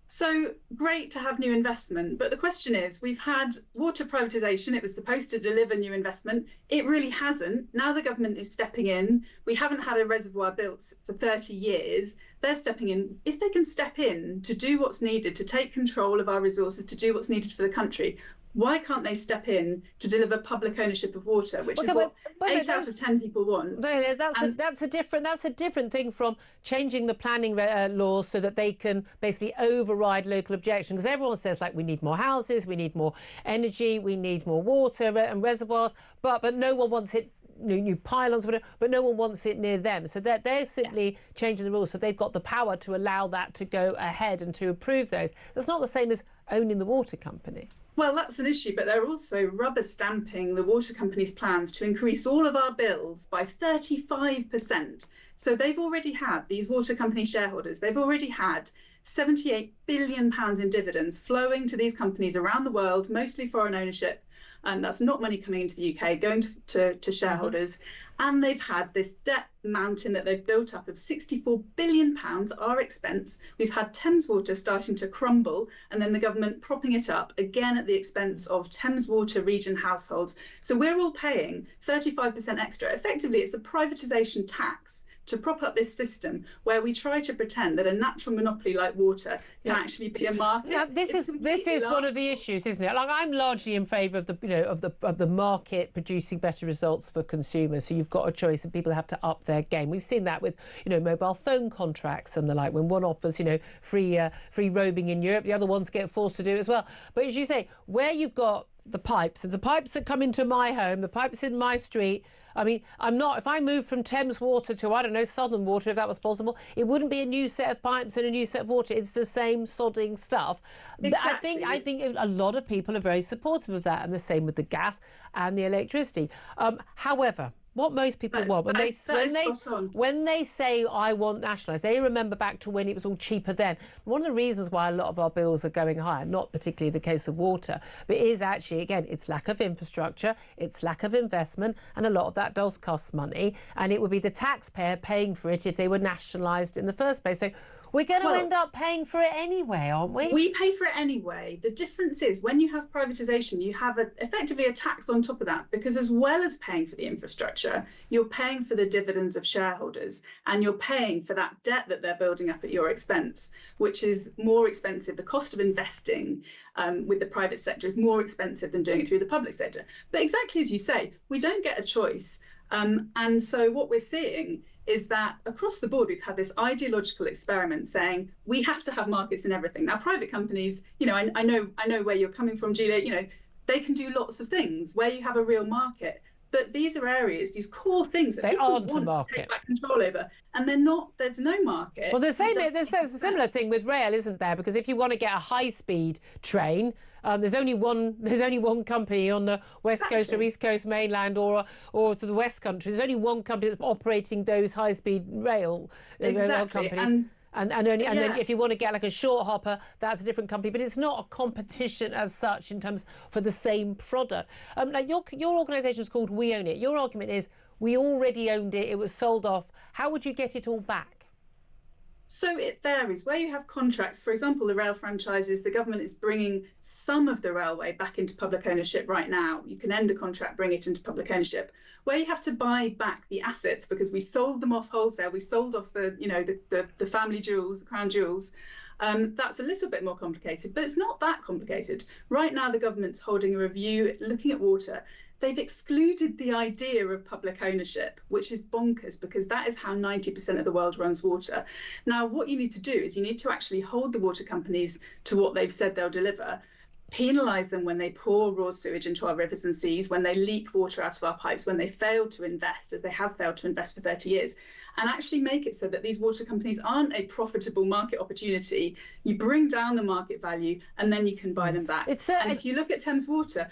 So great to have new investment, but the question is, we've had water privatisation. It was supposed to deliver new investment. It really hasn't. Now the government is stepping in. We haven't had a reservoir built for 30 years. They're stepping in. If they can step in to do what's needed, to take control of our resources, to do what's needed for the country, why can't they step in to deliver public ownership of water, which is what 8 out of 10 people want? That's a different thing from changing the planning laws so that they can basically override local objection. Because everyone says, like, we need more houses, we need more energy, we need more water and reservoirs, but no one wants it. New pylons, whatever, but no one wants it near them. So they're simply changing the rules, so they've got the power to allow that to go ahead and to approve those. That's not the same as owning the water company. Well, that's an issue, but they're also rubber stamping the water company's plans to increase all of our bills by 35%. So they've already had, these water company shareholders, they've already had £78 billion in dividends flowing to these companies around the world, mostly foreign ownership. And that's not money coming into the UK, going to shareholders. And they've had this debt mountain that they've built up of £64 billion, our expense. We've had Thames Water starting to crumble, and then the government propping it up, again at the expense of Thames Water region households. So we're all paying 35% extra. Effectively, it's a privatisation tax to prop up this system where we try to pretend that a natural monopoly like water can actually be a market. Yeah, this is one of the issues, isn't it? Like, I'm largely in favour of the market producing better results for consumers. So you've got a choice, and people have to up their game. We've seen that with mobile phone contracts and the like. When one offers free roaming in Europe, the other ones get forced to do it as well. But as you say, where you've got the pipes that come into my home, the pipes in my street. I mean, if I moved from Thames Water to, I don't know, Southern Water, if that was possible, it wouldn't be a new set of pipes and a new set of water. It's the same sodding stuff. Exactly. I think a lot of people are very supportive of that, and the same with the gas and the electricity. However, what most people want when they say I want nationalised, they remember back to when it was all cheaper then. One of the reasons why a lot of our bills are going higher, not particularly the case of water, but is actually, again, it's lack of infrastructure, it's lack of investment, and a lot of that does cost money, and it would be the taxpayer paying for it if they were nationalised in the first place. So we're going to end up paying for it anyway, aren't we? We pay for it anyway. The difference is when you have privatisation, you have effectively a tax on top of that, because as well as paying for the infrastructure, you're paying for the dividends of shareholders, and you're paying for that debt that they're building up at your expense, which is more expensive. The cost of investing with the private sector is more expensive than doing it through the public sector. But exactly as you say, we don't get a choice. And so what we're seeing is that across the board, we've had this ideological experiment saying we have to have markets in everything. Now, private companies, I know where you're coming from, Julia, they can do lots of things where you have a real market. But these are areas, these core things that people want to take back control over, and there's no market. Well, there's a similar thing with rail, isn't there? Because if you want to get a high-speed train, there's only one company on the west coast or east coast mainland or to the west country. There's only one company that's operating those high-speed rail companies. And then if you want to get like a short hopper, that's a different company. But it's not a competition as such in terms for the same product. Like your organisation is called We Own It. Your argument is we already owned it. It was sold off. How would you get it all back? So it varies. Where you have contracts, for example, the rail franchises, the government is bringing some of the railway back into public ownership right now. You can end a contract, bring it into public ownership. Where you have to buy back the assets because we sold them off wholesale, we sold off the family jewels, the crown jewels. That's a little bit more complicated, but it's not that complicated. Right now, the government's holding a review looking at water. They've excluded the idea of public ownership, which is bonkers because that is how 90% of the world runs water. Now, what you need to do is you need to actually hold the water companies to what they've said they'll deliver, penalise them when they pour raw sewage into our rivers and seas, when they leak water out of our pipes, when they fail to invest, as they have failed to invest for 30 years, and actually make it so that these water companies aren't a profitable market opportunity. You bring down the market value and then you can buy them back. And if you look at Thames Water,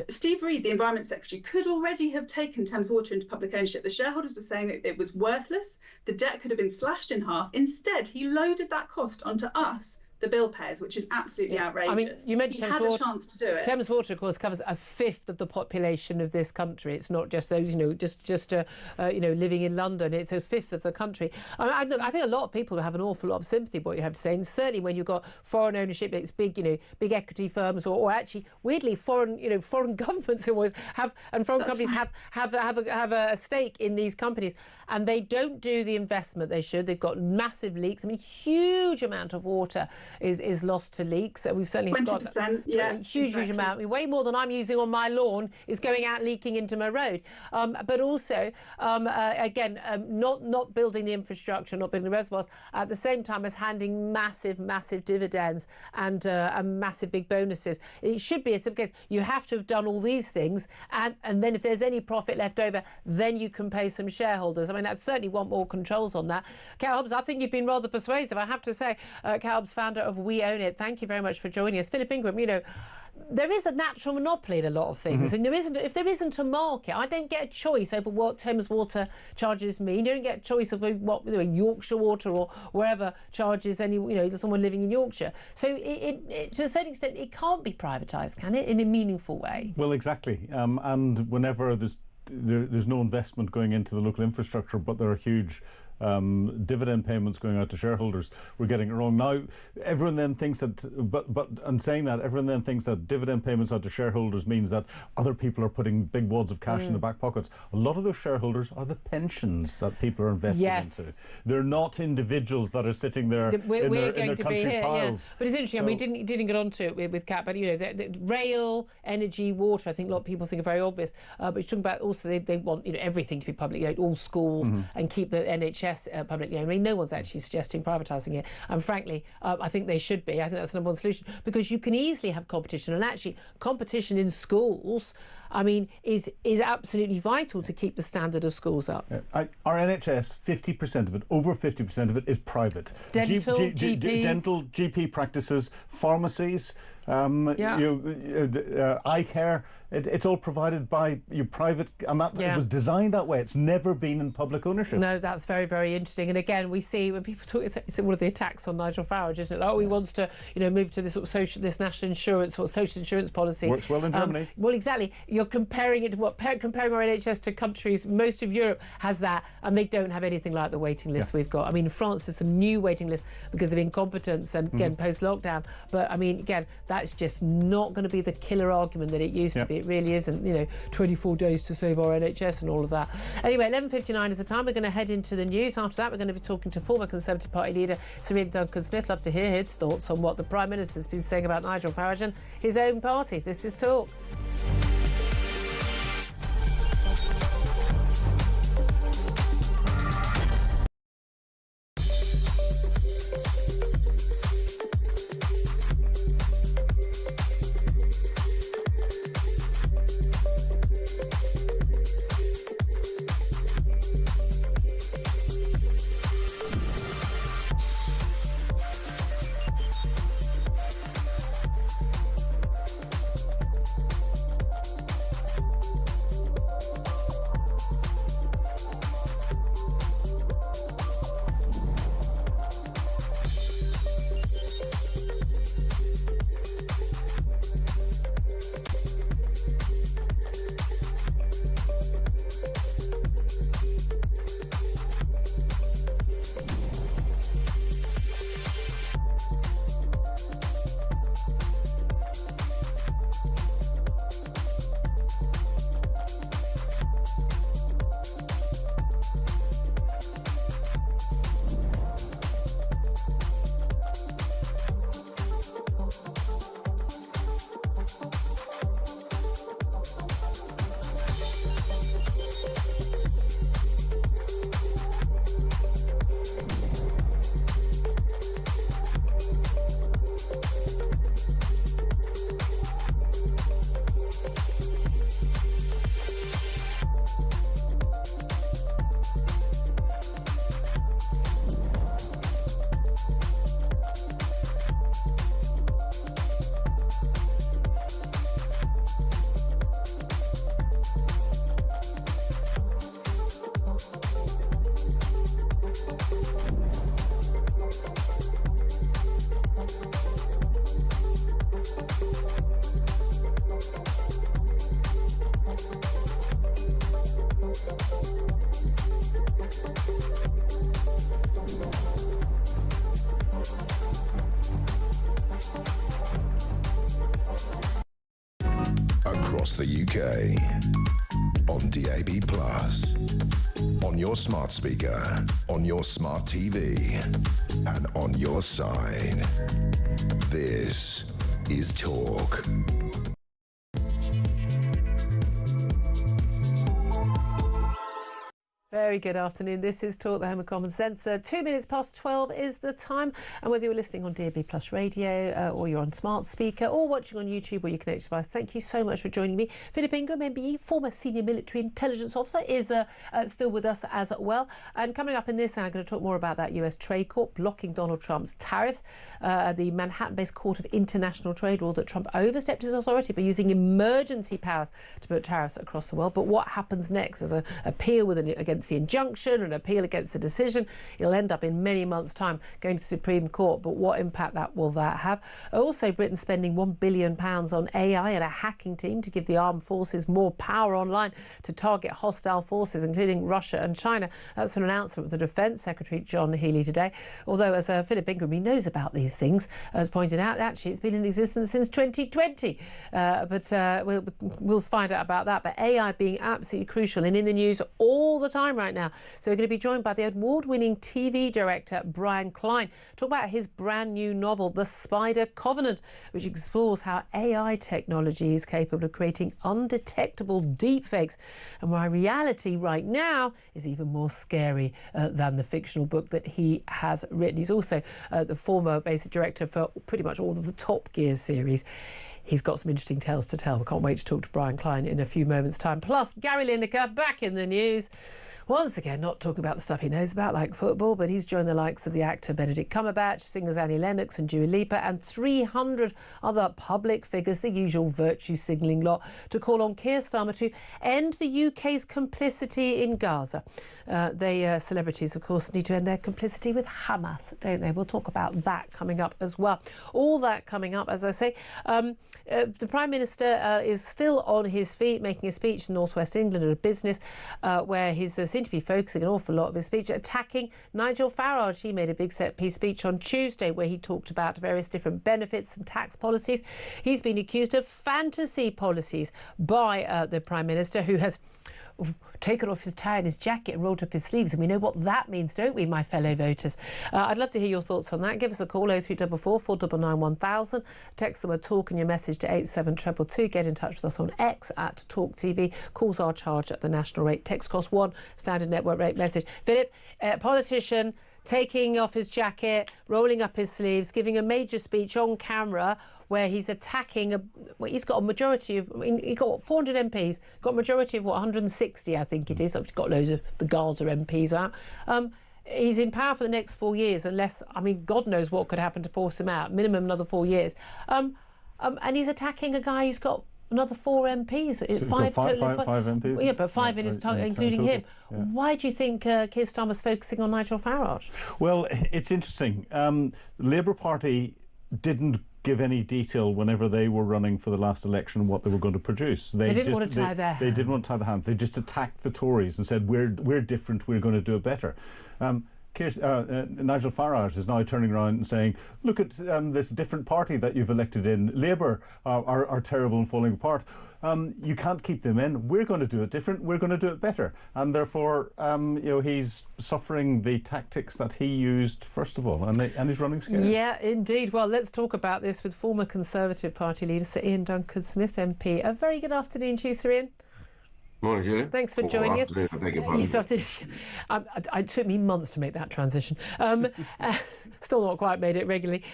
Steve Reed, the Environment Secretary, could already have taken Thames Water into public ownership. The shareholders were saying that it was worthless. The debt could have been slashed in half. Instead, he loaded that cost onto us, the bill payers, which is absolutely outrageous. I mean, you mentioned he had a chance to do it. Thames Water, of course, covers a fifth of the population of this country. It's not just those, living in London. It's a fifth of the country. I think a lot of people have an awful lot of sympathy for what you have to say, and certainly when you've got foreign ownership, it's big big equity firms, or actually weirdly foreign governments always have, and foreign companies have a stake in these companies, and they don't do the investment they should. They've got massive leaks. I mean, huge amount of water is lost to leaks. We've certainly 20%, got a huge amount. I mean, way more than I'm using on my lawn is going out leaking into my road. But also, not building the infrastructure, not building the reservoirs, at the same time as handing massive dividends and massive big bonuses. It should be a simple case. You have to have done all these things, and then if there's any profit left over, then you can pay some shareholders. I mean, I'd certainly want more controls on that. Kat Hobbs, I think you've been rather persuasive, I have to say. Kat Hobbs, founder of We Own It. Thank you very much for joining us. Philip Ingram, there is a natural monopoly in a lot of things, and if there isn't a market, I don't get a choice over what Thames Water charges me. You don't get a choice over what Yorkshire Water or wherever charges someone living in Yorkshire. So it to a certain extent, it can't be privatised, can it, in a meaningful way? Well, exactly. And whenever there's no investment going into the local infrastructure, but there are huge dividend payments going out to shareholders, we're getting it wrong. Now, everyone then thinks that, everyone then thinks that dividend payments out to shareholders means that other people are putting big wads of cash in the back pockets. A lot of those shareholders are the pensions that people are investing into. They're not individuals that are sitting there in their country piles. But it's interesting, we didn't get onto it with Kat, but the rail, energy, water, I think a lot of people think are very obvious, but you're talking about also they want everything to be public, all schools, and keep the NHS publicly owned. I mean, no one's actually suggesting privatising it, and frankly, I think they should be. I think that's the number one solution, because you can easily have competition, and actually competition in schools, I mean, is absolutely vital to keep the standard of schools up. Our NHS, 50% of it, over 50% of it, is private. Dental, GPs. Dental, GP practices, pharmacies, eye care. It's all provided by your private, and it was designed that way. It's never been in public ownership. No, that's very, very interesting. And again, we see when people talk, it's one of the attacks on Nigel Farage, isn't it? He wants to, move to this sort of this national insurance or social insurance policy. Works well in Germany. Well, exactly. You're comparing it to comparing our NHS to countries. Most of Europe has that, and they don't have anything like the waiting list we've got. I mean, in France, there's some new waiting lists because of incompetence and again post-lockdown. But I mean, again, that's just not going to be the killer argument that it used to be. It really isn't, 24 days to save our NHS and all of that. Anyway, 11:59 is the time. We're going to head into the news. After that, we're going to be talking to former Conservative Party leader Sir Ian Duncan-Smith. Love to hear his thoughts on what the Prime Minister's been saying about Nigel Farage and his own party. This is Talk. across the UK. On DAB+, on your smart speaker, on your smart TV, and on your side. This is Talk. Very good afternoon. This is Talk, the home of common sense. 2 minutes past 12 is the time. And whether you're listening on DAB Plus radio or you're on smart speaker or watching on YouTube or your connected device, thank you so much for joining me. Philip Ingram, MBE, former senior military intelligence officer, is still with us as well. And coming up in this hour, I'm going to talk more about that US trade court blocking Donald Trump's tariffs, the Manhattan-based Court of International Trade ruled that Trump overstepped his authority by using emergency powers to put tariffs across the world. But what happens next? There's an appeal against the injunction, an appeal against the decision. It'll end up in many months' time going to the Supreme Court, but what impact will that have? Also, Britain spending £1 billion on AI and a hacking team to give the armed forces more power online to target hostile forces, including Russia and China. That's an announcement from the Defence Secretary John Healey today. Although, as Philip Ingram, he knows about these things, as pointed out, actually it's been in existence since 2020. We'll find out about that. But AI being absolutely crucial and in the news all the time right now. So we're going to be joined by the award-winning TV director Brian Klein, talk about his brand new novel, The Spider Covenant, which explores how AI technology is capable of creating undetectable deepfakes, and why reality right now is even more scary than the fictional book that he has written. He's also the former basic director for pretty much all of the Top Gear series. He's got some interesting tales to tell. We can't wait to talk to Brian Klein in a few moments' time. Plus, Gary Lineker back in the news. Once again, not talking about the stuff he knows about, like football, but he's joined the likes of the actor Benedict Cumberbatch, singers Annie Lennox and Dua Lipa, and 300 other public figures, the usual virtue signalling lot, to call on Keir Starmer to end the UK's complicity in Gaza. Celebrities, of course, need to end their complicity with Hamas, don't they? We'll talk about that coming up as well. All that coming up, as I say. The Prime Minister is still on his feet, making a speech in North West England at a business where he's seemed to be focusing an awful lot of his speech attacking Nigel Farage. He made a big set-piece speech on Tuesday where he talked about various different benefits and tax policies. He's been accused of fantasy policies by the Prime Minister, who has taken off his tie and his jacket and rolled up his sleeves, and we know what that means, don't we, my fellow voters? I'd love to hear your thoughts on that. Give us a call, 0344 499 1000. Text the word talk and your message to 87222. Get in touch with us on X at Talk TV. Calls are charged at the national rate. Text cost £1, standard network rate message. Philip, politician taking off his jacket, rolling up his sleeves, giving a major speech on camera where he's attacking, he's got a majority of, he got 400 MPs, got a majority of 160, I think it is. I've got loads of the Gaza MPs out. He's in power for the next 4 years, unless, God knows what could happen to force him out, minimum another 4 years. And he's attacking a guy who's got another 4 MPs. So five MPs? Yeah, but 5 in his including him. Yeah. Why do you think Keir Starmer's focusing on Nigel Farage? Well, it's interesting. The Labour Party didn't give any detail whenever they were running for the last election what they were going to produce. They didn't want to tie their hands. They didn't want to tie their hands. They just attacked the Tories and said, we're different, we're going to do it better. Nigel Farage is now turning around and saying, look at this different party that you've elected in. Labour are terrible and falling apart. You can't keep them in. We're going to do it different. We're going to do it better. And therefore, he's suffering the tactics that he used first of all, and he's running scared. Yeah, indeed. Well, let's talk about this with former Conservative Party leader Sir Ian Duncan-Smith MP. A very good afternoon to you, Sir Ian. Morning, Julia. Thanks for joining us. It took me months to make that transition. Still not quite made it regularly.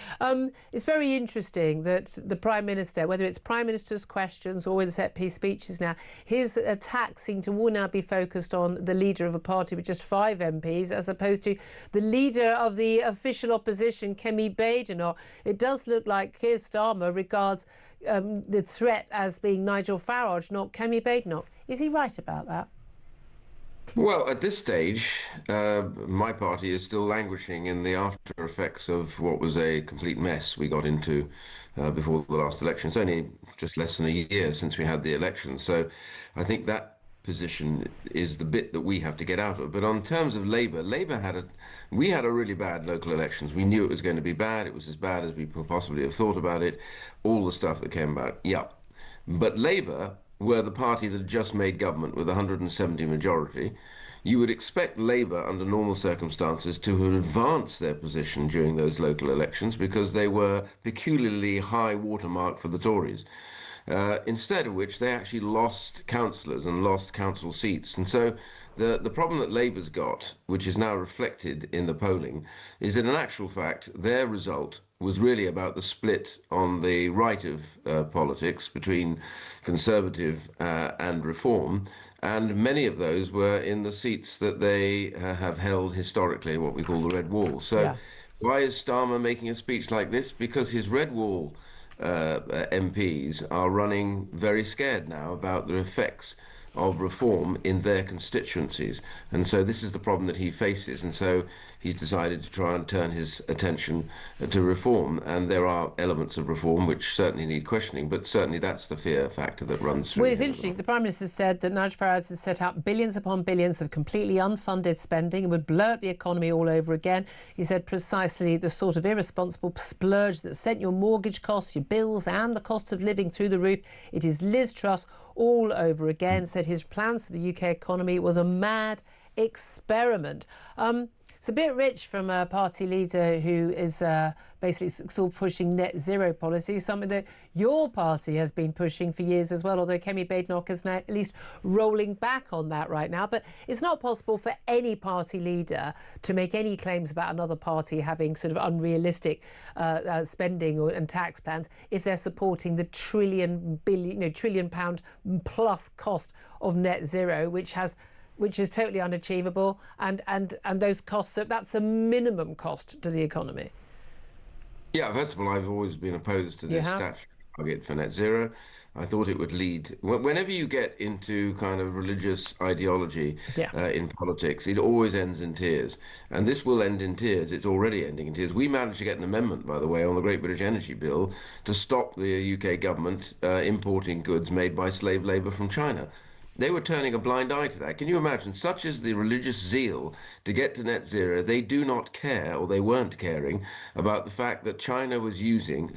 It's very interesting that the Prime Minister, whether it's Prime Minister's questions or in set-piece speeches now, his attacks seem to all now be focused on the leader of a party with just 5 MPs, as opposed to the leader of the official opposition, Kemi Badenoch. It does look like Keir Starmer regards the threat as being Nigel Farage, not Kemi Badenoch. Is he right about that? Well, at this stage, my party is still languishing in the after effects of what was a complete mess we got into before the last election. It's only just less than a year since we had the election. So I think that position is the bit that we have to get out of. But on terms of Labour we had a really bad local elections. We knew it was going to be bad. It was as bad as we could possibly have thought about it. All the stuff that came about, But Labour were the party that had just made government with 170 majority. You would expect Labour, under normal circumstances, to have advanced their position during those local elections because they were peculiarly high watermark for the Tories. Instead of which they actually lost councillors and lost council seats. And so the problem that Labour's got, which is now reflected in the polling, is that in actual fact their result was really about the split on the right of politics between Conservative and Reform, and many of those were in the seats that they have held historically, what we call the Red Wall. So why is Starmer making a speech like this? Because his Red Wall MPs are running very scared now about the effects of reform in their constituencies, and so this is the problem that he faces, and so he's decided to try and turn his attention to reform. And there are elements of reform which certainly need questioning, but certainly that's the fear factor that runs through. Well, it's interesting. The Prime Minister said that Nigel Farage has set out billions upon billions of completely unfunded spending and would blow up the economy all over again. He said precisely the sort of irresponsible splurge that sent your mortgage costs, your bills and the cost of living through the roof. It is Liz Truss all over again. Said his plans for the UK economy was a mad experiment. It's a bit rich from a party leader who is basically sort of pushing net zero policy, something that your party has been pushing for years as well, although Kemi Badenoch is now at least rolling back on that right now. But it's not possible for any party leader to make any claims about another party having sort of unrealistic spending and tax plans if they're supporting the trillion pound plus cost of net zero, which is totally unachievable, and those costs, that's a minimum cost to the economy. Yeah, first of all, I've always been opposed to this statutory target for net zero. I thought it would lead, whenever you get into kind of religious ideology in politics, it always ends in tears. And this will end in tears. It's already ending in tears. We managed to get an amendment, by the way, on the Great British Energy Bill to stop the UK government importing goods made by slave labour from China. They were turning a blind eye to that. Can you imagine? Such is the religious zeal to get to net zero. They do not care, or they weren't caring, about the fact that China was using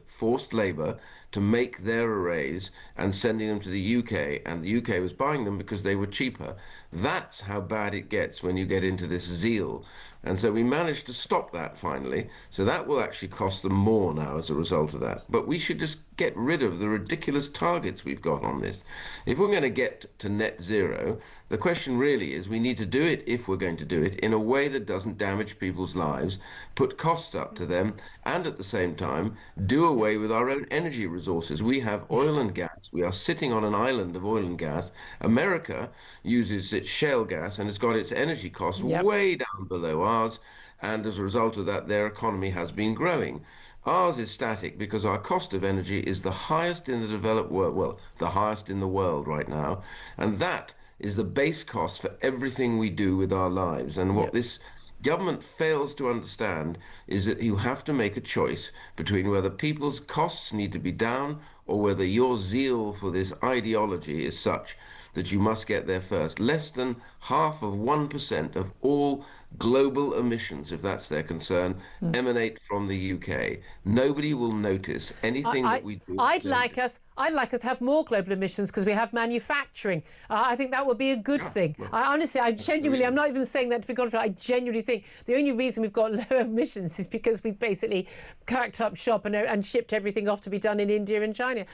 forced labour to make their arrays and sending them to the UK, and the UK was buying them because they were cheaper. That's how bad it gets when you get into this zeal. And so we managed to stop that finally. So that will actually cost them more now as a result of that. But we should just get rid of the ridiculous targets we've got on this. If we're going to get to net zero, the question really is we need to do it, if we're going to do it, in a way that doesn't damage people's lives, put costs up to them, and at the same time do away with our own energy resources. We have oil and gas. We are sitting on an island of oil and gas. America uses its shale gas and it's got its energy costs way down below ours, and as a result of that their economy has been growing. Ours is static because our cost of energy is the highest in the developed world, well, the highest in the world right now, and that is the base cost for everything we do with our lives. And what this government fails to understand is that you have to make a choice between whether people's costs need to be down or whether your zeal for this ideology is such that you must get there first. Less than 0.5% of all global emissions, if that's their concern, emanate from the UK. Nobody will notice anything that we do. I'd like us to have more global emissions because we have manufacturing. I think that would be a good thing. Well, I genuinely, I'm not even saying that to be confident. I genuinely think the only reason we've got low emissions is because we've basically cracked up shop and shipped everything off to be done in India and China.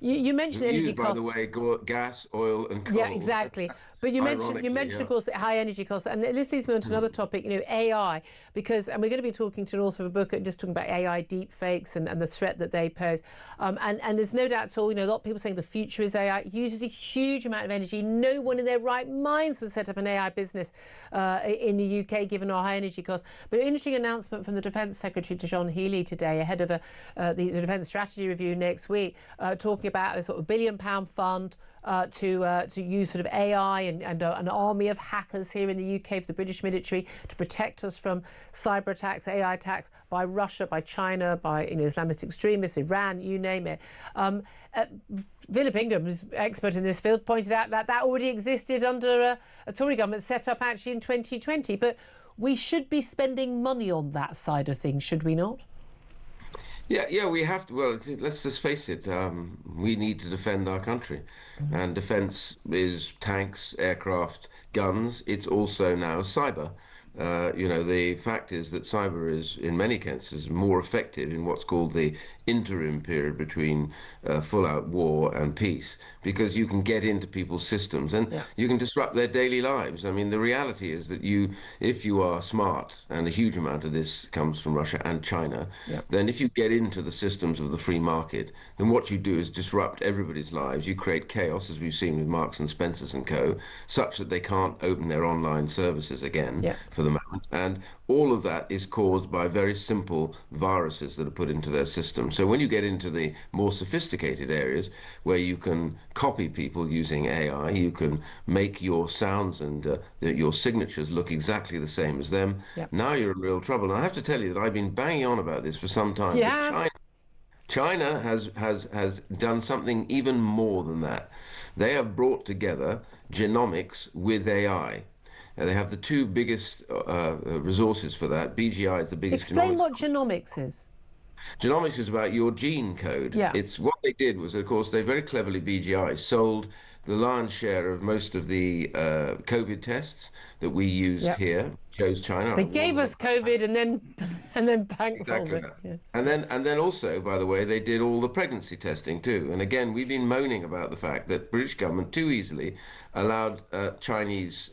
You mentioned energy costs. By the way, gas, oil and coal. Yeah, exactly. But you mentioned, of course, high energy costs, and this leads me on to another topic, AI, because, and we're going to be talking to an author of a book just talking about AI deep fakes and the threat that they pose. And there's no doubt at all, a lot of people saying the future is AI. It uses a huge amount of energy. No one in their right minds would set up an AI business in the UK, given our high energy costs. But an interesting announcement from the Defence Secretary to John Healey today, ahead of the Defence Strategy Review next week, talking about a sort of £1 billion fund to use sort of AI and an army of hackers here in the UK for the British military to protect us from cyber attacks, AI attacks by Russia, by China, by Islamist extremists, Iran, you name it. Philip Ingham, who's expert in this field, pointed out that already existed under a Tory government set up actually in 2020. But we should be spending money on that side of things, should we not? Yeah, we have to. Well, let's just face it. We need to defend our country, and defense is tanks, aircraft, guns. It's also now cyber. The fact is that cyber is, in many cases, more effective in what's called the interim period between full-out war and peace, because you can get into people's systems and you can disrupt their daily lives. I mean, the reality is that if you are smart, and a huge amount of this comes from Russia and China, then if you get into the systems of the free market, then what you do is disrupt everybody's lives. You create chaos, as we've seen with Marks and Spencers and co., such that they can't open their online services again for the moment. And all of that is caused by very simple viruses that are put into their system. So when you get into the more sophisticated areas where you can copy people using AI, you can make your sounds and your signatures look exactly the same as them, now you're in real trouble. And I have to tell you that I've been banging on about this for some time. But China has done something even more than that. They have brought together genomics with AI. They have the two biggest resources for that. BGI is the biggest. Explain what genomics is. Genomics is about your gene code. It's what they did was, of course, they very cleverly, BGI, sold the lion's share of most of the COVID tests that we used here. Chose China. They gave us COVID and then bankrolled it. And then also, by the way, they did all the pregnancy testing too. And again, we've been moaning about the fact that British government too easily allowed Chinese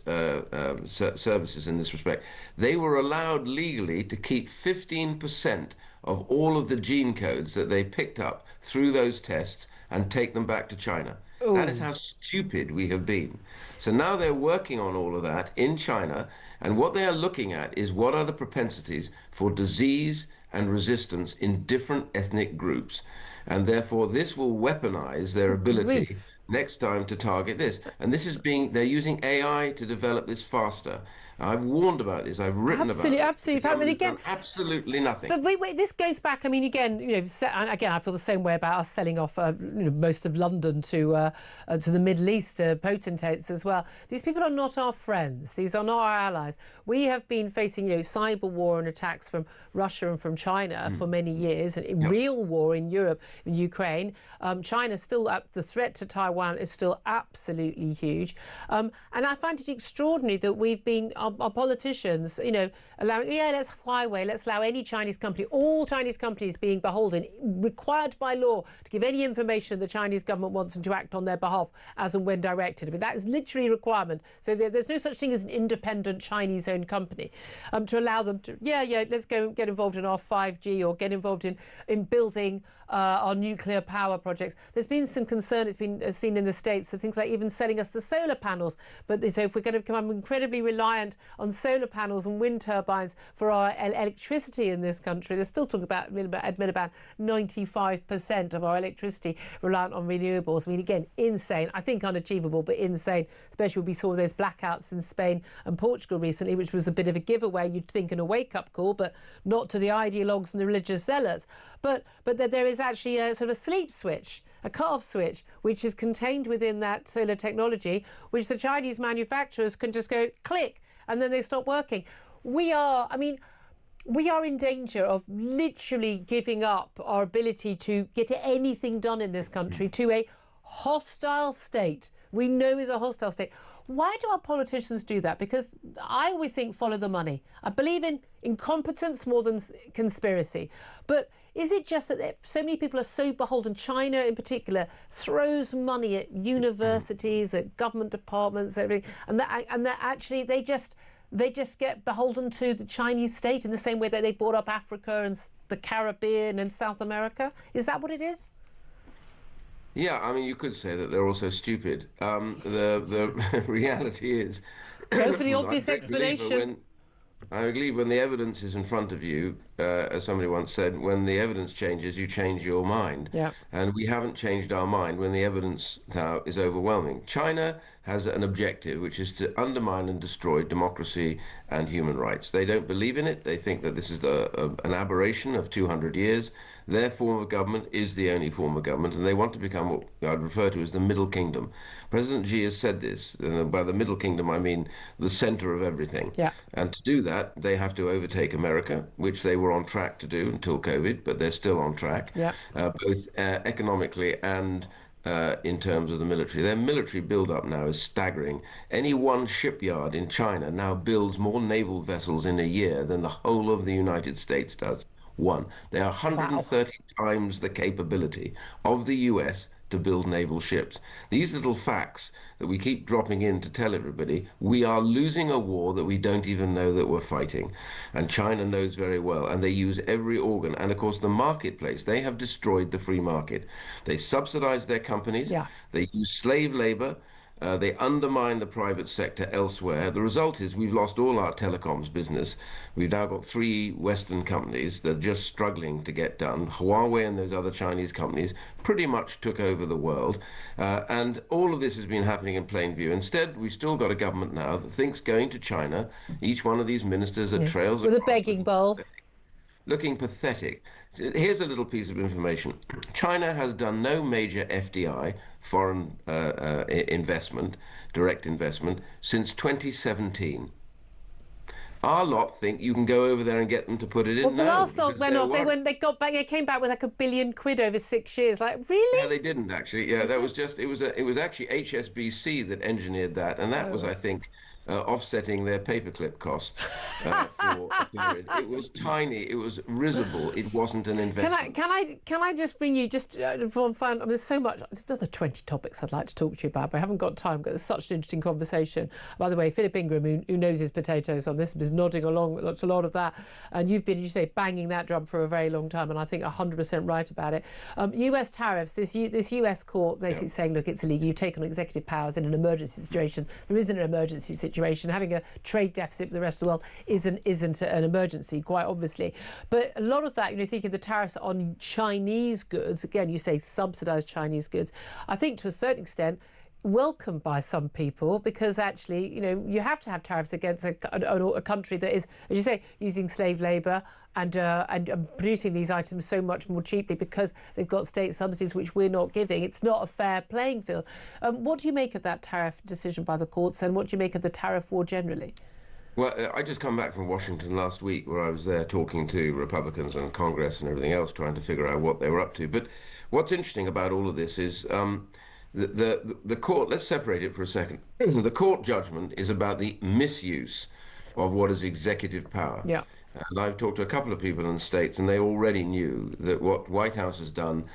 services in this respect. They were allowed legally to keep 15% of all of the gene codes that they picked up through those tests and take them back to China. Ooh. That is how stupid we have been. So now they're working on all of that in China, and what they are looking at is what are the propensities for disease and resistance in different ethnic groups. And therefore this will weaponize their ability next time to target this. And this is they're using AI to develop this faster. I've warned about this. I've written about it. Absolutely. I mean, again, absolutely nothing. But wait, this goes back. I mean, again, I feel the same way about us selling off most of London to the Middle East potentates as well. These people are not our friends. These are not our allies. We have been facing, cyber war and attacks from Russia and from China for many years, and real war in Europe, in Ukraine. China still, the threat to Taiwan is still absolutely huge, and I find it extraordinary that we've been. Our politicians, allowing, let's have Huawei, let's allow any Chinese company, all Chinese companies being beholden, required by law to give any information the Chinese government wants and to act on their behalf as and when directed. I mean, that is literally a requirement. So there's no such thing as an independent Chinese-owned company to allow them to, let's go get involved in our 5G or get involved in building our nuclear power projects. There's been some concern, it's been seen in the States, of things like even selling us the solar panels. But so if we're going to become incredibly reliant on solar panels and wind turbines for our electricity in this country, they're still talking about 95% of our electricity reliant on renewables. I mean, again, insane. I think unachievable, but insane, especially when we saw those blackouts in Spain and Portugal recently, which was a bit of a giveaway, you'd think, and a wake-up call, but not to the ideologues and the religious zealots. But that there is actually a sort of a sleep switch, a cut-off switch, which is contained within that solar technology, which the Chinese manufacturers can just go click, and then they stop working. We are in danger of literally giving up our ability to get anything done in this country to a hostile state. We know is a hostile state. Why do our politicians do that? Because I always think follow the money. I believe in incompetence more than conspiracy. But is it just that so many people are so beholden? China in particular throws money at universities, at government departments, everything, and that actually they just get beholden to the Chinese state in the same way that they bought up Africa and the Caribbean and South America. Is that what it is? Yeah, I mean, you could say that they're also stupid. The reality is... Go for the obvious explanation. I believe when the evidence is in front of you, as somebody once said, when the evidence changes, you change your mind. Yeah. And we haven't changed our mind when the evidence now is overwhelming. China has an objective, which is to undermine and destroy democracy and human rights. They don't believe in it. They think that this is an aberration of 200 years. Their form of government is the only form of government, and they want to become what I'd refer to as the Middle Kingdom. President Xi has said this, and by the Middle Kingdom I mean the center of everything. Yeah. And to do that, they have to overtake America, which they were on track to do until COVID, but they're still on track, yeah. Both economically and in terms of the military. Their military build-up now is staggering. Any one shipyard in China now builds more naval vessels in a year than the whole of the United States does. One. They are 130 times the capability of the US to build naval ships. These little facts that we keep dropping in to tell everybody, we are losing a war that we don't even know that we're fighting. And China knows very well, and they use every organ. And of course, the marketplace, they have destroyed the free market. They subsidize their companies, they use slave labor, they undermine the private sector elsewhere. The result is we've lost all our telecoms business. We've now got 3 Western companies that are just struggling to get done. Huawei and those other Chinese companies pretty much took over the world. And all of this has been happening in plain view. Instead, we've still got a government now that thinks going to China, each one of these ministers that trails with a begging bowl. Looking pathetic. Here's a little piece of information. China has done no major FDI, foreign investment, direct investment, since 2017. Our lot think you can go over there and get them to put it in. Well, the last lot went off. They got back. They came back with like £1 billion over 6 years. Like, really? No, they didn't actually. Yeah, that was just. It was actually HSBC that engineered that, and that was, I think, offsetting their paperclip costs for a period. It was tiny. It was risible. It wasn't an investment. Can I just bring you just for fun? I mean, there's so much. There's another 20 topics I'd like to talk to you about, but I haven't got time. It's such an interesting conversation. By the way, Philip Ingram, who knows his potatoes on this, is nodding along to a lot of that. And you've been, as you say, banging that drum for a very long time, and I think 100% right about it. US tariffs. This US court basically saying, look, it's illegal. You've taken executive powers in an emergency situation. There isn't an emergency situation. Having a trade deficit with the rest of the world isn't an emergency, quite obviously. But a lot of that, think of the tariffs on Chinese goods, again, you say subsidised Chinese goods, I think to a certain extent welcomed by some people, because actually, you have to have tariffs against a country that is, as you say, using slave labour and producing these items so much more cheaply because they've got state subsidies which we're not giving. It's not a fair playing field. What do you make of that tariff decision by the courts, and what do you make of the tariff war generally? Well, I just come back from Washington last week, where I was there talking to Republicans and Congress and everything else, trying to figure out what they were up to. But what's interesting about all of this is the court, let's separate it for a second. The court judgment is about the misuse of what is executive power. Yeah. And I've talked to a couple of people in the States, and they already knew that what White House has done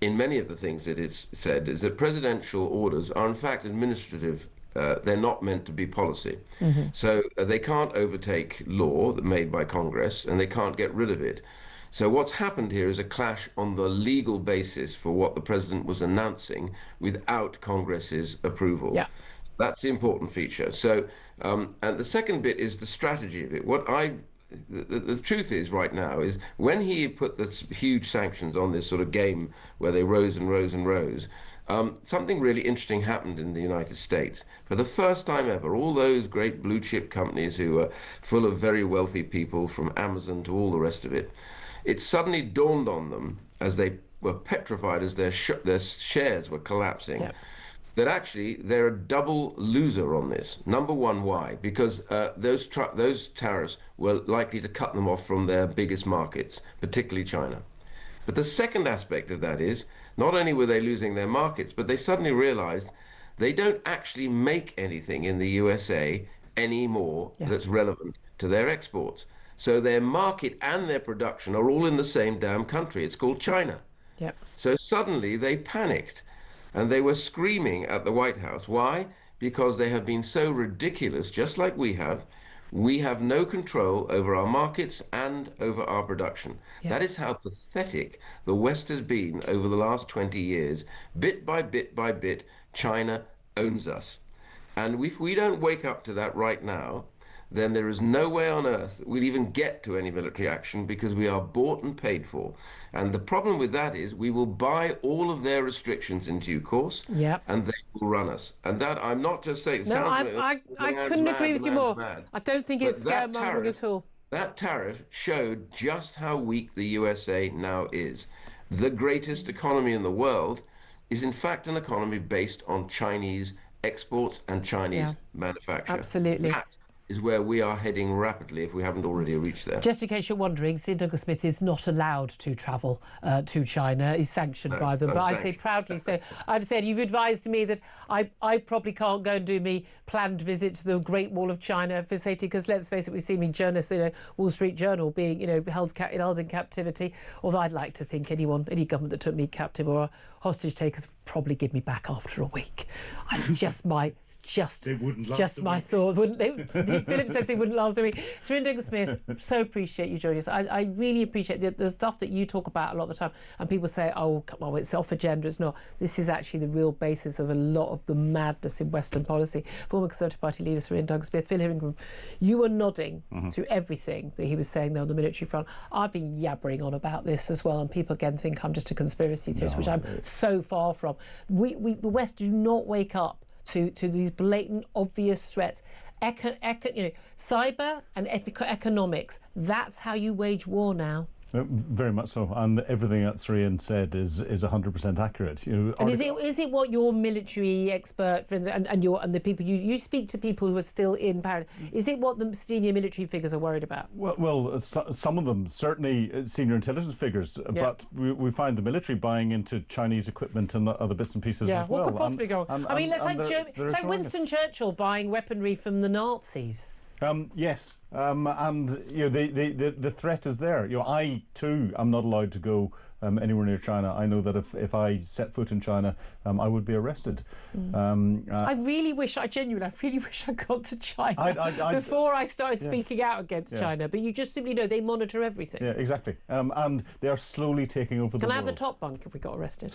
in many of the things that it's said is that presidential orders are in fact administrative. They're not meant to be policy. Mm-hmm. So they can't overtake law made by Congress, and they can't get rid of it. So what's happened here is a clash on the legal basis for what the president was announcing without Congress's approval. Yeah. That's the important feature. So, and the second bit is the strategy of it. The truth is right now is when he put the huge sanctions on this sort of game where they rose and rose and rose, something really interesting happened in the United States. For the first time ever, all those great blue chip companies who are full of very wealthy people, from Amazon to all the rest of it, it suddenly dawned on them, as they were petrified as their shares were collapsing, that actually they're a double loser on this. Number one, why? Because those tariffs were likely to cut them off from their biggest markets, particularly China. But the second aspect of that is, not only were they losing their markets, but they suddenly realized they don't actually make anything in the USA anymore that's relevant to their exports. So their market and their production are all in the same damn country. It's called China. Yep. So suddenly they panicked. And they were screaming at the White House. Why? Because they have been so ridiculous, just like we have. We have no control over our markets and over our production. Yeah. That is how pathetic the West has been over the last 20 years. Bit by bit by bit, China owns us. And if we don't wake up to that right now, then there is no way on earth that we'll even get to any military action because we are bought and paid for. And the problem with that is we will buy all of their restrictions in due course, and they will run us. And that, I'm not just saying... No, I couldn't agree with you more. I don't think it's scaremongering at all. That tariff showed just how weak the USA now is. The greatest economy in the world is in fact an economy based on Chinese exports and Chinese manufacture. Absolutely. That is where we are heading rapidly if we haven't already reached there. Just in case you're wondering, Sir Douglas Smith is not allowed to travel to China. He's sanctioned by them, but I say proudly so. I've said, you've advised me that I probably can't go and do me planned visit to the Great Wall of China for safety, because let's face it, we've seen me journalists, Wall Street Journal being, held in captivity. Although I'd like to think any government that took me captive or hostage takers would probably give me back after a week. Just my thought, wouldn't they? Philip says they wouldn't last a week. Sir Douglas Smith, so appreciate you joining us. I really appreciate the stuff that you talk about a lot of the time, and people say, oh, come on, it's off agenda. It's not. This is actually the real basis of a lot of the madness in Western policy. Former Conservative Party leader Sir Douglas Smith, Phil Hingram, you were nodding to everything that he was saying there on the military front. I've been yabbering on about this as well, and people again think I'm just a conspiracy theorist, which I'm so far from. The West do not wake up to these blatant, obvious threats. Cyber and economics, that's how you wage war now. Very much so, and everything that Sir Ian said is 100% accurate. And is it what your military expert friends and the people you speak to, people who are still in power, is it what the senior military figures are worried about? Well, some of them, certainly senior intelligence figures, but we find the military buying into Chinese equipment and other bits and pieces as well. What could possibly go on? I mean, it's like Winston Churchill buying weaponry from the Nazis. Yes, and the threat is there. I too am not allowed to go anywhere near China. I know that if I set foot in China, I would be arrested. I really wish I got to China before I started speaking out against China. But you just simply know they monitor everything. Yeah, exactly. And they are slowly taking over the world. Can I have the top bunk if we got arrested?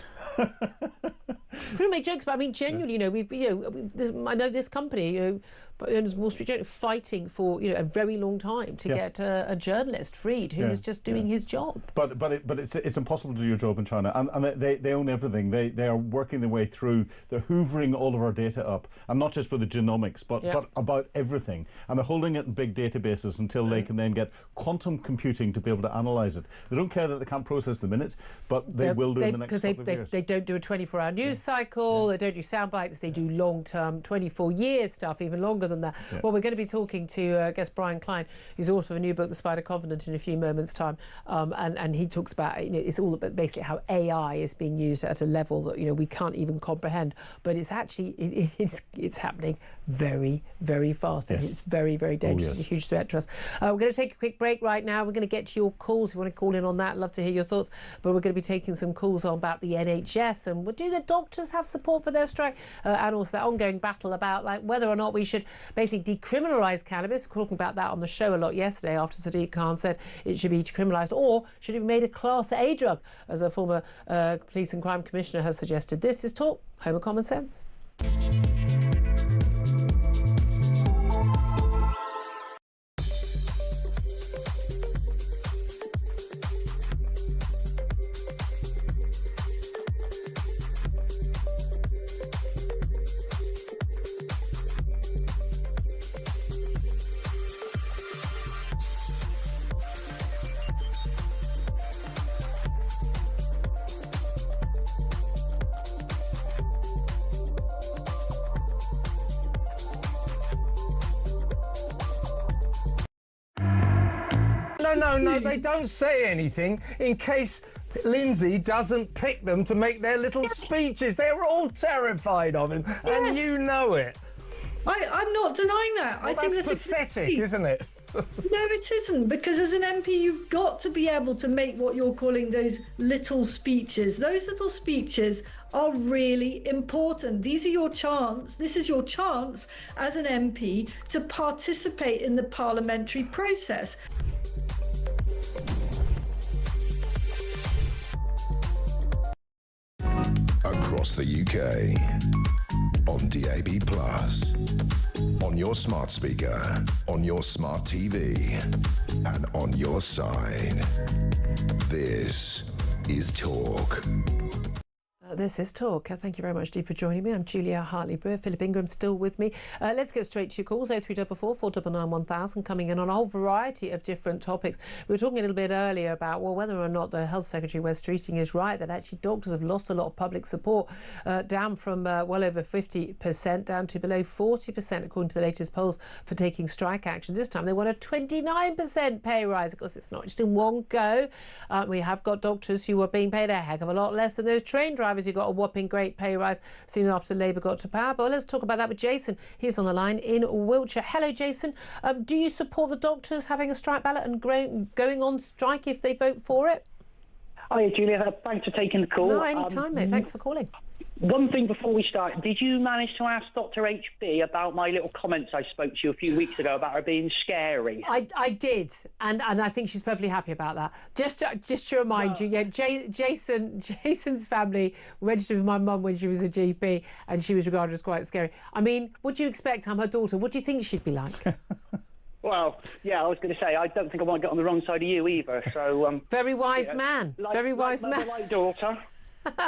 We don't make jokes, but I mean genuinely, I know this company, Wall Street Journal, fighting for a very long time to get a journalist freed who was just doing his job. But it's impossible to do your job in China, and they own everything. They are working their way through. They're hoovering all of our data up, and not just for the genomics, but about everything. And they're holding it in big databases until they can then get quantum computing to be able to analyse it. They don't care that they can't process the minutes, but they will do in the next couple of years. They don't do a 24-hour news cycle. They don't do sound bites. They do long-term, 24-year stuff, even longer than that. Well, we're going to be talking to guest Brian Klein, who's author of a new book, The Spider Covenant, in a few moments' time, and he talks about it's all about basically how AI is being used at a level that we can't even comprehend. But it's actually it's happening very, very fast, and it's very, very dangerous. It's a huge threat to us. We're going to take a quick break right now. We're going to get to your calls. If you want to call in on that, love to hear your thoughts. But we're going to be taking some calls on about the NHS and do the doctors have support for their strike, and also that ongoing battle about whether or not we should basically decriminalise cannabis. We're talking about that on the show a lot yesterday after Sadiq Khan said it should be decriminalised, or should it be made a Class A drug, as a former police and crime commissioner has suggested. This is Talk, Home of Common Sense. No, they don't say anything in case Lindsay doesn't pick them to make their little speeches. They're all terrified of him, and you know it. I'm not denying that. Well, I think that's pathetic, isn't it? No, it isn't, because as an MP, you've got to be able to make what you're calling those little speeches. Those little speeches are really important. These are your chance. This is your chance as an MP to participate in the parliamentary process. Across the UK, on DAB+, On your smart speaker, on your smart TV, and on your side. This is Talk. This is Talk. Thank you very much, Steve, for joining me. I'm Julia Hartley-Brewer. Philip Ingram still with me. Let's get straight to your calls. 0344 499 1000 coming in on a whole variety of different topics. We were talking a little bit earlier about, well, whether or not the Health Secretary, Wes Streeting, is right that actually doctors have lost a lot of public support, down from well over 50% down to below 40%, according to the latest polls, for taking strike action. This time they want a 29% pay rise. Of course, it's not just in one go. We have got doctors who are being paid a heck of a lot less than those train drivers who got a whopping great pay rise soon after Labour got to power. But let's talk about that with Jason. He's on the line in Wiltshire. Hello, Jason. Do you support the doctors having a strike ballot and going on strike if they vote for it? Hi, Julia. Thanks for taking the call. No, any time, mate. Thanks for calling. One thing before we start, did you manage to ask Dr. HB about my little comments I spoke to you a few weeks ago about her being scary? I did, and I think she's perfectly happy about that. Just to remind you, yeah, Jason's family registered with my mum when she was a GP, and she was regarded as quite scary. I mean, would you expect her daughter? What do you think she'd be like? Well, yeah, I was going to say, I don't think I want to get on the wrong side of you either. So very wise man. Very wise man. Like daughter.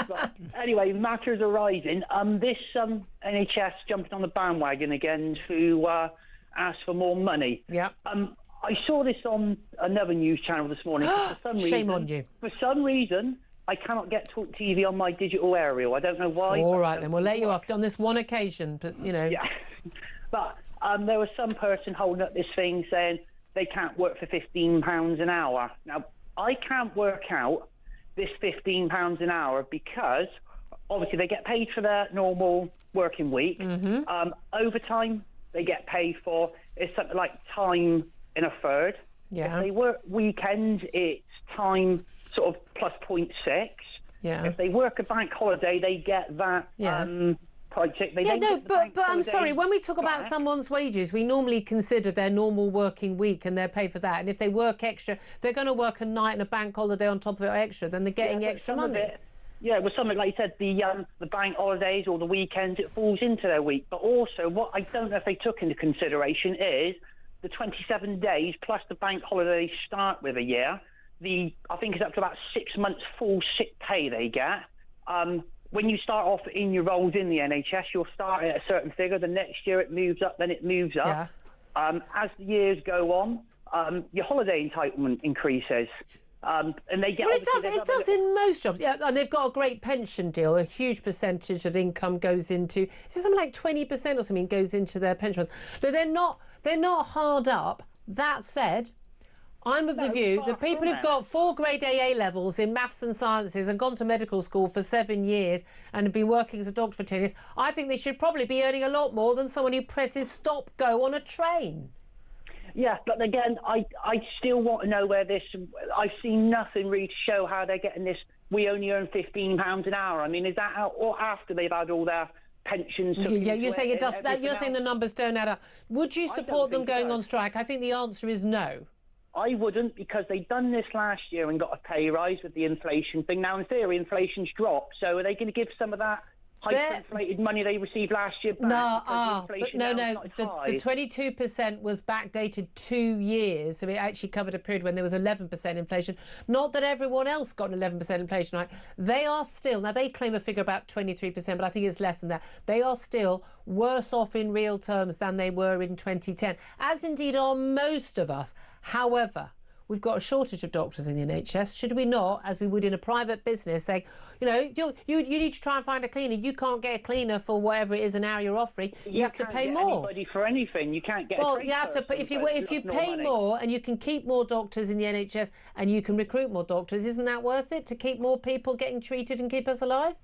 But anyway, matters arising. This NHS jumping on the bandwagon again to ask for more money. Yeah. I saw this on another news channel this morning. For some reason, shame on you. For some reason, I cannot get Talk TV on my digital aerial. I don't know why. All right, then we'll let you off on this one occasion, but you know. Yeah. But there was some person holding up this thing saying they can't work for £15 an hour. Now, I can't work out this £15 an hour because obviously they get paid for their normal working week. Mm-hmm. Overtime they get paid for is something like time in a third. Yeah. If they work weekends, it's time sort of plus 0.6. Yeah. If they work a bank holiday, they get that. Yeah. But I'm sorry, when we talk about someone's wages, we normally consider their normal working week and they're paid for that. And if they work extra, they're going to work a night and a bank holiday on top of it extra, then they're getting extra money. Yeah, well, something like you said, the bank holidays or the weekends, it falls into their week. But also, what I don't know if they took into consideration is the 27 days plus the bank holidays start with a year. I think it's up to about 6 months full sick pay they get. When you start off in your roles in the NHS, you'll start at a certain figure. The next year it moves up, then it moves up. Yeah. As the years go on, your holiday entitlement increases. And they get. Well, it does in most jobs. Yeah, and they've got a great pension deal. A huge percentage of income goes into. Is it something like 20% or something goes into their pension? So they're not hard up. That said, I'm of the view that people who've got 4 grade AA levels in maths and sciences and gone to medical school for 7 years and have been working as a doctor for 10 years, I think they should probably be earning a lot more than someone who presses stop go on a train. Yeah, but again, I still want to know where this. I've seen nothing really to show how they're getting this. We only earn £15 an hour. I mean, is that out or after they've had all their pensions? Yeah, you're saying it does. You're saying the numbers don't add up. Would you support them going on strike? I think the answer is no. I wouldn't, because they've done this last year and got a pay rise with the inflation thing. Now, in theory, inflation's dropped. So are they going to give some of that hyperinflated money they received last year back? The 22% was backdated 2 years, so it actually covered a period when there was 11% inflation. Not that everyone else got an 11% inflation, right? They are still, now they claim a figure about 23%, but I think it's less than that. They are still worse off in real terms than they were in 2010, as indeed are most of us. However, we've got a shortage of doctors in the NHS. Should we not, as we would in a private business, say, you need to try and find a cleaner. You can't get a cleaner for whatever it is an hour you're offering. You have to pay more. Anybody for anything. You can't get. Well, you have to. If you pay more and you can keep more doctors in the NHS and you can recruit more doctors, isn't that worth it to keep more people getting treated and keep us alive?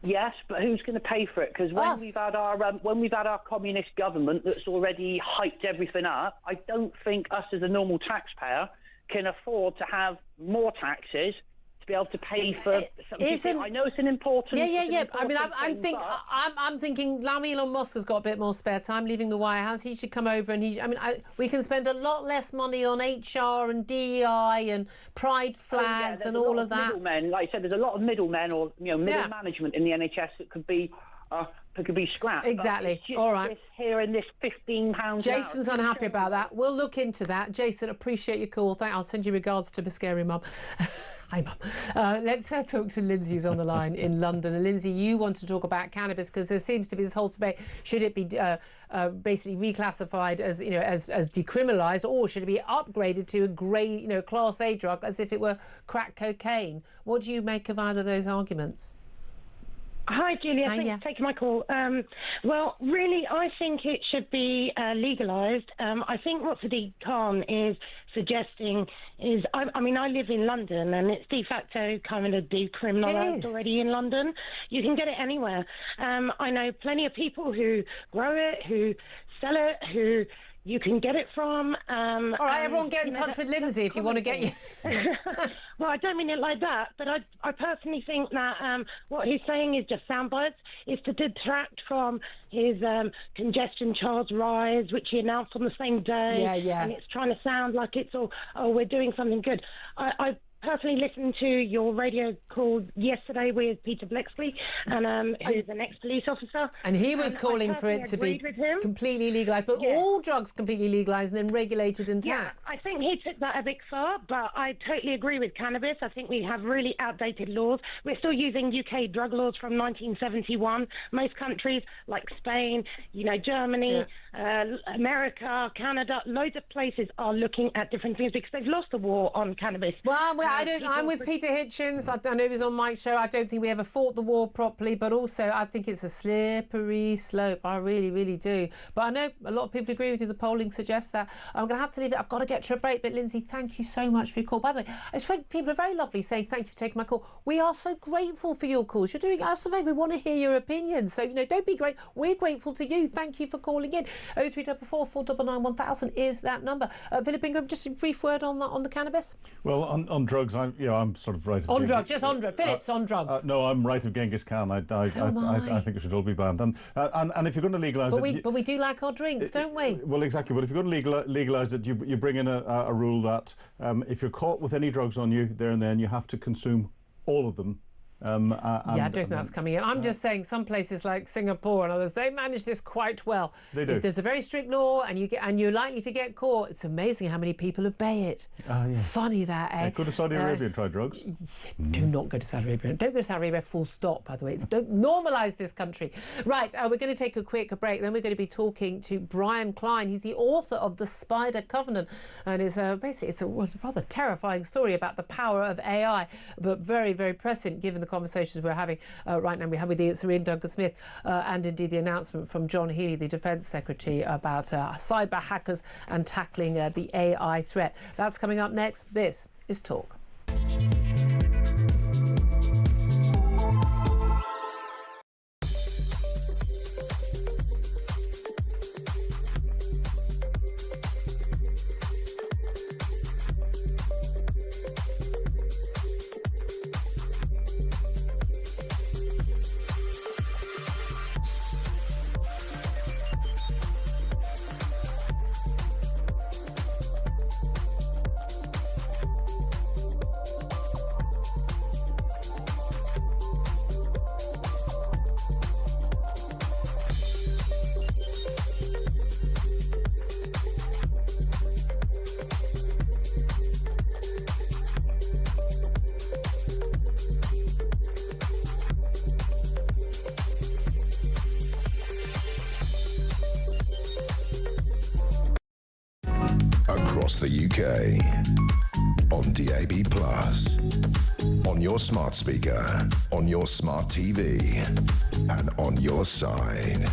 Yes, but who's going to pay for it? Because when we've had our communist government that's already hyped everything up, I don't think us as a normal taxpayer can afford to have more taxes to be able to pay for something. I know it's an important. Yeah. I mean, I'm thinking now Elon Musk has got a bit more spare time leaving the White House. He should come over and we can spend a lot less money on HR and DEI and pride flags and all of that. Middlemen, like I said, there's a lot of middlemen or middle management in the NHS that could be could be scrapped. Exactly. All right. This here and this £15. Jason's unhappy about that. We'll look into that. Jason, appreciate your call. I'll send you regards to Biscary Mum. Hi, Mum. Let's talk to Lindsay, who's on the line in London. And Lindsay, you want to talk about cannabis because there seems to be this whole debate: should it be basically reclassified as as decriminalised, or should it be upgraded to a grade, Class A drug, as if it were crack cocaine? What do you make of either of those arguments? Hi, Julia. Thanks for taking my call. Well, really, I think it should be legalised. I think what Sadiq Khan is suggesting is, I mean, I live in London and it's de facto kind of decriminalised already in London. You can get it anywhere. I know plenty of people who grow it, who sell it, who you can get it from. All right, everyone get in touch with Lindsay if you want to get you. Well, I don't mean it like that, but I personally think that what he's saying is just sound bites. Is to detract from his congestion charge rise, which he announced on the same day. Yeah. And it's trying to sound like it's all, we're doing something good. I personally listened to your radio call yesterday with Peter Blexley, and who's an ex-police officer. And he was calling for it to be completely legalised, but all drugs completely legalised and then regulated and taxed. I think he took that a bit far, but I totally agree with cannabis. I think we have really outdated laws. We're still using UK drug laws from 1971. Most countries, like Spain, Germany, America, Canada, loads of places are looking at different things because they've lost the war on cannabis. Well, I'm with Peter Hitchens. I know he was on Mike's show. I don't think we ever fought the war properly, but also I think it's a slippery slope. I really, really do. But I know a lot of people agree with you. The polling suggests that. I'm going to have to leave it. I've got to get to a break. But Lindsay, thank you so much for your call. By the way, I just find people are very lovely saying thank you for taking my call. We are so grateful for your calls. You're doing us a favour. We want to hear your opinions. So, don't be great. We're grateful to you. Thank you for calling in. 0344 499 1000 is that number. Philip Ingram, just a brief word on the cannabis. Well, on drugs, I'm sort of right. On drugs, just on drugs. Philip's on drugs. No, I'm right of Genghis Khan. I think it should all be banned. And if you're going to legalise it... But we do like our drinks, don't we? Well, exactly. But if you're going to legalise it, you bring in a rule that if you're caught with any drugs on you, there and then, you have to consume all of them. I don't think that's coming in. I'm just saying some places like Singapore and others, they manage this quite well. They do. If there's a very strict law and you're likely to get caught, it's amazing how many people obey it. Funny that, eh? Go to Saudi Arabia and try drugs. Do not go to Saudi Arabia. Don't go to Saudi Arabia, full stop, by the way. Don't normalise this country. Right, we're going to take a quick break. Then we're going to be talking to Brian Klein. He's the author of The Spider Covenant. And it's basically it's a rather terrifying story about the power of AI, but very, very prescient given the conversations we're having right now. We have with Sir Ian Duncan-Smith and indeed the announcement from John Healey, the Defence Secretary, about cyber hackers and tackling the AI threat. That's coming up next. This is Talk. Across the UK, on DAB+, on your smart speaker, on your smart TV, and on your side.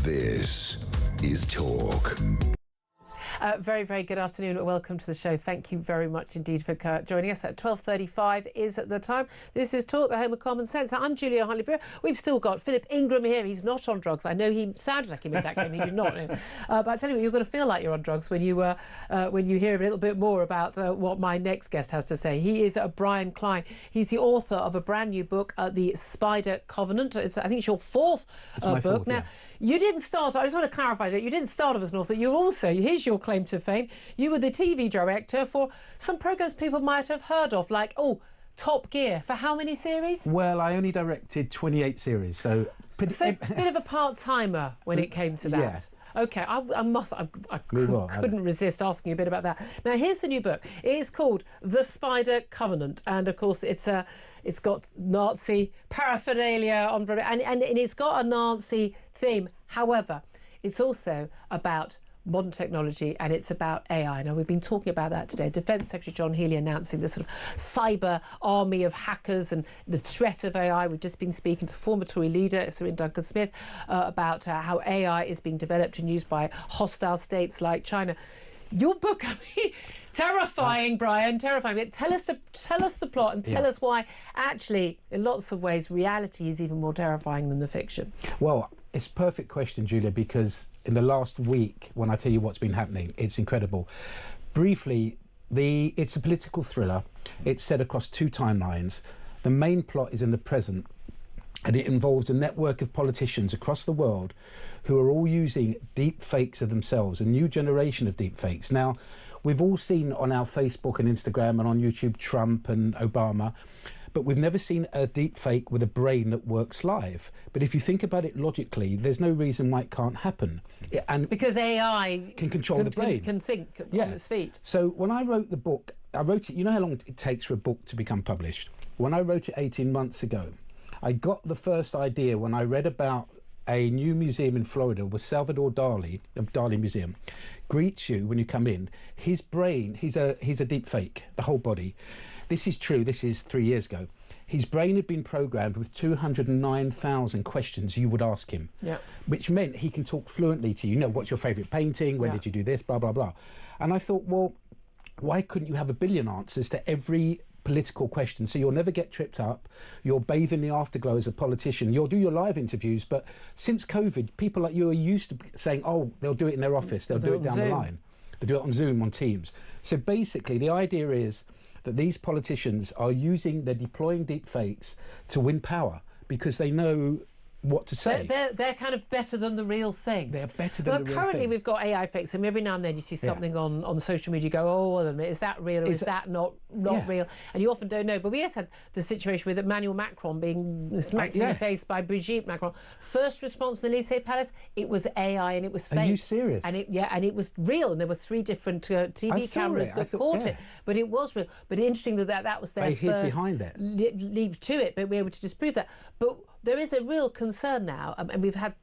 This is Talk. Very, very good afternoon. Welcome to the show. Thank you very much indeed for joining us. At 12:35 is the time. This is Talk, the home of common sense. I'm Julia Hartley-Brewer. We've still got Philip Ingram here. He's not on drugs. I know he sounded like he made that claim. He did not. But I tell you what, you're going to feel like you're on drugs when you hear a little bit more about what my next guest has to say. He is Brian Klein. He's the author of a brand new book, The Spider Covenant. I think it's your fourth book. Now, you didn't start, I just want to clarify that you didn't start off as an author. You also, here's your claim to fame, you were the TV director for some programmes people might have heard of, like, Top Gear. For how many series? Well, I only directed 28 series, so So, a bit of a part-timer when it came to that. Yeah. Okay, I couldn't resist asking you a bit about that. Now, here's the new book. It's called The Spider Covenant, and of course, it's got Nazi paraphernalia on, and it's got a Nazi theme. However, it's also about modern technology, and it's about AI. Now, we've been talking about that today. Defence Secretary John Healey announcing this sort of cyber army of hackers and the threat of AI. We've just been speaking to former Tory leader, Sir Ian Duncan-Smith, about how AI is being developed and used by hostile states like China. Your book, I mean, terrifying, Brian, terrifying. But tell us the plot and tell us why, actually, in lots of ways, reality is even more terrifying than the fiction. Well, it's a perfect question, Julia, because in the last week, when I tell you what's been happening, it's incredible. Briefly, it's a political thriller. It's set across 2 timelines. The main plot is in the present, and it involves a network of politicians across the world who are all using deep fakes of themselves, a new generation of deep fakes. Now, we've all seen on our Facebook and Instagram and on YouTube Trump and Obama, but we've never seen a deep fake with a brain that works live. But if you think about it logically, there's no reason why it can't happen. And because AI can control the brain. Can think on its feet. So when I wrote the book, I wrote it, you know how long it takes for a book to become published? When I wrote it 18 months ago, I got the first idea when I read about a new museum in Florida with Salvador Dali, the Dali Museum, greets you when you come in. His brain, he's a deep fake, the whole body. This is true, this is 3 years ago. His brain had been programmed with 209,000 questions you would ask him, which meant he can talk fluently to you. You know, what's your favourite painting? When did you do this? Blah, blah, blah. And I thought, well, why couldn't you have 1 billion answers to every political question? So you'll never get tripped up. You'll bathe in the afterglow as a politician. You'll do your live interviews. But since COVID, people like you are used to saying, oh, they'll do it in their office. They'll do it down the line. They'll do it on Zoom, on Teams. So basically, the idea is that these politicians they're deploying deep fakes to win power because they know what to say. They're kind of better than the real thing. They're better than the real thing. Currently, we've got AI fakes, and every now and then you see something on social media, you go, oh, well, is that real or is that not real? And you often don't know. But we also had the situation with Emmanuel Macron being smacked in the face by Brigitte Macron. First response to the Élysée Palace, it was AI and it was fake. Are you serious? And it was real, and there were 3 different TV cameras that caught it. But it was real. But interesting that was their first leap to it, but we were able to disprove that. But there is a real concern now, and we've had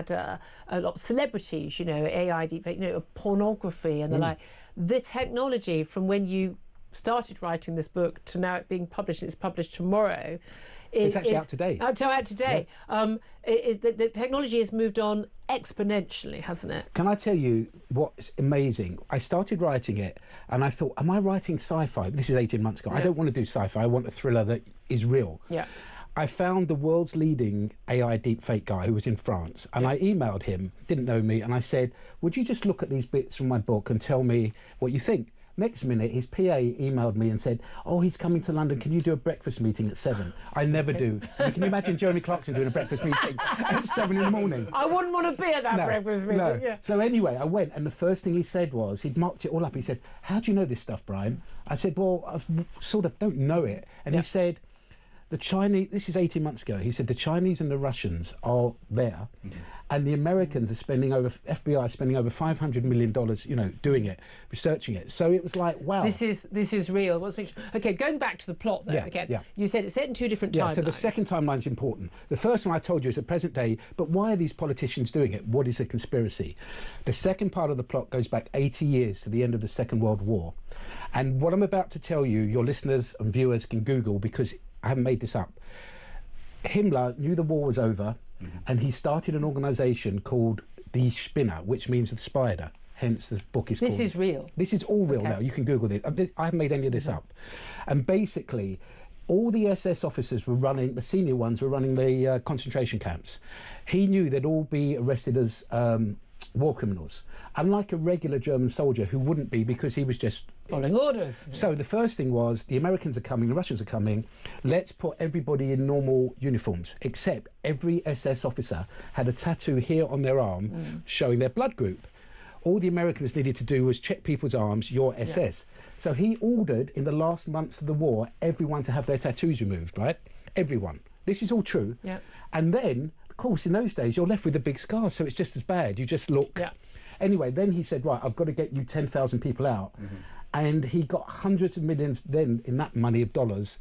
a lot of celebrities, you know, AI deepfake, you know, of pornography and the like. The technology from when you started writing this book to now it being published, and it's published tomorrow. It's actually out today. Out today. Yeah. The technology has moved on exponentially, hasn't it? Can I tell you what's amazing? I started writing it, and I thought, am I writing sci-fi? This is 18 months ago. I don't want to do sci-fi. I want a thriller that is real. Yeah. I found the world's leading AI deepfake guy who was in France, and I emailed him, didn't know me, and I said, would you just look at these bits from my book and tell me what you think? Next minute, his PA emailed me and said, oh, he's coming to London, can you do a breakfast meeting at 7? I never do. Can you imagine Jeremy Clarkson doing a breakfast meeting at 7 in the morning? I wouldn't want to be at that breakfast meeting. No. Yeah. So anyway, I went, and the first thing he said was, he'd marked it all up. He said, how do you know this stuff, Brian? I said, well, I sort of don't know it. And he said, the Chinese, this is 18 months ago, he said the Chinese and the Russians are there, and the Americans are FBI are spending over $500 million, you know, doing it, researching it. So it was like, wow. This is real. Okay, going back to the plot though, again, you said it's set in 2 different timelines. So the second timeline is important. The first one I told you is the present day, but why are these politicians doing it? What is a conspiracy? The second part of the plot goes back 80 years to the end of the Second World War. And what I'm about to tell you, your listeners and viewers can Google, because I haven't made this up. Himmler knew the war was over, and he started an organisation called the Spinner, which means the spider. Hence, the book is called. This is real. This is all real now. You can Google this. I haven't made any of this up. And basically, all the SS officers were running, the senior ones were running the concentration camps. He knew they'd all be arrested as war criminals, unlike a regular German soldier who wouldn't be, because he was just following orders. So the first thing was, the Americans are coming, the Russians are coming, let's put everybody in normal uniforms, except every SS officer had a tattoo here on their arm showing their blood group. All the Americans needed to do was check people's arms, your SS. So he ordered, in the last months of the war, everyone to have their tattoos removed, right? Everyone. This is all true. Yeah. And then of course, in those days, you're left with a big scar, so it's just as bad. You just look. Yeah. Anyway, then he said, right, I've got to get you 10,000 people out. And he got hundreds of millions then in that money of dollars.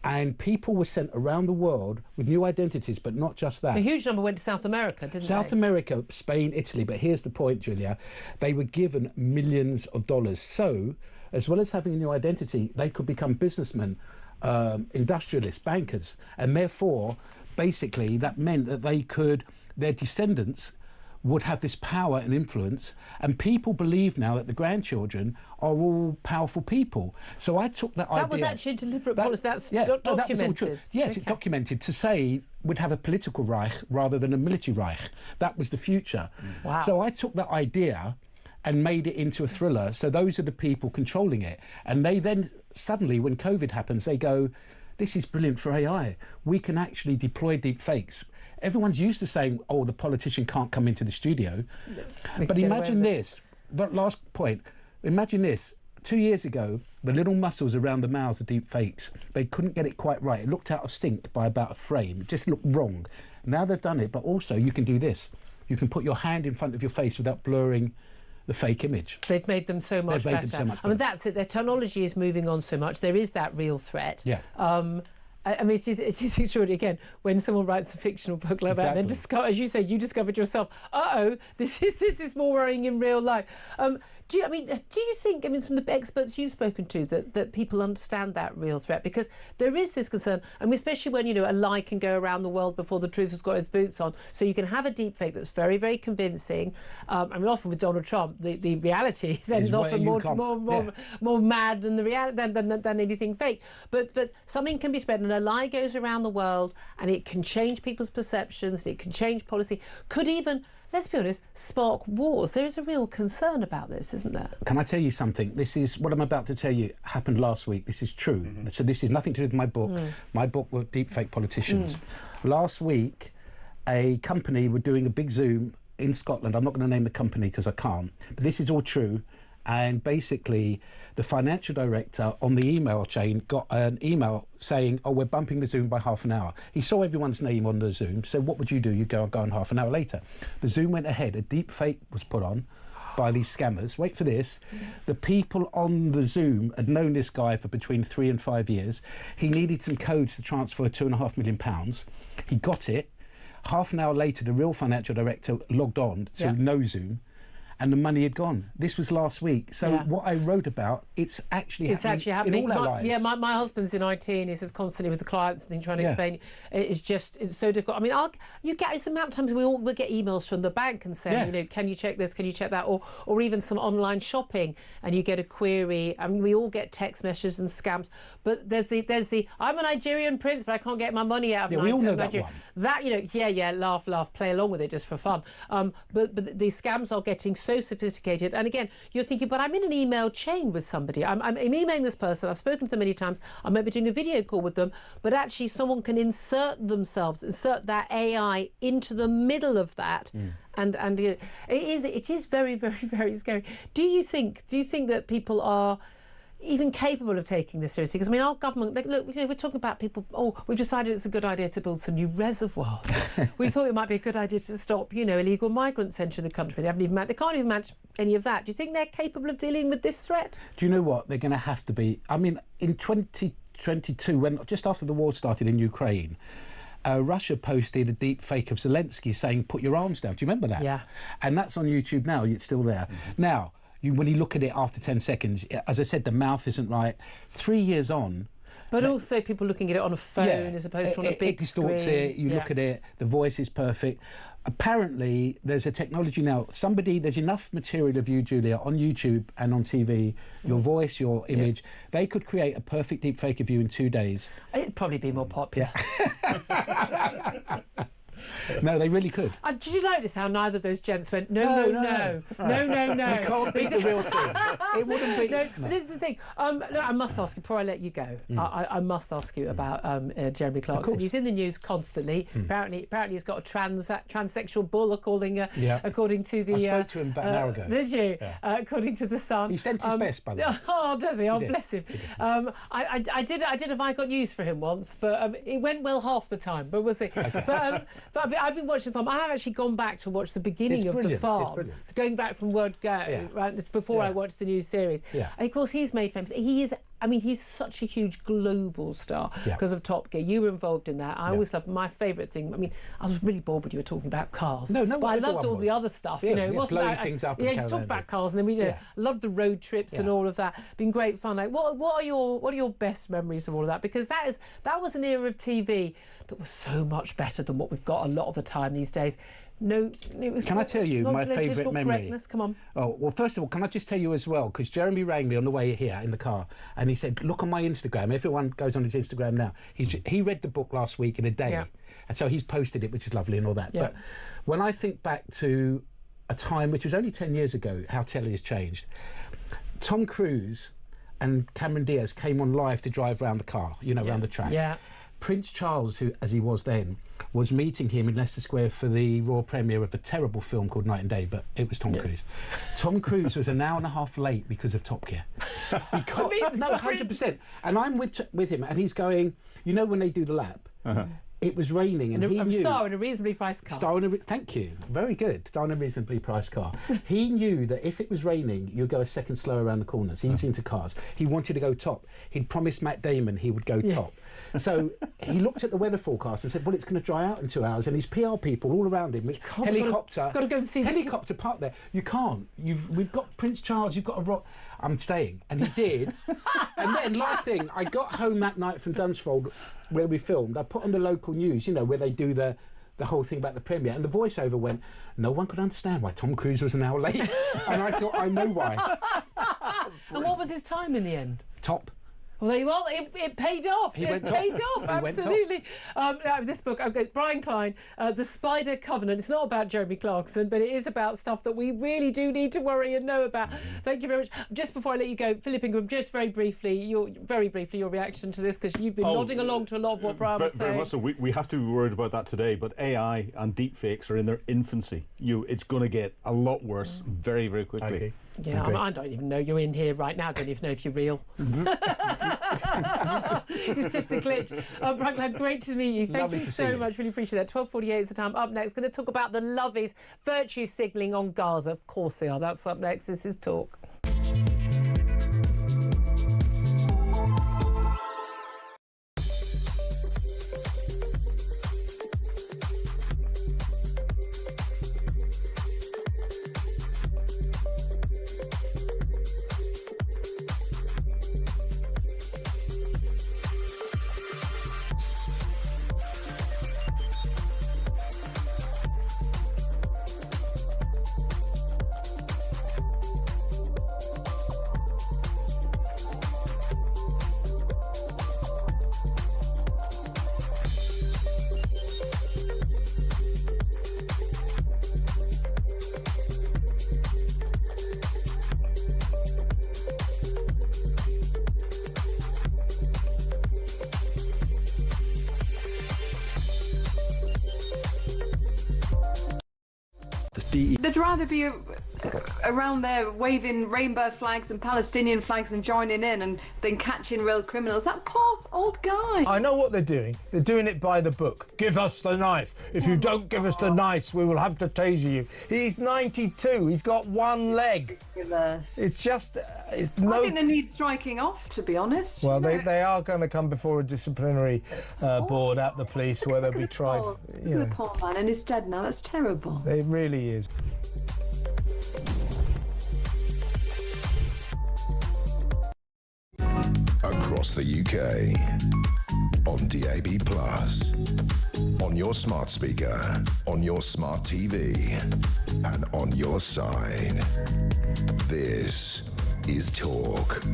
And people were sent around the world with new identities, but not just that. A huge number went to South America, didn't they? South America, Spain, Italy. But here's the point, Julia. They were given millions of dollars. So, as well as having a new identity, they could become businessmen, industrialists, bankers. And therefore, basically, that meant that their descendants would have this power and influence, and people believe now that the grandchildren are all powerful people. So I took that idea. That was actually a deliberate policy. That's documented. Yes, it's documented to say we'd have a political Reich rather than a military Reich. That was the future. Wow. So I took that idea and made it into a thriller. So those are the people controlling it. And they then suddenly, when COVID happens, they go, this is brilliant for AI. We can actually deploy deep fakes. Everyone's used to saying, oh, the politician can't come into the studio. But imagine this, that last point, imagine this. 2 years ago, the little muscles around the mouths of deep fakes, they couldn't get it quite right. It looked out of sync by about a frame. It just looked wrong. Now they've done it, but also you can do this. You can put your hand in front of your face without blurring the fake image. They've made them so much better. I mean, that's it. Their technology is moving on so much. There is that real threat. Yeah. I mean, it's just extraordinary, again, when someone writes a fictional book like that, then as you say, you discovered yourself, this is more worrying in real life. Do you think, from the experts you've spoken to, that people understand that real threat? Because there is this concern, and especially when, a lie can go around the world before the truth has got its boots on. So you can have a deep fake that's very, very convincing. Often with Donald Trump, the reality is often more mad than the reality than anything fake. But something can be spread, and a lie goes around the world, and it can change people's perceptions, and it can change policy. Could even, let's be honest, spark wars. There is a real concern about this, isn't there? Can I tell you something? This is what I'm about to tell you happened last week. This is true. So this is nothing to do with my book. My book were deepfake politicians. Last week, a company were doing a big Zoom in Scotland. I'm not going to name the company because I can't. But this is all true. And basically, the financial director on the email chain got an email saying, we're bumping the Zoom by half an hour. He saw everyone's name on the Zoom, so what would you do? You go on half an hour later. The Zoom went ahead, a deep fake was put on by these scammers. Wait for this. The people on the Zoom had known this guy for between 3 and 5 years. He needed some codes to transfer £2.5 million. He got it. Half an hour later, the real financial director logged on to no Zoom, and the money had gone. This was last week. So what I wrote about, it's actually happening in all our lives. Yeah, my husband's in IT, and he's constantly with the clients and trying to explain. It's so difficult. I mean, you get some amount of times we'll get emails from the bank and saying, can you check this, can you check that, or even some online shopping, and you get a query. I mean, we all get text messages and scams. But there's the I'm a Nigerian prince, but I can't get my money out of we all know Nigeria. That one. Laugh, play along with it just for fun. But the scams are getting so sophisticated, and again, you're thinking, but I'm in an email chain with somebody. I'm emailing this person. I've spoken to them many times. I might be doing a video call with them, but actually, someone can insert that AI into the middle of that, and it is very, very, very scary. Do you think that people are even capable of taking this seriously? Because I mean, our government, we're talking about people, we've decided it's a good idea to build some new reservoirs. We thought it might be a good idea to stop, illegal migrants entering the country. They can't even manage any of that. Do you think they're capable of dealing with this threat? Do you know what? They're going to have to be. I mean, in 2022, when just after the war started in Ukraine, Russia posted a deep fake of Zelensky saying, put your arms down. Do you remember that? Yeah. And that's on YouTube now. It's still there. Now, when you look at it after 10 seconds, as I said, the mouth isn't right. 3 years on. But also people looking at it on a phone as opposed to on a big screen. It distorts it, you look at it, the voice is perfect. Apparently, there's a technology now. There's enough material of you, Julia, on YouTube and on TV, your voice, your image. They could create a perfect deep fake of you in 2 days. It'd probably be more popular. No, they really could. Did you notice how neither of those gents went, no. You can't beat the real thing. It wouldn't be. No. But this is the thing. Look, I must ask you, before I let you go, I must ask you about Jeremy Clarkson. He's in the news constantly. Apparently he's got a transsexual bull, according to the... I spoke to him about an hour ago. Did you? Yeah. According to The Sun. He sent his best, by the way. Oh, does he? Bless him. I did Have I Got News for him once, but it went well half the time, but we'll see. Okay. But I've been watching the farm. I have actually gone back to watch the beginning of the farm, going back from Word Go, right, before I watched the new series. Yeah. And of course, he's made famous. He's such a huge global star because of Top Gear. You were involved in that. I always loved my favourite thing. I mean, I was really bored when you were talking about cars. No, but I loved all the other stuff. You know, it wasn't blowing things up. Yeah, just talked about cars, and then we loved the road trips and all of that. Been great fun. Like, what are your best memories of all of that? Because that was an era of TV that was so much better than what we've got a lot of the time these days. No, it was. Can I tell you my favourite memory? Come on. Oh well, first of all, can I just tell you as well? Because Jeremy rang me on the way here in the car, and he said, "Look on my Instagram." Everyone goes on his Instagram now. He read the book last week in a day, and so he's posted it, which is lovely and all that. Yeah. But when I think back to a time which was only 10 years ago, how telly has changed. Tom Cruise and Cameron Diaz came on live to drive around the car, around the track. Yeah. Prince Charles, who, as he was then, was meeting him in Leicester Square for the royal premiere of a terrible film called Night and Day, but it was Tom Cruise. Tom Cruise was an hour and a half late because of Top Gear. No, 100%. And I'm with him, and he's going, when they do the lap, it was raining, and he knew... Star in a reasonably priced car. Thank you. Very good. Star in a reasonably priced car. He knew that if it was raining, you'd go a second slower around the corners. He's into cars. He wanted to go top. He'd promised Matt Damon he would go top. So he looked at the weather forecast and said, well, it's going to dry out in 2 hours. And his PR people all around him, helicopter, got to go and see helicopter parked there. You can't. We've got Prince Charles. You've got a rock. I'm staying. And he did. And then last thing, I got home that night from Dunsfold where we filmed. I put on the local news, where they do the whole thing about the premiere. And the voiceover went, no one could understand why Tom Cruise was an hour late. And I thought, I know why. And what was his time in the end? Top. Well, it paid off. It paid off, absolutely. This book, Brian Klein, The Spider Covenant. It's not about Jeremy Clarkson, but it is about stuff that we really do need to worry and know about. Thank you very much. Just before I let you go, Philip Ingram, just very briefly, your reaction to this, because you've been nodding along to a lot of what Brian was saying. Very much so. We have to be worried about that today, but AI and deepfakes are in their infancy. It's going to get a lot worse very, very quickly. Okay. Yeah, I don't even know you're in here right now. I don't even know if you're real. It's just a glitch. Brian, great to meet you. Thank you so much. Really appreciate that. 12:48 is the time. Up next, going to talk about the lovies virtue signalling on Gaza. Of course they are. That's up next. This is Talk. They'd rather be around there waving rainbow flags and Palestinian flags and joining in and then catching real criminals. That poor old guy. I know what they're doing. They're doing it by the book. Give us the knife. If you don't give us the knife, we will have to taser you. He's 92. He's got one leg. It's just... I think they need striking off, to be honest. Well, they are going to come before a disciplinary board at the police where they'll be tried. The poor man, and he's dead now. That's terrible. It really is. Across the UK, on DAB+, on your smart speaker, on your smart TV, and on your side. This is Talk.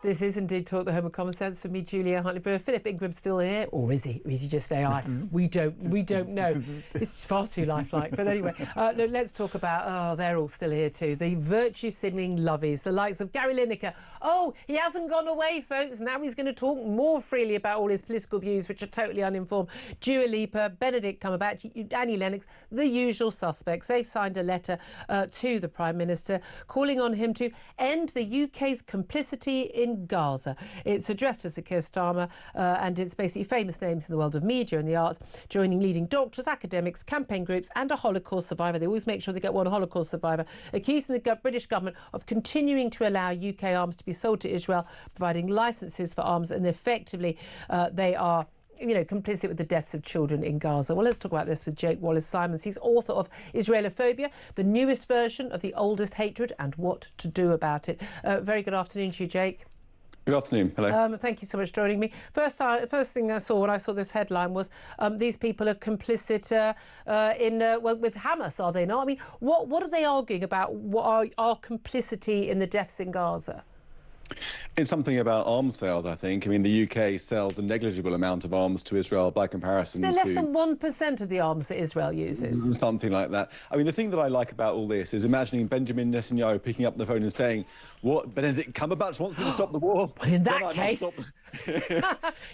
This is indeed Talk, the home of common sense, for me, Julia Hartley-Brewer. Philip Ingram's still here, or is he? Or is he just AI? We don't know. It's far too lifelike. But anyway, look, let's talk about, they're all still here too. The virtue signalling lovies, the likes of Gary Lineker. Oh, he hasn't gone away, folks. Now he's going to talk more freely about all his political views, which are totally uninformed. Dua Lipa, Benedict Cumberbatch, Annie Lennox, the usual suspects. They signed a letter to the Prime Minister calling on him to end the UK's complicity in in Gaza. It's addressed to Sir Keir Starmer, and it's basically famous names in the world of media and the arts, joining leading doctors, academics, campaign groups and a Holocaust survivor. They always make sure they get one Holocaust survivor, accusing the British government of continuing to allow UK arms to be sold to Israel, providing licences for arms, and effectively they are complicit with the deaths of children in Gaza. Well, let's talk about this with Jake Wallace-Simons. He's author of Israelophobia, the newest version of the oldest hatred and what to do about it. Very good afternoon to you, Jake. Good afternoon. Hello. Thank you so much for joining me. First thing I saw when I saw this headline was these people are complicit with Hamas, are they not? I mean, what are they arguing about? What are our complicity in the deaths in Gaza? It's something about arms sales, I think. I mean, the UK sells a negligible amount of arms to Israel by comparison to... They're less than 1% of the arms that Israel uses. Something like that. I mean, the thing that I like about all this is imagining Benjamin Netanyahu picking up the phone and saying, what, Benedict Cumberbatch wants me to stop the war? Well, in that case...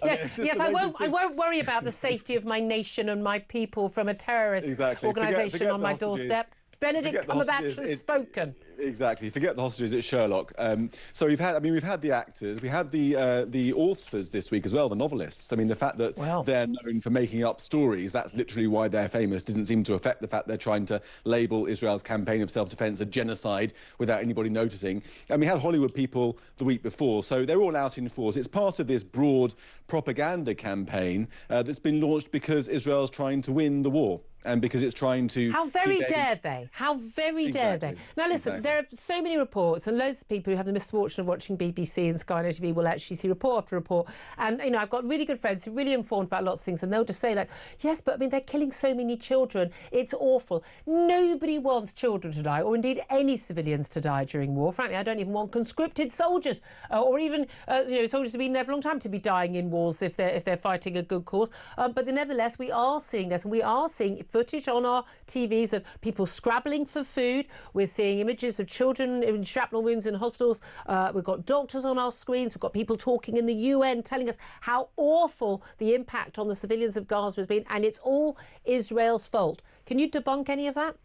yes, I won't worry about the safety of my nation and my people from a terrorist organisation on my doorstep. Benedict Cumberbatch has spoken. Exactly. Forget the hostages. It's Sherlock. So we've had the actors, we had the authors this week as well, the novelists. I mean, the fact that they're known for making up stories, that's literally why they're famous, didn't seem to affect the fact they're trying to label Israel's campaign of self-defense a genocide without anybody noticing. And we had Hollywood people the week before, so they're all out in force. It's part of this broad propaganda campaign that's been launched because Israel's trying to win the war. And because it's trying to... How very dare they? How very dare they? Now, listen, there are so many reports, and loads of people who have the misfortune of watching BBC and Sky News TV will actually see report after report. And, I've got really good friends who are really informed about lots of things, and they'll just say, like, yes, but, I mean, they're killing so many children. It's awful. Nobody wants children to die, or indeed any civilians to die during war. Frankly, I don't even want conscripted soldiers, or even, soldiers who've been there for a long time to be dying in wars if they're fighting a good cause. But nevertheless, we are seeing this, and we are seeing footage on our TVs of people scrabbling for food. We're seeing images of children in shrapnel wounds in hospitals. We've got doctors on our screens. We've got people talking in the UN telling us how awful the impact on the civilians of Gaza has been, and it's all Israel's fault. Can you debunk any of that?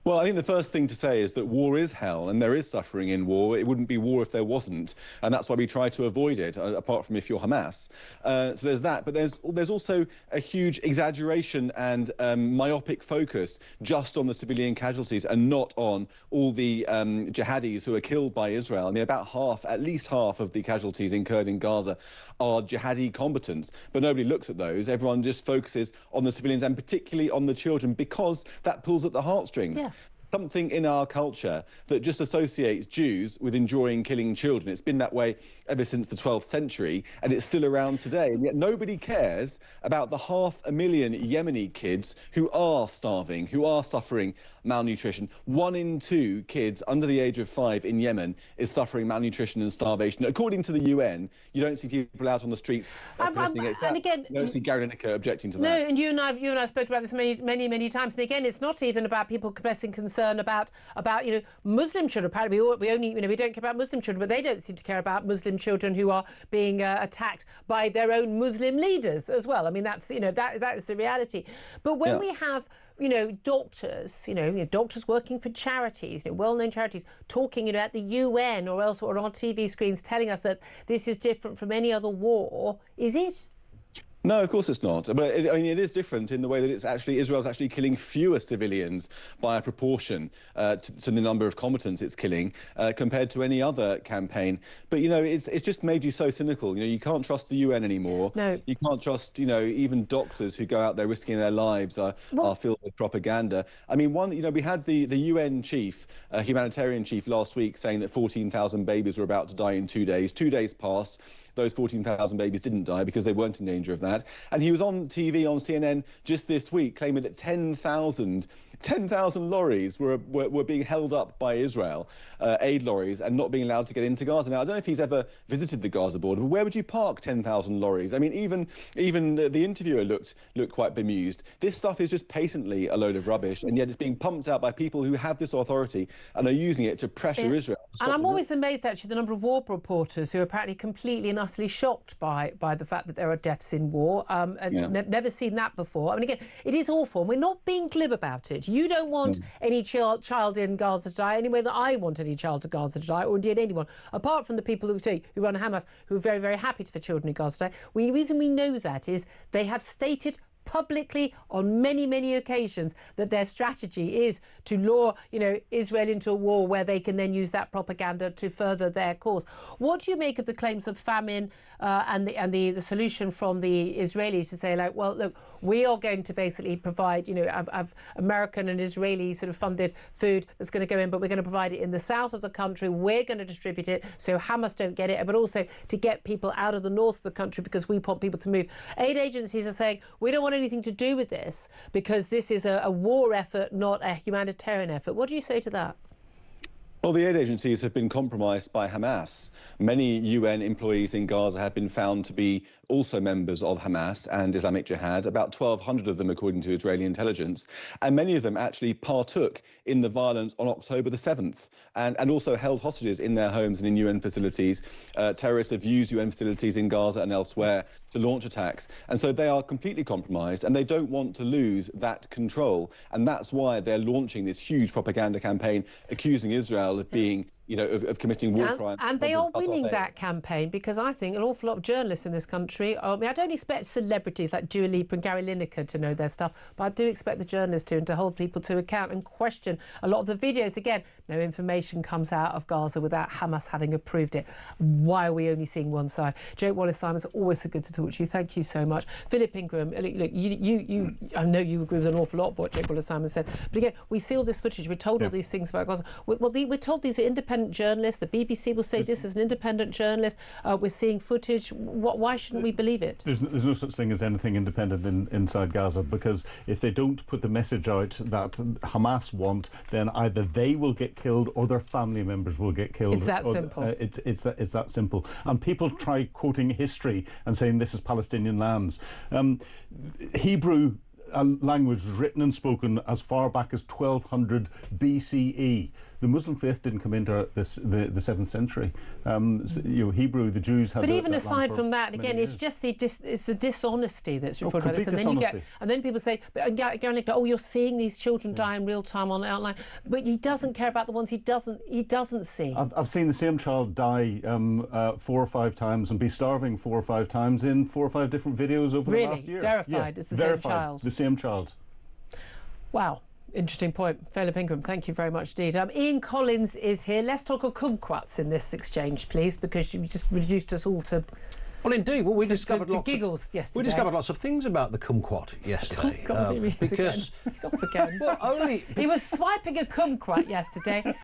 Well, I think the first thing to say is that war is hell and there is suffering in war. It wouldn't be war if there wasn't. And that's why we try to avoid it, apart from if you're Hamas. So there's that. But there's also a huge exaggeration and myopic focus just on the civilian casualties and not on all the jihadis who are killed by Israel. I mean, at least half of the casualties incurred in Gaza are jihadi combatants. But nobody looks at those. Everyone just focuses on the civilians and particularly on the children because that pulls at the heartstrings. Yeah. Something in our culture that just associates Jews with enjoying killing children. It's been that way ever since the 12th century, and it's still around today. And yet nobody cares about the 500,000 Yemeni kids who are starving, who are suffering malnutrition. 1 in 2 kids under the age of 5 in Yemen is suffering malnutrition and starvation. According to the UN, you don't see people out on the streets protesting against that. Again, you don't see Gary Lineker objecting to that. No, and you and I spoke about this many times. And again, it's not even about people expressing concern about Muslim children. Apparently, we don't care about Muslim children, but they don't seem to care about Muslim children who are being attacked by their own Muslim leaders as well. I mean, that's that is the reality. But when we have doctors, doctors working for charities, well-known charities, talking, at the UN or else or on TV screens, telling us that this is different from any other war, is it? No, of course it's not. But it is different in the way that Israel's actually killing fewer civilians by a proportion to the number of combatants it's killing compared to any other campaign. But it's just made you so cynical. You can't trust the UN anymore. No. You can't trust even doctors who go out there risking their lives are filled with propaganda. I mean, we had the UN chief, humanitarian chief last week saying that 14,000 babies were about to die in 2 days. 2 days passed. Those 14,000 babies didn't die because they weren't in danger of that. And he was on TV on CNN just this week claiming that 10,000 lorries were being held up by Israel, aid lorries, and not being allowed to get into Gaza. Now, I don't know if he's ever visited the Gaza border, but where would you park 10,000 lorries? I mean, even the interviewer looked quite bemused. This stuff is just patently a load of rubbish, and yet it's being pumped out by people who have this authority and are using it to pressure Israel And I'm always amazed, actually, the number of war reporters who are apparently completely and utterly shocked by the fact that there are deaths in war. Never seen that before. I mean, again, it is awful. We're not being glib about it. You don't want any child in Gaza to die any way that I want any child in Gaza to die, or indeed anyone, apart from the people who run Hamas, who are very, very happy for children in Gaza to die. The reason we know that is they have stated publicly on many, many occasions that their strategy is to lure, Israel into a war where they can then use that propaganda to further their cause. What do you make of the claims of famine and the solution from the Israelis to say, like, well, look, we are going to basically provide, have American and Israeli sort of funded food that's going to go in, but we're going to provide it in the south of the country. We're going to distribute it so Hamas don't get it, but also to get people out of the north of the country because we want people to move. Aid agencies are saying we don't want anything to do with this because this is a war effort, not a humanitarian effort. What do you say to that? Well, the aid agencies have been compromised by Hamas. Many UN employees in Gaza have been found to be also members of Hamas and Islamic Jihad, about 1,200 of them, according to Israeli intelligence. And many of them actually partook in the violence on October the 7th and also held hostages in their homes and in UN facilities. Terrorists have used UN facilities in Gaza and elsewhere to launch attacks. And so they are completely compromised and they don't want to lose that control. And that's why they're launching this huge propaganda campaign accusing Israel of being of committing war crimes. And they are winning that campaign because I think an awful lot of journalists in this country, I don't expect celebrities like Dua Lipa and Gary Lineker to know their stuff, but I do expect the journalists to hold people to account and question a lot of the videos. Again, no information comes out of Gaza without Hamas having approved it. Why are we only seeing one side? Jake Wallace-Simon, it's always so good to talk to you. Thank you so much. Philip Ingram, look, you I know you agree with an awful lot of what Jake Wallace-Simon said, but again, we see all this footage, we're told all these things about Gaza. We're told these are independent journalists. The BBC will say this is an independent journalist. We're seeing footage. Why shouldn't we believe it? There's no such thing as anything independent inside Gaza, because if they don't put the message out that Hamas want, then either they will get killed or their family members will get killed. It's that simple. It's that simple. And people try quoting history and saying this is Palestinian lands. Hebrew language was written and spoken as far back as 1200 BCE. The Muslim faith didn't come into the 7th century. Hebrew, the Jews had. But even aside from that, again, it's just it's the dishonesty that's reported about this, and then people say, "Oh, you're seeing these children die in real time on outline," but he doesn't care about the ones he doesn't see. I've seen the same child die 4 or 5 times and be starving 4 or 5 times in 4 or 5 different videos over the last year. Verified, it's the same child. The same child. Wow. Interesting point. Philip Ingram, thank you very much indeed. Ian Collins is here. Let's talk of kumquats in this exchange, please, because you just reduced us all to... Well, indeed. Well, we discovered lots giggles yesterday. We discovered lots of things about the kumquat yesterday. Oh, God, because... He's off again. Well, only... He was swiping a kumquat yesterday.